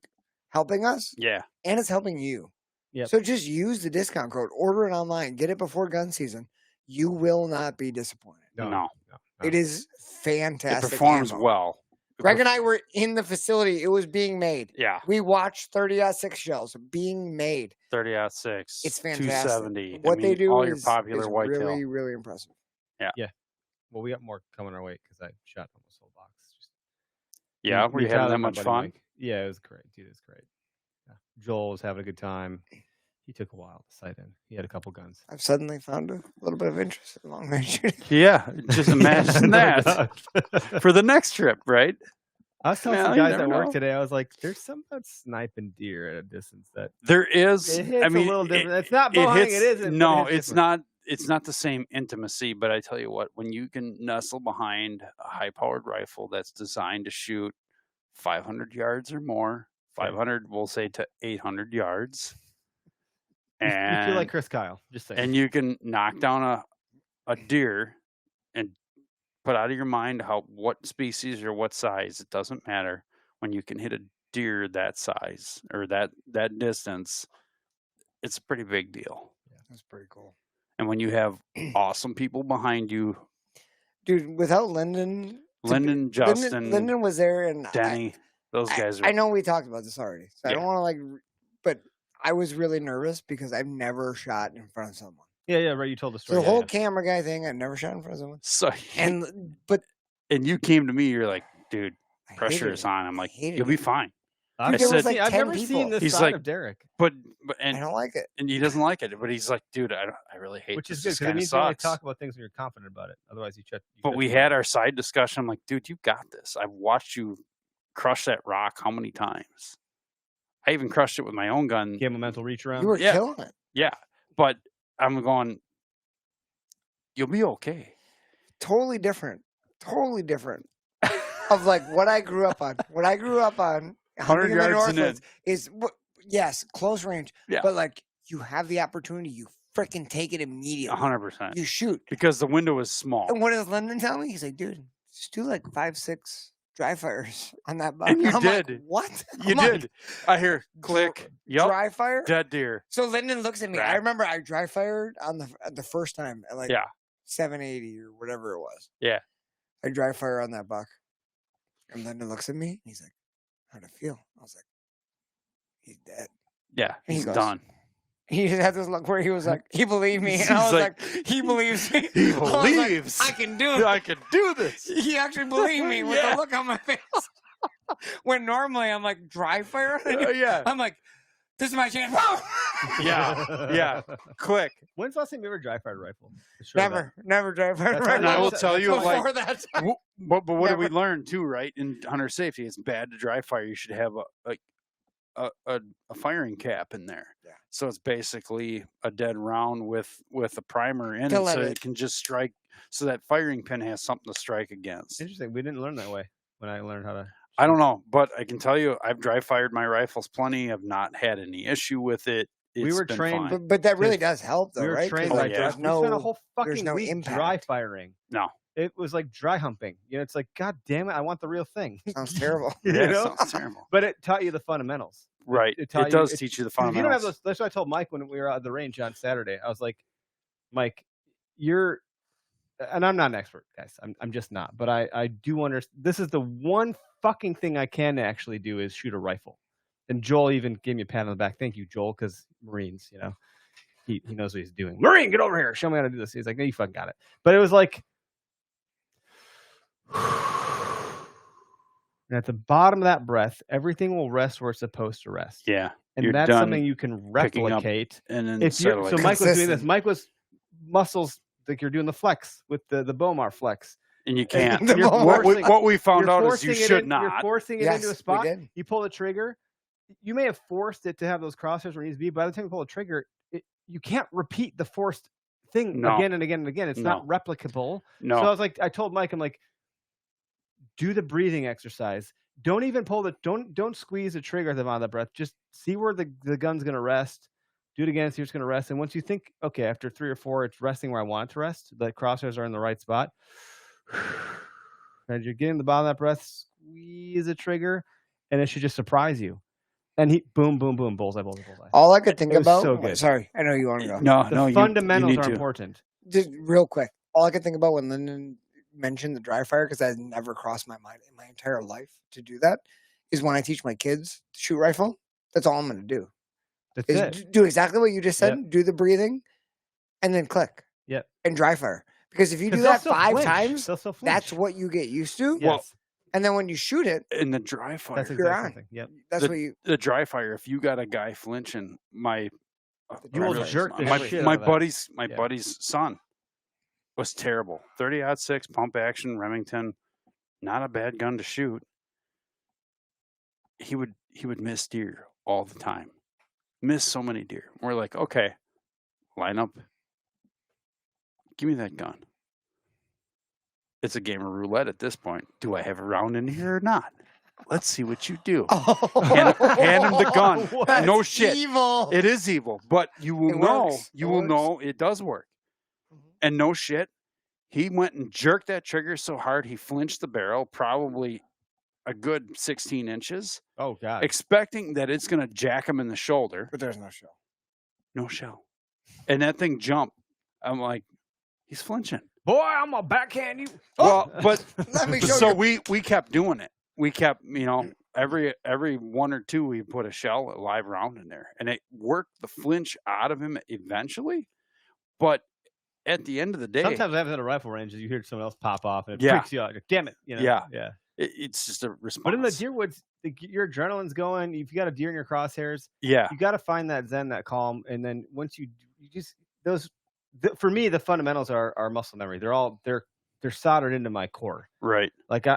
helping us, Yeah. and it's helping you. Yep. So just use the discount code, order it online, get it before gun season. You will not be disappointed. No. It is fantastic. It performs ammo. well. Greg and I were in the facility. It was being made. Yeah. We watched 30-06 shells being made. 30-06. It's fantastic. 270. What they do all is, your popular is whitetail. really, really impressive. Well, we got more coming our way because I shot almost whole box. Just Yeah. me, Were you Tyler, having that and my much buddy fun? Mike. Yeah, it was great. Dude, it was great. Yeah. Joel was having a good time. He took a while to sight in. He had a couple guns. I've suddenly found a little bit of interest in long range shooting. Yeah. Just imagine No that doubt. for the next trip, right? I was telling Well, some you guys never at work know. today, I was like, there's something about sniping deer at a distance that There is. it hits I mean, a little different. It's it not bow hunting, hits. it isn't. but it No, hits it's different. not. It's not the same intimacy. But I tell you what, when you can nestle behind a high-powered rifle that's designed to shoot 500 yards or more, 500, we'll say to 800 yards, You and feel like Chris Kyle. Just saying. and you can knock down a deer and put out of your mind what species or what size, it doesn't matter. When you can hit a deer that size or that distance, it's a pretty big deal. That's pretty cool. And when you have awesome people behind you, Dude, without Lyndon, Lyndon, Justin, Lyndon was there, and Denny, those guys I are know we talked about this already, so I Yeah. don't want to but I was really nervous because I've never shot in front of someone. yeah, right. You told the So story. the yeah, whole yeah. camera guy thing, I've never shot in front of someone. so But and you came to me, you're like, dude, I pressure hated is it. on. I'm I like, hated you'll be it. fine. I've I never said- like seen- I've 10 never people. seen this He's side like- of Derek, But I and don't like it. he doesn't like it. But he's like, dude, I really hate which is this. good This because it kind of means you only sucks. talk about things when you're confident about it. Otherwise, you shut. But we had our side discussion. I'm like, dude, you got this. I've watched you crush that rock how many times? I even crushed it with my own gun. Give him a mental reach around. You were Yeah. killing it. Yeah. But I'm going, you'll be okay. Totally different. Totally different. Of like what I grew up on. What I grew up on, 100 hunting in the yards and Northwoods, is yes, close range. Yeah. But like you have the opportunity, you freaking take it immediately. 100%. You shoot. Because the window is small. And what does Lyndon tell me? He's like, dude, just do like 5-6 dry fires on that buck. And you I'm like, did. what? You I'm like, did. I hear click. Yep. Dry fire? Dead deer. So Lyndon looks at me. I Right. remember I dry fired on the first time at like Yeah. 780 or whatever it was. Yeah. I dry fire on that buck. And then he looks at me and he's like, how'd it feel? I was like, he's dead. Yeah, And he he's goes, done. He just had this look where he was like, he believed me. And He's I was like, like, he believes me. He I was like, believes. I can do it. I can do this. He actually believed me with Yeah. the look on my face. When normally I'm like, dry fire? Yeah. I'm like, this is my chance. Yeah. Click. When's the last time you ever dry fired a rifle? Sure of that. Never dry fire. That's Right all And I will That's- tell you, Before like, that, but what did we Never. learn too, right? In hunter safety, it's bad to dry fire. You should have a firing cap in there. Yeah. So it's basically a dead round with a primer in To it, let so it- it can just strike. So that firing pin has something to strike against. Interesting. We didn't learn that way when I learned how to. I don't know, but I can tell you, I've dry fired my rifles plenty. I've not had any issue with it. We were been trained- fine. but that really Because does help, though, We were right? 'Cause, trained Oh, like yeah. dry. there's We spent a no, whole there's fucking no week impact. dry firing. No. It was like dry humping. You know, it's like, God damn it, I want the real thing. Sounds terrible. You Yeah, it know? sounds terrible. But it taught you the fundamentals. Right. It It, taught you- does it- teach you the 'Cause if you don't have fundamentals. those, that's what I told Mike when we were at the range on Saturday. I was like, Mike, you're, and I'm not an expert, guys. I'm just not. But I do understand. This is the one fucking thing I can actually do is shoot a rifle. And Joel even gave me a pat on the back. Thank you, Joel, because Marines, you know, he knows what he's doing. Marine, get over here. Show me how to do this. He's like, no, you fucking got it. But it was like, and at the bottom of that breath, everything will rest where it's supposed to rest. Yeah. And you're that's done something you can picking up replicate. And then If you settle so it. Mike was doing this. Consistent. Mike was muscles like you're doing the flex with the Bomar flex. And you can't. The You're Bomar What we found you're out is you forcing it should in- You're not. forcing it Yes, into a we spot. did. You pull the trigger. You may have forced it to have those crosshairs where it needs to be. By the time you pull the trigger, you can't repeat the forced thing No. again and again and again. It's not replicable. No. So I was like, I told Mike, I'm like, do the breathing exercise. Don't even pull the don't squeeze the trigger at the bottom of the breath. Just see where the gun's gonna rest. Do it again, see where it's gonna rest. And once you think, okay, after 3 or 4, it's resting where I want it to rest, the crosshairs are in the right spot. And you're getting the bottom of that breath, squeeze the trigger, and it should just surprise you. And he boom, boom, boom, bullseye, bullseye, bullseye. All I could think It was about. so good. Sorry, I know you want to go. No, The no. fundamentals you are need to. important. Just real quick. All I could think about when Lyndon mentioned the dry fire, because that had never crossed my mind in my entire life to do that, is when I teach my kids to shoot rifle. That's all I'm going to do. That's Is it. do exactly what you just said. Do the breathing, and then click. Yep. And dry fire. Because if you do 'Cause they'll that still 5 flinch. times, They'll still that's flinch. what you get used to. Yes. Well, And then when you shoot it, In the dry fire, That's you're exactly on. something. Yep. that's what you. the dry fire. If you got a guy flinching, You will really- jerk the my shit out my of that. buddy's Yeah. buddy's son was terrible. 30-06 pump action Remington, not a bad gun to shoot. He would miss deer all the time, miss so many deer. We're like, okay, line up, give me that gun. It's a game of roulette at this point. Do I have a round in here or not? Let's see what you do. Hand him the gun. That's No shit. Evil. It is evil, but you will It know. works. You It will works. know it does work. Mhm. And no shit, he went and jerked that trigger so hard he flinched the barrel, probably a good 16 inches, Oh God. expecting that it's going to jack him in the shoulder. But there's no show. No shell, and that thing jumped. I'm like, he's flinching. Boy, I'm gonna backhand you. Well, but Let me show so you. we kept doing it. We kept, every 1 or 2 we put a live round in there, and it worked the flinch out of him eventually. But at the end of the day, Sometimes I have at a rifle range, you hear someone else pop off, and it Yeah. freaks you out. You're, damn it, you know? Yeah. yeah. it's just a response. But in the deer woods, your adrenaline's going. If you got a deer in your crosshairs, yeah, you got to find that zen, that calm, and then once you just for me, the fundamentals are muscle memory. They're soldered into my core. right. Like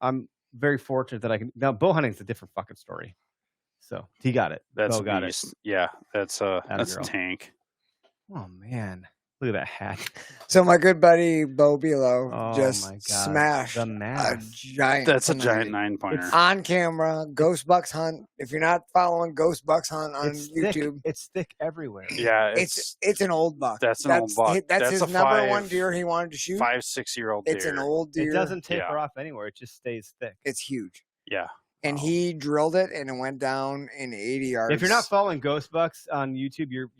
I'm very fortunate that I can. Now bow hunting's a different fucking story. So he got it. That's Bo a got it. beast. Yeah, that's a girl. tank. Oh man, look at that hat. So my good buddy Bo Bilo Oh just my God. smashed The a mask. giant. That's a tonight. giant 9-pointer. It's On camera, Ghost Bucks Hunt. If you're not following Ghost Bucks Hunt on It's YouTube, thick. It's thick everywhere. Yeah, it's an old buck. That's an old buck. That's That's his a number 1 5 deer he wanted to shoot. 5-6-year-old deer. It's an old deer. It doesn't taper Yeah. off anywhere. It just stays thick. It's huge. Yeah, And Wow. he drilled it, and it went down in 80 yards. If you're not following Ghost Bucks on YouTube, you're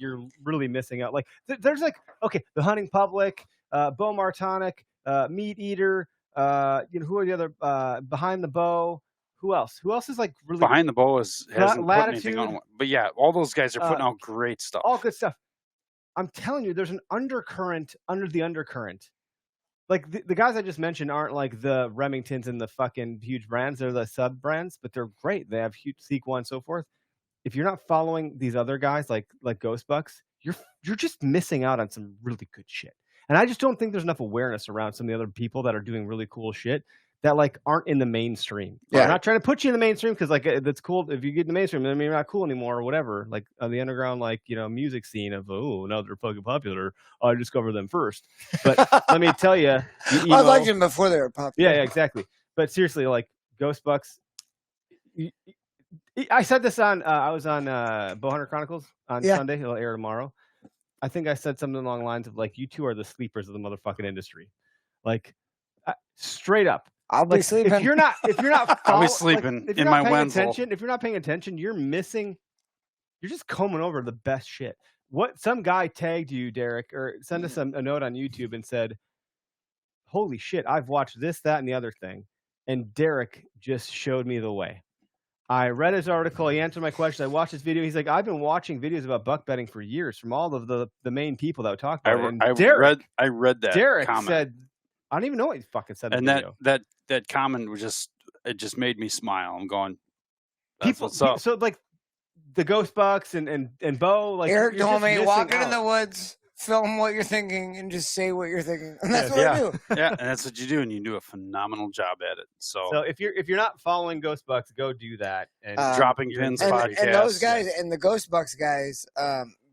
really missing out. Like there's like, okay, the hunting public, Bo Martonic, Meat Eater. Who are the other Behind the Bow? Who else? Who else is like really Behind the Bow hasn't put anything Latitude. on. But yeah, all those guys are putting out great stuff. All good stuff. I'm telling you, there's an undercurrent under the undercurrent. Like the guys I just mentioned aren't like the Remingtons and the fucking huge brands. They're the sub brands, but they're great. They have huge sequel and so forth. If you're not following these other guys like Ghost Bucks, you're just missing out on some really good shit. And I just don't think there's enough awareness around some of the other people that are doing really cool shit that like aren't in the mainstream. Yeah. I'm not trying to put you in the mainstream because like that's cool. If you get in the mainstream, then you're not cool anymore or whatever. Like the underground, like music scene of now they're fucking popular. I discovered them first. But let me tell you, I liked them before they were popular. Yeah, exactly. But seriously, like Ghost Bucks. I said this on. I was on Bowhunter Chronicles on Sunday. It'll air tomorrow. I think I said something along the lines of like, you two are the sleepers of the motherfucking industry. Like, straight up. I'll be sleeping. If you're not, I'll be sleeping in my Wenzel. If you're not paying attention, you're missing. You're just combing over the best shit. What some guy tagged you, Derek, or sent us a note on YouTube and said, "Holy shit, I've watched this, that, and the other thing," and Derek just showed me the way. I read his article. He answered my question. I watched his video. He's like, I've been watching videos about buck betting for years from all of the main people that talk about it. And I read that. Derek comment. said, I don't even know what he fucking said. And in the video. that comment was just made me smile. I'm going, that's people, what's up. So like the Ghost Bucks and Bo, like Eric told me, walking out. in the woods, film what you're thinking and just say what you're thinking. And that's what I do. Yeah, and that's what you do, and you do a phenomenal job at it. So if you're not following Ghost Bucks, go do that. And Dropping Pins podcast. And those guys and the Ghost Bucks guys,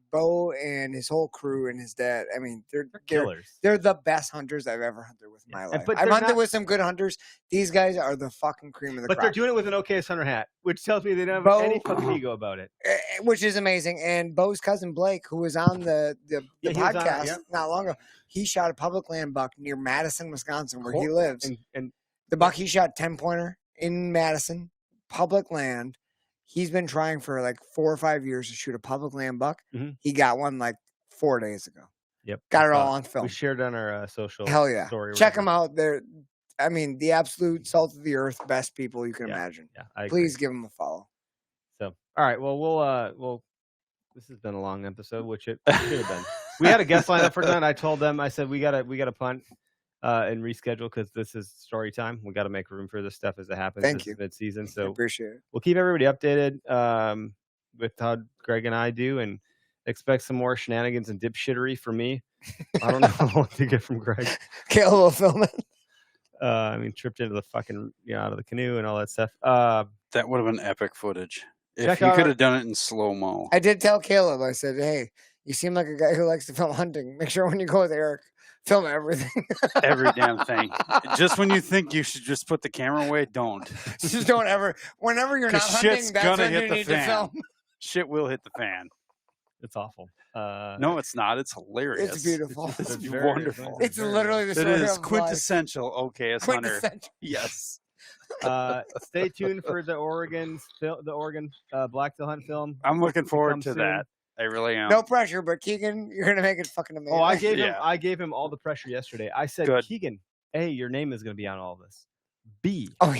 Bo and his whole crew and his dad, I mean, they're killers. They're the best hunters I've ever hunted with in my life. But I've hunted with some good hunters. These guys are the fucking cream of the crop. But they're doing it with an OKS Hunter hat, which tells me they don't have any fucking ego about it. Which is amazing. And Bo's cousin Blake, who was on the podcast not long ago, he shot a public land buck near Madison, Wisconsin, where he lives. And the buck he shot 10-pointer in Madison, public land. He's been trying for like 4 or 5 years to shoot a public land buck. Mm-hmm. He got one like 4 days ago. Yep. Got it all on film. We shared on our social Hell yeah. story. Check them out. They're, I mean, the absolute salt of the earth, best people you can imagine. Yeah, I Please give them a follow. So, all right. Well, we'll. This has been a long episode, which it should have been. We had a guest lineup for tonight. I told them, I said we gotta punt and reschedule because this is story time. We got to make room for this stuff as it happens. Thank you. Mid-season, I so appreciate it. We'll keep everybody updated with how Greg and I do, and expect some more shenanigans and dipshittery from me. I don't know what to get from Greg. Kale will film it. I mean, tripped into the fucking out of the canoe and all that stuff. That would have been epic footage. If you could have done it in slow-mo. I did tell Caleb, I said, hey, you seem like a guy who likes to film hunting. Make sure when you go with Eric, film everything. Every damn thing. Just when you think you should just put the camera away, don't. Just don't ever. Whenever you're not hunting, shit's that's gonna when hit you the need fan. to film. Shit will hit the fan. It's awful. No, it's not. It's hilarious. It's beautiful. It's very wonderful. It's literally the It story is of quintessential OKS Hunter. Quintessential. Yes. Stay tuned for the Oregon Blacktail Hunt film. I'm looking forward to soon. that. I really am. No pressure, but Keegan, you're gonna make it fucking amazing. Oh, I gave him all the pressure yesterday. I said, Good. Keegan, A, your name is going to be on all this. B, Oh,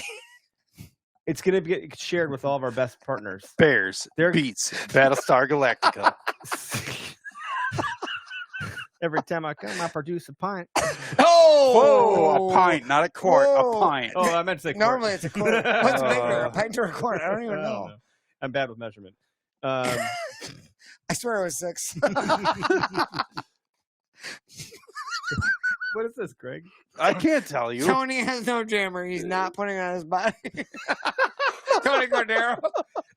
it's going to get shared with all of our best partners. Bears beats Battlestar Galactica. Every time I come, I produce a pint. Oh, Whoa, a pint, not a quart, Whoa. a pint. Oh, I meant to say quart. Normally it's a quart. What's bigger, a pint or a quart? I don't even know. I'm bad with measurement. I swear it was 6. What is this, Greg? I can't tell you. Tony has no jammer. He's not putting it on his body. Tony Cordero.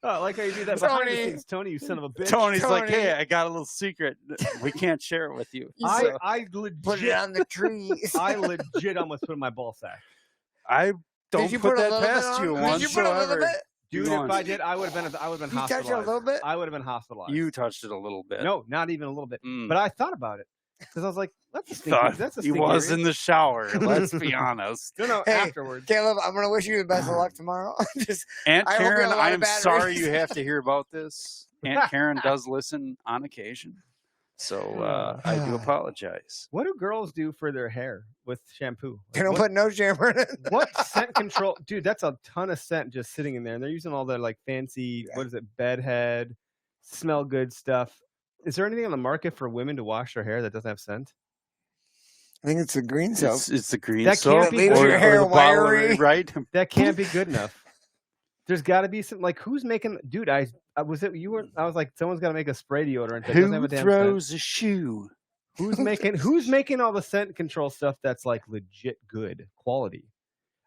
Oh, I like how you do that behind the Tony. scenes. Tony, you son of a bitch. Tony's like, Tony. hey, I got a little secret. We can't share it with you. I legit Put it on the trees. I legit almost put in my ball sack. I don't Did you put put a that little bit past on? you Did you put a little whatsoever. bit? Dude, Go if on. I did, I would have been You hospitalized. touched it a little bit? I would have been hospitalized. You touched it a little bit. No, not even a little bit. Mm. But I thought about it because I was like, "That's a stinky." Thought That's a he stinky was area. in the shower. Let's be honest. No, Hey, afterwards. Caleb, I'm going to wish you the best of luck tomorrow. Just, Aunt I hope you have Karen, a lot I of am batteries. sorry you have to hear about this. Aunt Karen does listen on occasion. So I do apologize. What do girls do for their hair with shampoo? They don't put nose jammer in it. What scent control? Dude, that's a ton of scent just sitting in there. And they're using all their like fancy, what is it, bedhead, smell good stuff. Is there anything on the market for women to wash their hair that doesn't have scent? I think it's the green soap. It's the green That soap. can't be leaves good. your hair the bottle of wiry. it, right? That can't be good enough. There's got to be some, like, who's making, dude, I was like, someone's got to make a spray deodorant that doesn't have Who a damn throws scent. a shoe? Who's making all the scent control stuff that's like legit good quality?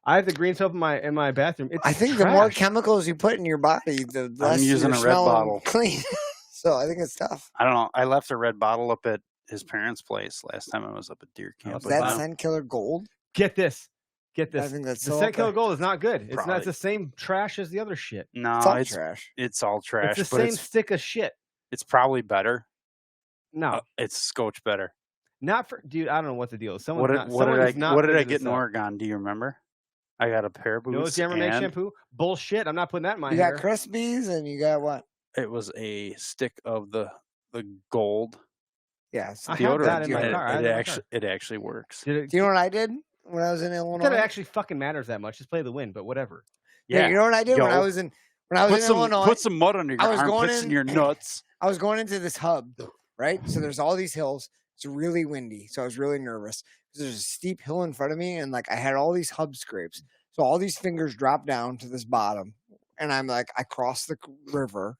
I have the green soap in my bathroom. It's I think the more trash. chemicals you put in your body, the less using you're a red smelling bottle. clean. So I think it's tough. I don't know. I left a red bottle up at his parents' place last time I was up at deer camp. Is with that them. scent killer gold? Get this. I think that's The so scent up killer there. gold is not good. It's not. Probably. It's the same trash as the other shit. No, It's all it's trash. all trash. It's the but same stick of shit. it's probably better. No, It's Scotch better. not for dude. I don't know what the deal is. What did I figured get this in out. Oregon? Do you remember? I got a pair of boots. Nose jammer make and shampoo? Bullshit. I'm not putting that in my You hair. got Crispies and you got what? It was a stick of the gold Yeah. it's I have deodorant. that in my and car. I have It, that in my actually it actually works. Did it, Do you know what I did when I was in not Illinois? that it actually fucking matters that much. Just play the wind, but whatever. Yeah, you know what I did when I Yo. was in Illinois? Put some mud under your I was going armpits in- and your nuts. I was going into this hub, right? So there's all these hills. It's really windy, so I was really nervous. There's a steep hill in front of me, and like I had all these hub scrapes. So all these fingers drop down to this bottom, and I'm like, I cross the river,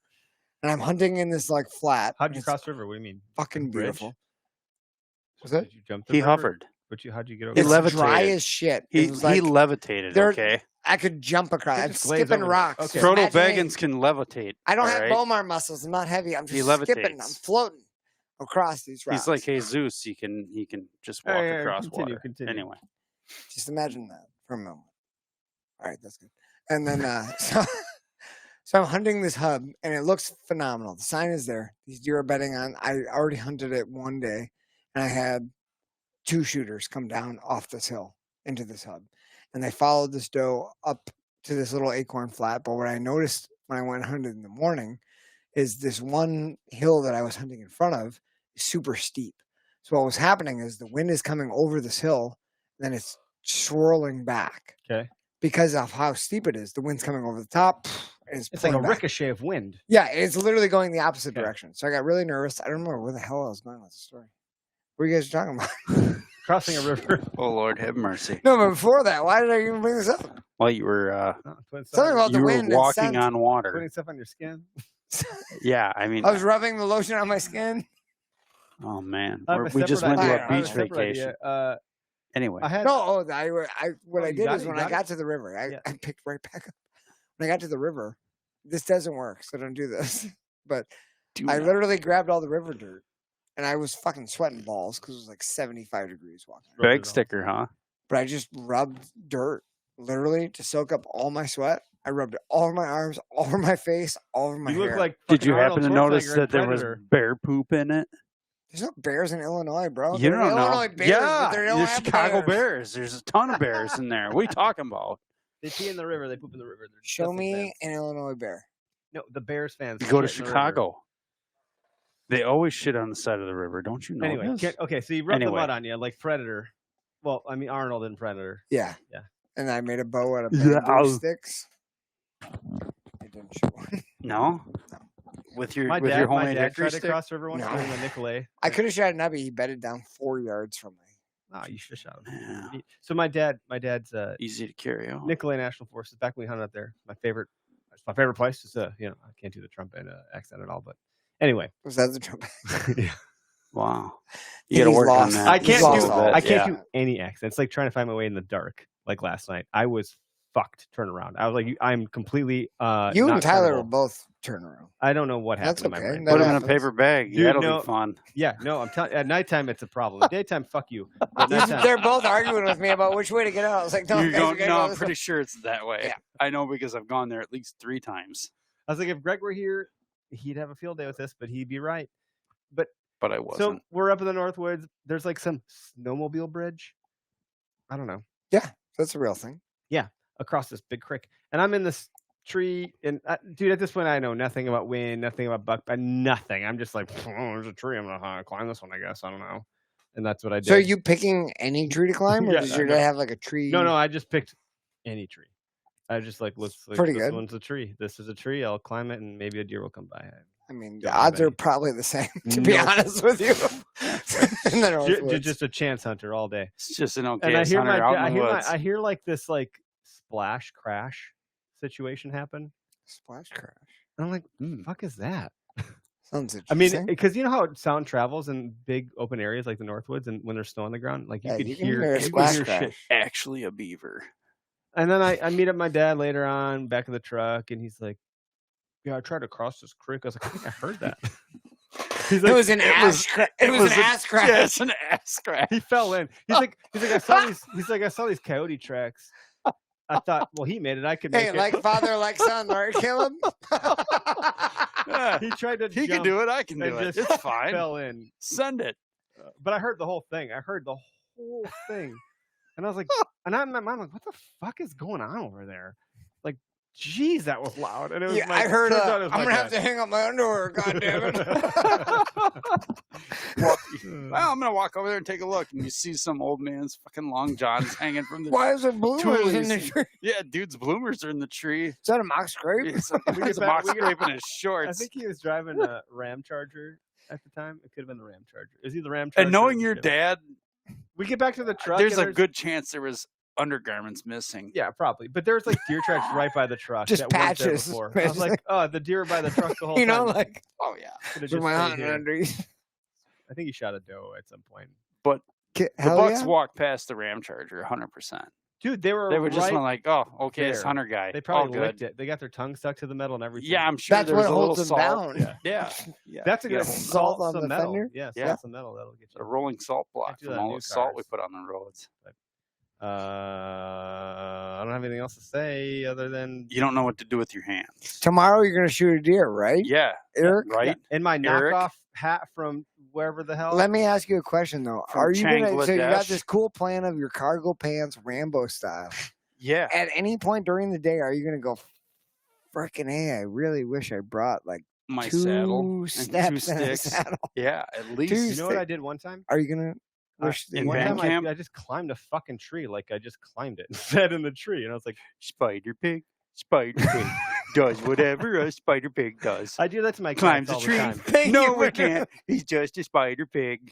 and I'm hunting in this like flat. How'd and you it's cross the river? What do you mean? Fucking Bridge? beautiful. Was that? Did you jump the He river? hovered. How'd you get over? He It's there? levitated. dry as shit. He It was like, levitated. there- Okay. I could jump across. It I'm just glaze skipping over. rocks. Okay. Just Frodo imagine Baggins can levitate. I don't all have right? Bomar muscles. I'm not heavy. I'm He just skipping. I'm levitates. floating across these rocks. He's like Jesus. He can just walk Yeah, across continue, water. continue. Anyway, Just imagine that for a moment. All right, that's good. And then so I'm hunting this hub, and it looks phenomenal. The sign is there. These deer are bedding on. I already hunted it one day, and I had 2 shooters come down off this hill into this hub, and they followed this doe up to this little acorn flat. But what I noticed when I went hunting in the morning is this one hill that I was hunting in front of is super steep. So what was happening is the wind is coming over this hill, and then it's swirling back. Okay. Because of how steep it is, the wind's coming over the top. And It's like a pulling back. ricochet of wind. Yeah, it's literally going the opposite Okay. direction. So I got really nervous. I don't remember where the hell I was going with the story. What are you guys talking about? Crossing a river. oh Lord, have mercy. No, but before that, why did I even bring this up? While you were Putting stuff Something on- about the you were wind and walking scent. on water. putting stuff on your skin. Yeah, I mean, I was rubbing the lotion on my skin. oh man, I have a we just separate went to idea. a I have beach a separate vacation. idea. Anyway, I had No, what Oh, I you did got is it, when you I got got it? to the river, Yeah. I picked right back up. When I got to the river, this doesn't work, so don't do this. But I literally grabbed all the river dirt, and I was fucking sweating balls because it was like 75 degrees walking. rubbed it bag off. sticker, huh? But I just rubbed dirt, literally, to soak up all my sweat. I rubbed it all over my arms, all over my face, all over my You hair. look like Did fucking you Arnold happen to notice Schwarzenegger in that there was Predator. bear poop in it? There's no bears in Illinois, bro. You They're don't know. Illinois Bears, yeah, but they don't there's have Chicago bears. Bears. There's a ton of bears in there. What are you talking about? They pee in the river. They poop in the river. They're Show disgusting me fans. an Illinois bear. No, the Bears fans. You go to shit in the river. Chicago. They always shit on the side of the river. Don't you know? Anyway, this? okay, so you rubbed the Anyway. mud on you like Predator. Well, I mean Arnold in Predator. Yeah. Yeah. And I made a bow out of Yeah, bamboo I'll- sticks. I didn't show one. No. With your My with dad, your my homemade dad hickory tried to stick. cross the river once No. during the Nicolay. I could have shot a nubby. He bedded down 4 yards from me. Oh, you should have shot him. Yeah, So my dad's easy to carry. On. Nicolay National Forest. Back when we hunted up there. It's my favorite place. It's I can't do the trumpet accent at all, but anyway. Was that the trumpet? Wow. He's You got to work on lost. that. I He's can't lost do all bit, I can't yeah. do any accent. It's like trying to find my way in the dark. Like last night, I was fucked. Turn around. I was like, I'm completely. You not and Tyler turnable. were both turn around. I don't know what That's happened in my okay. brain. That Put them in a happens. paper bag. Dude, That'll no. be fun. Yeah, no, I'm telling. At nighttime, it's a problem. Daytime, fuck you. But nighttime, They're both arguing with me about which way to get out. I was like, no, You're guys, going, we gotta no, go I'm this pretty way. sure it's that way. Yeah. I know because I've gone there at least 3 times, I was like, if Greg were here, he'd have a field day with this, but he'd be right. but I So wasn't. we're up in the Northwoods. There's like some snowmobile bridge. I don't know. That's a real thing. Across this big creek, and I'm in this tree, and dude, at this point, I know nothing about wind, nothing about buck, nothing. I'm just like, oh, there's a tree. I'm gonna climb this one, I guess. I don't know, and that's what I did. So are you picking any tree to climb, or Yeah, does your no. dad have like a tree? No, I just picked any tree. I just like, pretty this good. one's a tree. This is a tree. I'll climb it, and maybe a deer will come by. I mean, Don't the have odds are any. probably the same, to be Nope. honest with you. In the Northwoods. Just a chance hunter all day. It's just an And I hear woods. I hear like this like splash crash situation happen. Splash crash. And I'm like, fuck is that? Sounds I interesting. mean, because you know how sound travels in big open areas like the Northwoods, and when there's snow on the ground, like Yeah, you you could can hear, hear a you could splash hear crash. shit. Actually, a beaver. And then I meet up my dad later on back in the truck, and he's like, "Yeah, I tried to cross this creek." I was like, "I think I heard that." He's it like, was an ass crash. It was an ass crash. Yeah, it's an ass crash. he fell in. He's like, I saw these. He's like, I saw these coyote tracks. I thought, well, he made it. I could make Hey, it. like father, like son, right, Caleb? Yeah, He tried to. he jump can do it. I can and do it. just It's fine. Fell in. Send it. But I heard the whole thing. And I was like, and I'm in my mind like, what the fuck is going on over there? Like, geez, that was loud. And it was Yeah, my, I heard. turns out it was I'm my gonna have dad. to hang up my underwear. God damn it! Well, I'm gonna walk over there and take a look, and you see some old man's fucking long johns hanging from the. Why is it bloomers in the Tulies. tree? Yeah, dude's bloomers are in the tree. Is that a mock scrape? It's a, We it's a get box back- we scrape in his I shorts. think he was driving a Ram Charger at the time. It could have been the Ram Charger. Is he the Ram Charger? And knowing or your the Chevy? dad, we get back to the truck. there's and a good chance there was undergarments missing. Yeah, probably. But there's like deer tracks right by the truck. Just that weren't there patches, before. I was like, oh, the deer by the truck the whole You know, time. like Oh yeah. Could've for just my stayed hunting here. undies. I think he shot a doe at some point. The Hell Bucks yeah. walked past the Ram Charger 100%. Dude, they were They were just right like, oh, okay, this there. hunter guy. They All probably good. licked it. They got their tongue stuck to the metal and everything. Yeah, I'm sure That's there was what a little holds them salt. down. Yeah. That's a Yeah. good Salt on some the metal. fender? Yeah, Yeah. salt some metal. That'll get A you. rolling salt block do from that in all new the salt we cars. put on the roads. I don't have anything else to say other than You don't know what to do with your hands. Tomorrow you're gonna shoot a deer, right, Yeah, Eric? right. in my Eric? knockoff hat from wherever the hell. Let me ask you a question though. From Are you gonna? So you got Bangladesh? this cool plan of your cargo pants, Rambo style. Yeah. At any point during the day, are you gonna go? Frickin' hey! I really wish I brought like My two saddle and steps two in a sticks. saddle. Yeah, at least. You know what I did one time? Are you gonna wish? in One band time camp? I just climbed a fucking tree. Like I just climbed it and sat in the tree. And I was like, Spider pig does whatever a spider pig does. I do that to my Climbs cats a all tree. the time. Thank No, you we for- can't. He's just a spider pig.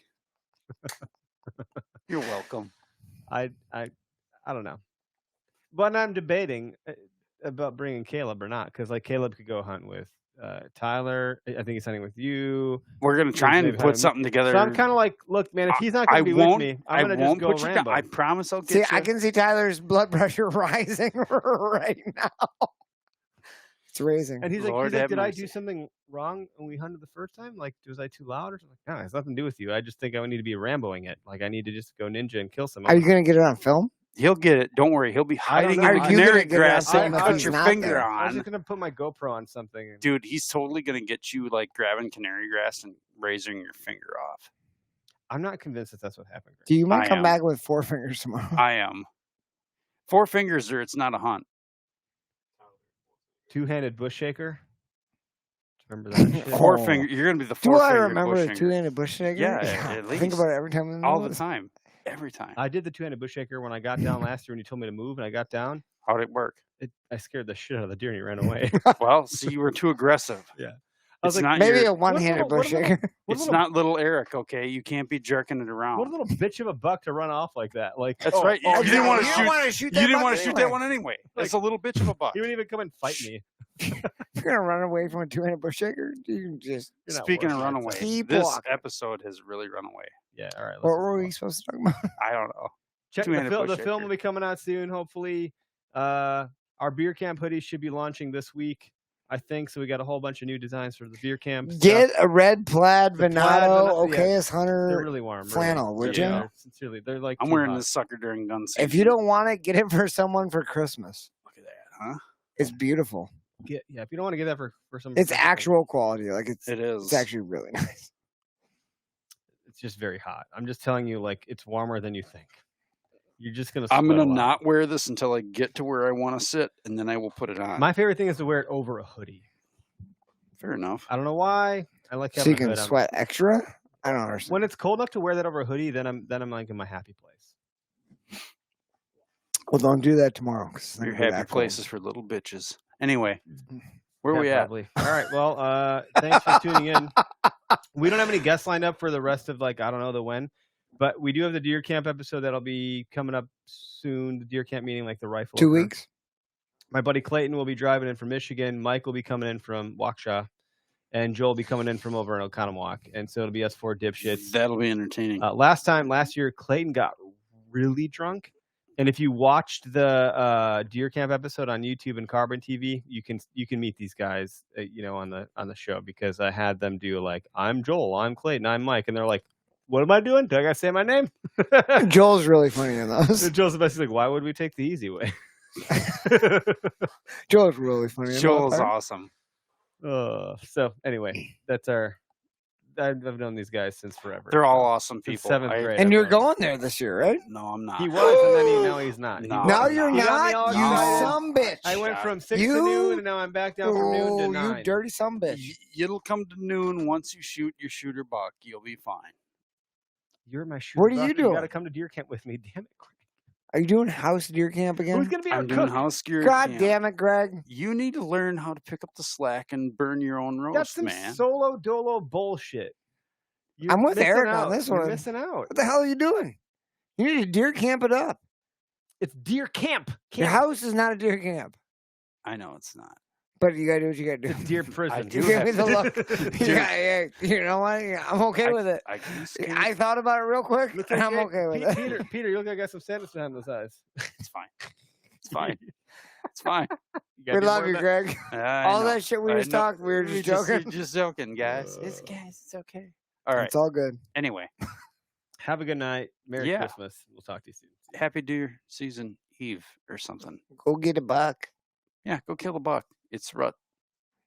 You're welcome. I don't know. But I'm debating about bringing Caleb or not, because like Caleb could go hunt with Tyler. I think he's hunting with you. We're gonna try Maybe and hunting put something together. So I'm kind of like, look, man, if he's not going to be with me, I'm going to just go put you down. Rambo. I promise I'll See, get you. I can see Tyler's blood pressure rising right now. It's raising. And he's Lord like, have did I mercy. do something wrong when we hunted the first time? Like, was I too loud or something? No, it has nothing to do with you. I just think I would need to be Ramboing it. Like, I need to just go ninja and kill someone. Are you gonna get it on film? He'll get it. Don't worry. He'll be I don't hiding know. in the Are you canary gonna get it grass on that film you if put he's your not finger there? I was on. just going to put my GoPro on something. And Dude, he's totally gonna get you like grabbing canary grass and raising your finger off. I'm not convinced that that's what happened. Greg. Do you might I come am. back with 4 fingers tomorrow? I am. 4 fingers or it's not a hunt. Two-handed bush shaker. Remember that shit? 4 Oh. finger. You're gonna be the Do 4 I finger remember bush the finger. two-handed bush shaker? Yeah, at Think least. about it every time. in all the woods. time. Every time. I did the two-handed bush shaker when I got down last year when you told me to move, and I got down. How'd it work? I scared the shit out of the deer and he ran away. Well, see, you were too aggressive. I was It's like, not Maybe your- a one-handed what a bush little- shaker. what a It's little- not little Eric, okay? You can't be jerking it What a around. little bitch of a buck to run off like that. Like That's oh, right. oh, You didn't yeah, wanna yeah. shoot- want to shoot. You didn't want to shoot that one anyway. That's a little bitch of a buck. He wouldn't even come and fight me. You're gonna run away from a two-handed bush shaker. You can just. You're not Speaking worth of it, I'd runaway, say. Keep this walking. episode has really run away. Yeah, all right. What let's were move we on. supposed to talk about? I don't know. Check the Two-handed film. bush The film shaker. will be coming out soon. Hopefully, our beer camp hoodies should be launching this week, I think. So we got a whole bunch of new designs for the beer camp. Get a red plaid The plaid Venado, Venado, Okay's They're Hunter. really warm. flannel, would really, you? they're- Sincerely, they're like. I'm too wearing hot. this sucker during gun season. If you don't want it, get it for someone for Christmas. Look at that, huh? It's beautiful. Yeah, if you don't want to get that for some. It's actual quality. Like It is. it's actually really nice. It's just very hot. I'm just telling you, like it's warmer than you think. You're just gonna. I'm sweat gonna a lot. not wear this until I get to where I want to sit, and then I will put it on. My favorite thing is to wear it over a hoodie. Fair enough. I don't know why. I like So having you a can hood on. sweat extra? I don't understand. When it's cold enough to wear that over a hoodie, then I'm like in my happy place. Well, don't do that tomorrow. 'cause it's not Your gonna be happy that cold. places for little bitches. Anyway, where Yeah, we at? probably. All right. Well, thanks for tuning in. We don't have any guests lined up for the rest of I don't know the when, but we do have the deer camp episode that'll be coming up soon. The deer camp meeting, like the rifle. 2 opener. weeks. My buddy Clayton will be driving in from Michigan. Mike will be coming in from Waukesha, and Joel will be coming in from over in Oconomowoc. And so it'll be us 4 dipshits. That'll be entertaining. Last year, Clayton got really drunk. And if you watched the deer camp episode on YouTube and Carbon TV, you can meet these guys, on the show, because I had them do I'm Joel, I'm Clayton, I'm Mike, and they're like, "What am I doing? Do I gotta say my name?" Joel's really funny in those. Joel's basically like, "Why would we take the easy way?" Joel's really funny. in Joel's those. awesome. So anyway, that's our. I've known these guys since forever. They're all awesome Since people. 7th grade. And you're I've known going there this year, right? No, I'm not. He was, and then now he's not. No. Now you're He got me not. all You excited. some bitch. I went from 6 You- to noon, and now I'm back down from noon to Oh, 9. you dirty some bitch. It'll come to noon once you shoot your shooter buck. You'll be fine. You're my shooter. What are you buck. doing? You got to come to deer camp with me. Damn it, Greg. Are you doing house deer camp again? Who's gonna be our I'm doing cook? house gear. God camp. damn it, Greg. You need to learn how to pick up the slack and burn your own That's roast, some man. solo dolo bullshit. You're I'm with missing Eric on out. this You're one. missing out. What the hell are you doing? You need to deer camp it up. It's deer camp. Your house is not a deer camp. I know it's not. But you gotta do what you gotta do. It's deer prison. do You give me have the to- look. Dude. Yeah, you know what? Yeah, I'm okay with it. I can skin I thought about it real quick, Looks and like I'm you- okay with Pe- it. Peter, you look like I got some sadness behind those eyes. It's fine. It's fine. It's fine. You gotta We do love more you, of Greg. I All know. that shit we I was know. talking, we were just joking. Just joking, guys. It's okay. All right. It's all good. Anyway, Have a good night. Merry Yeah. Christmas. We'll talk to you soon. happy deer season eve or something. Go get a buck. Yeah, go kill a buck. It's rut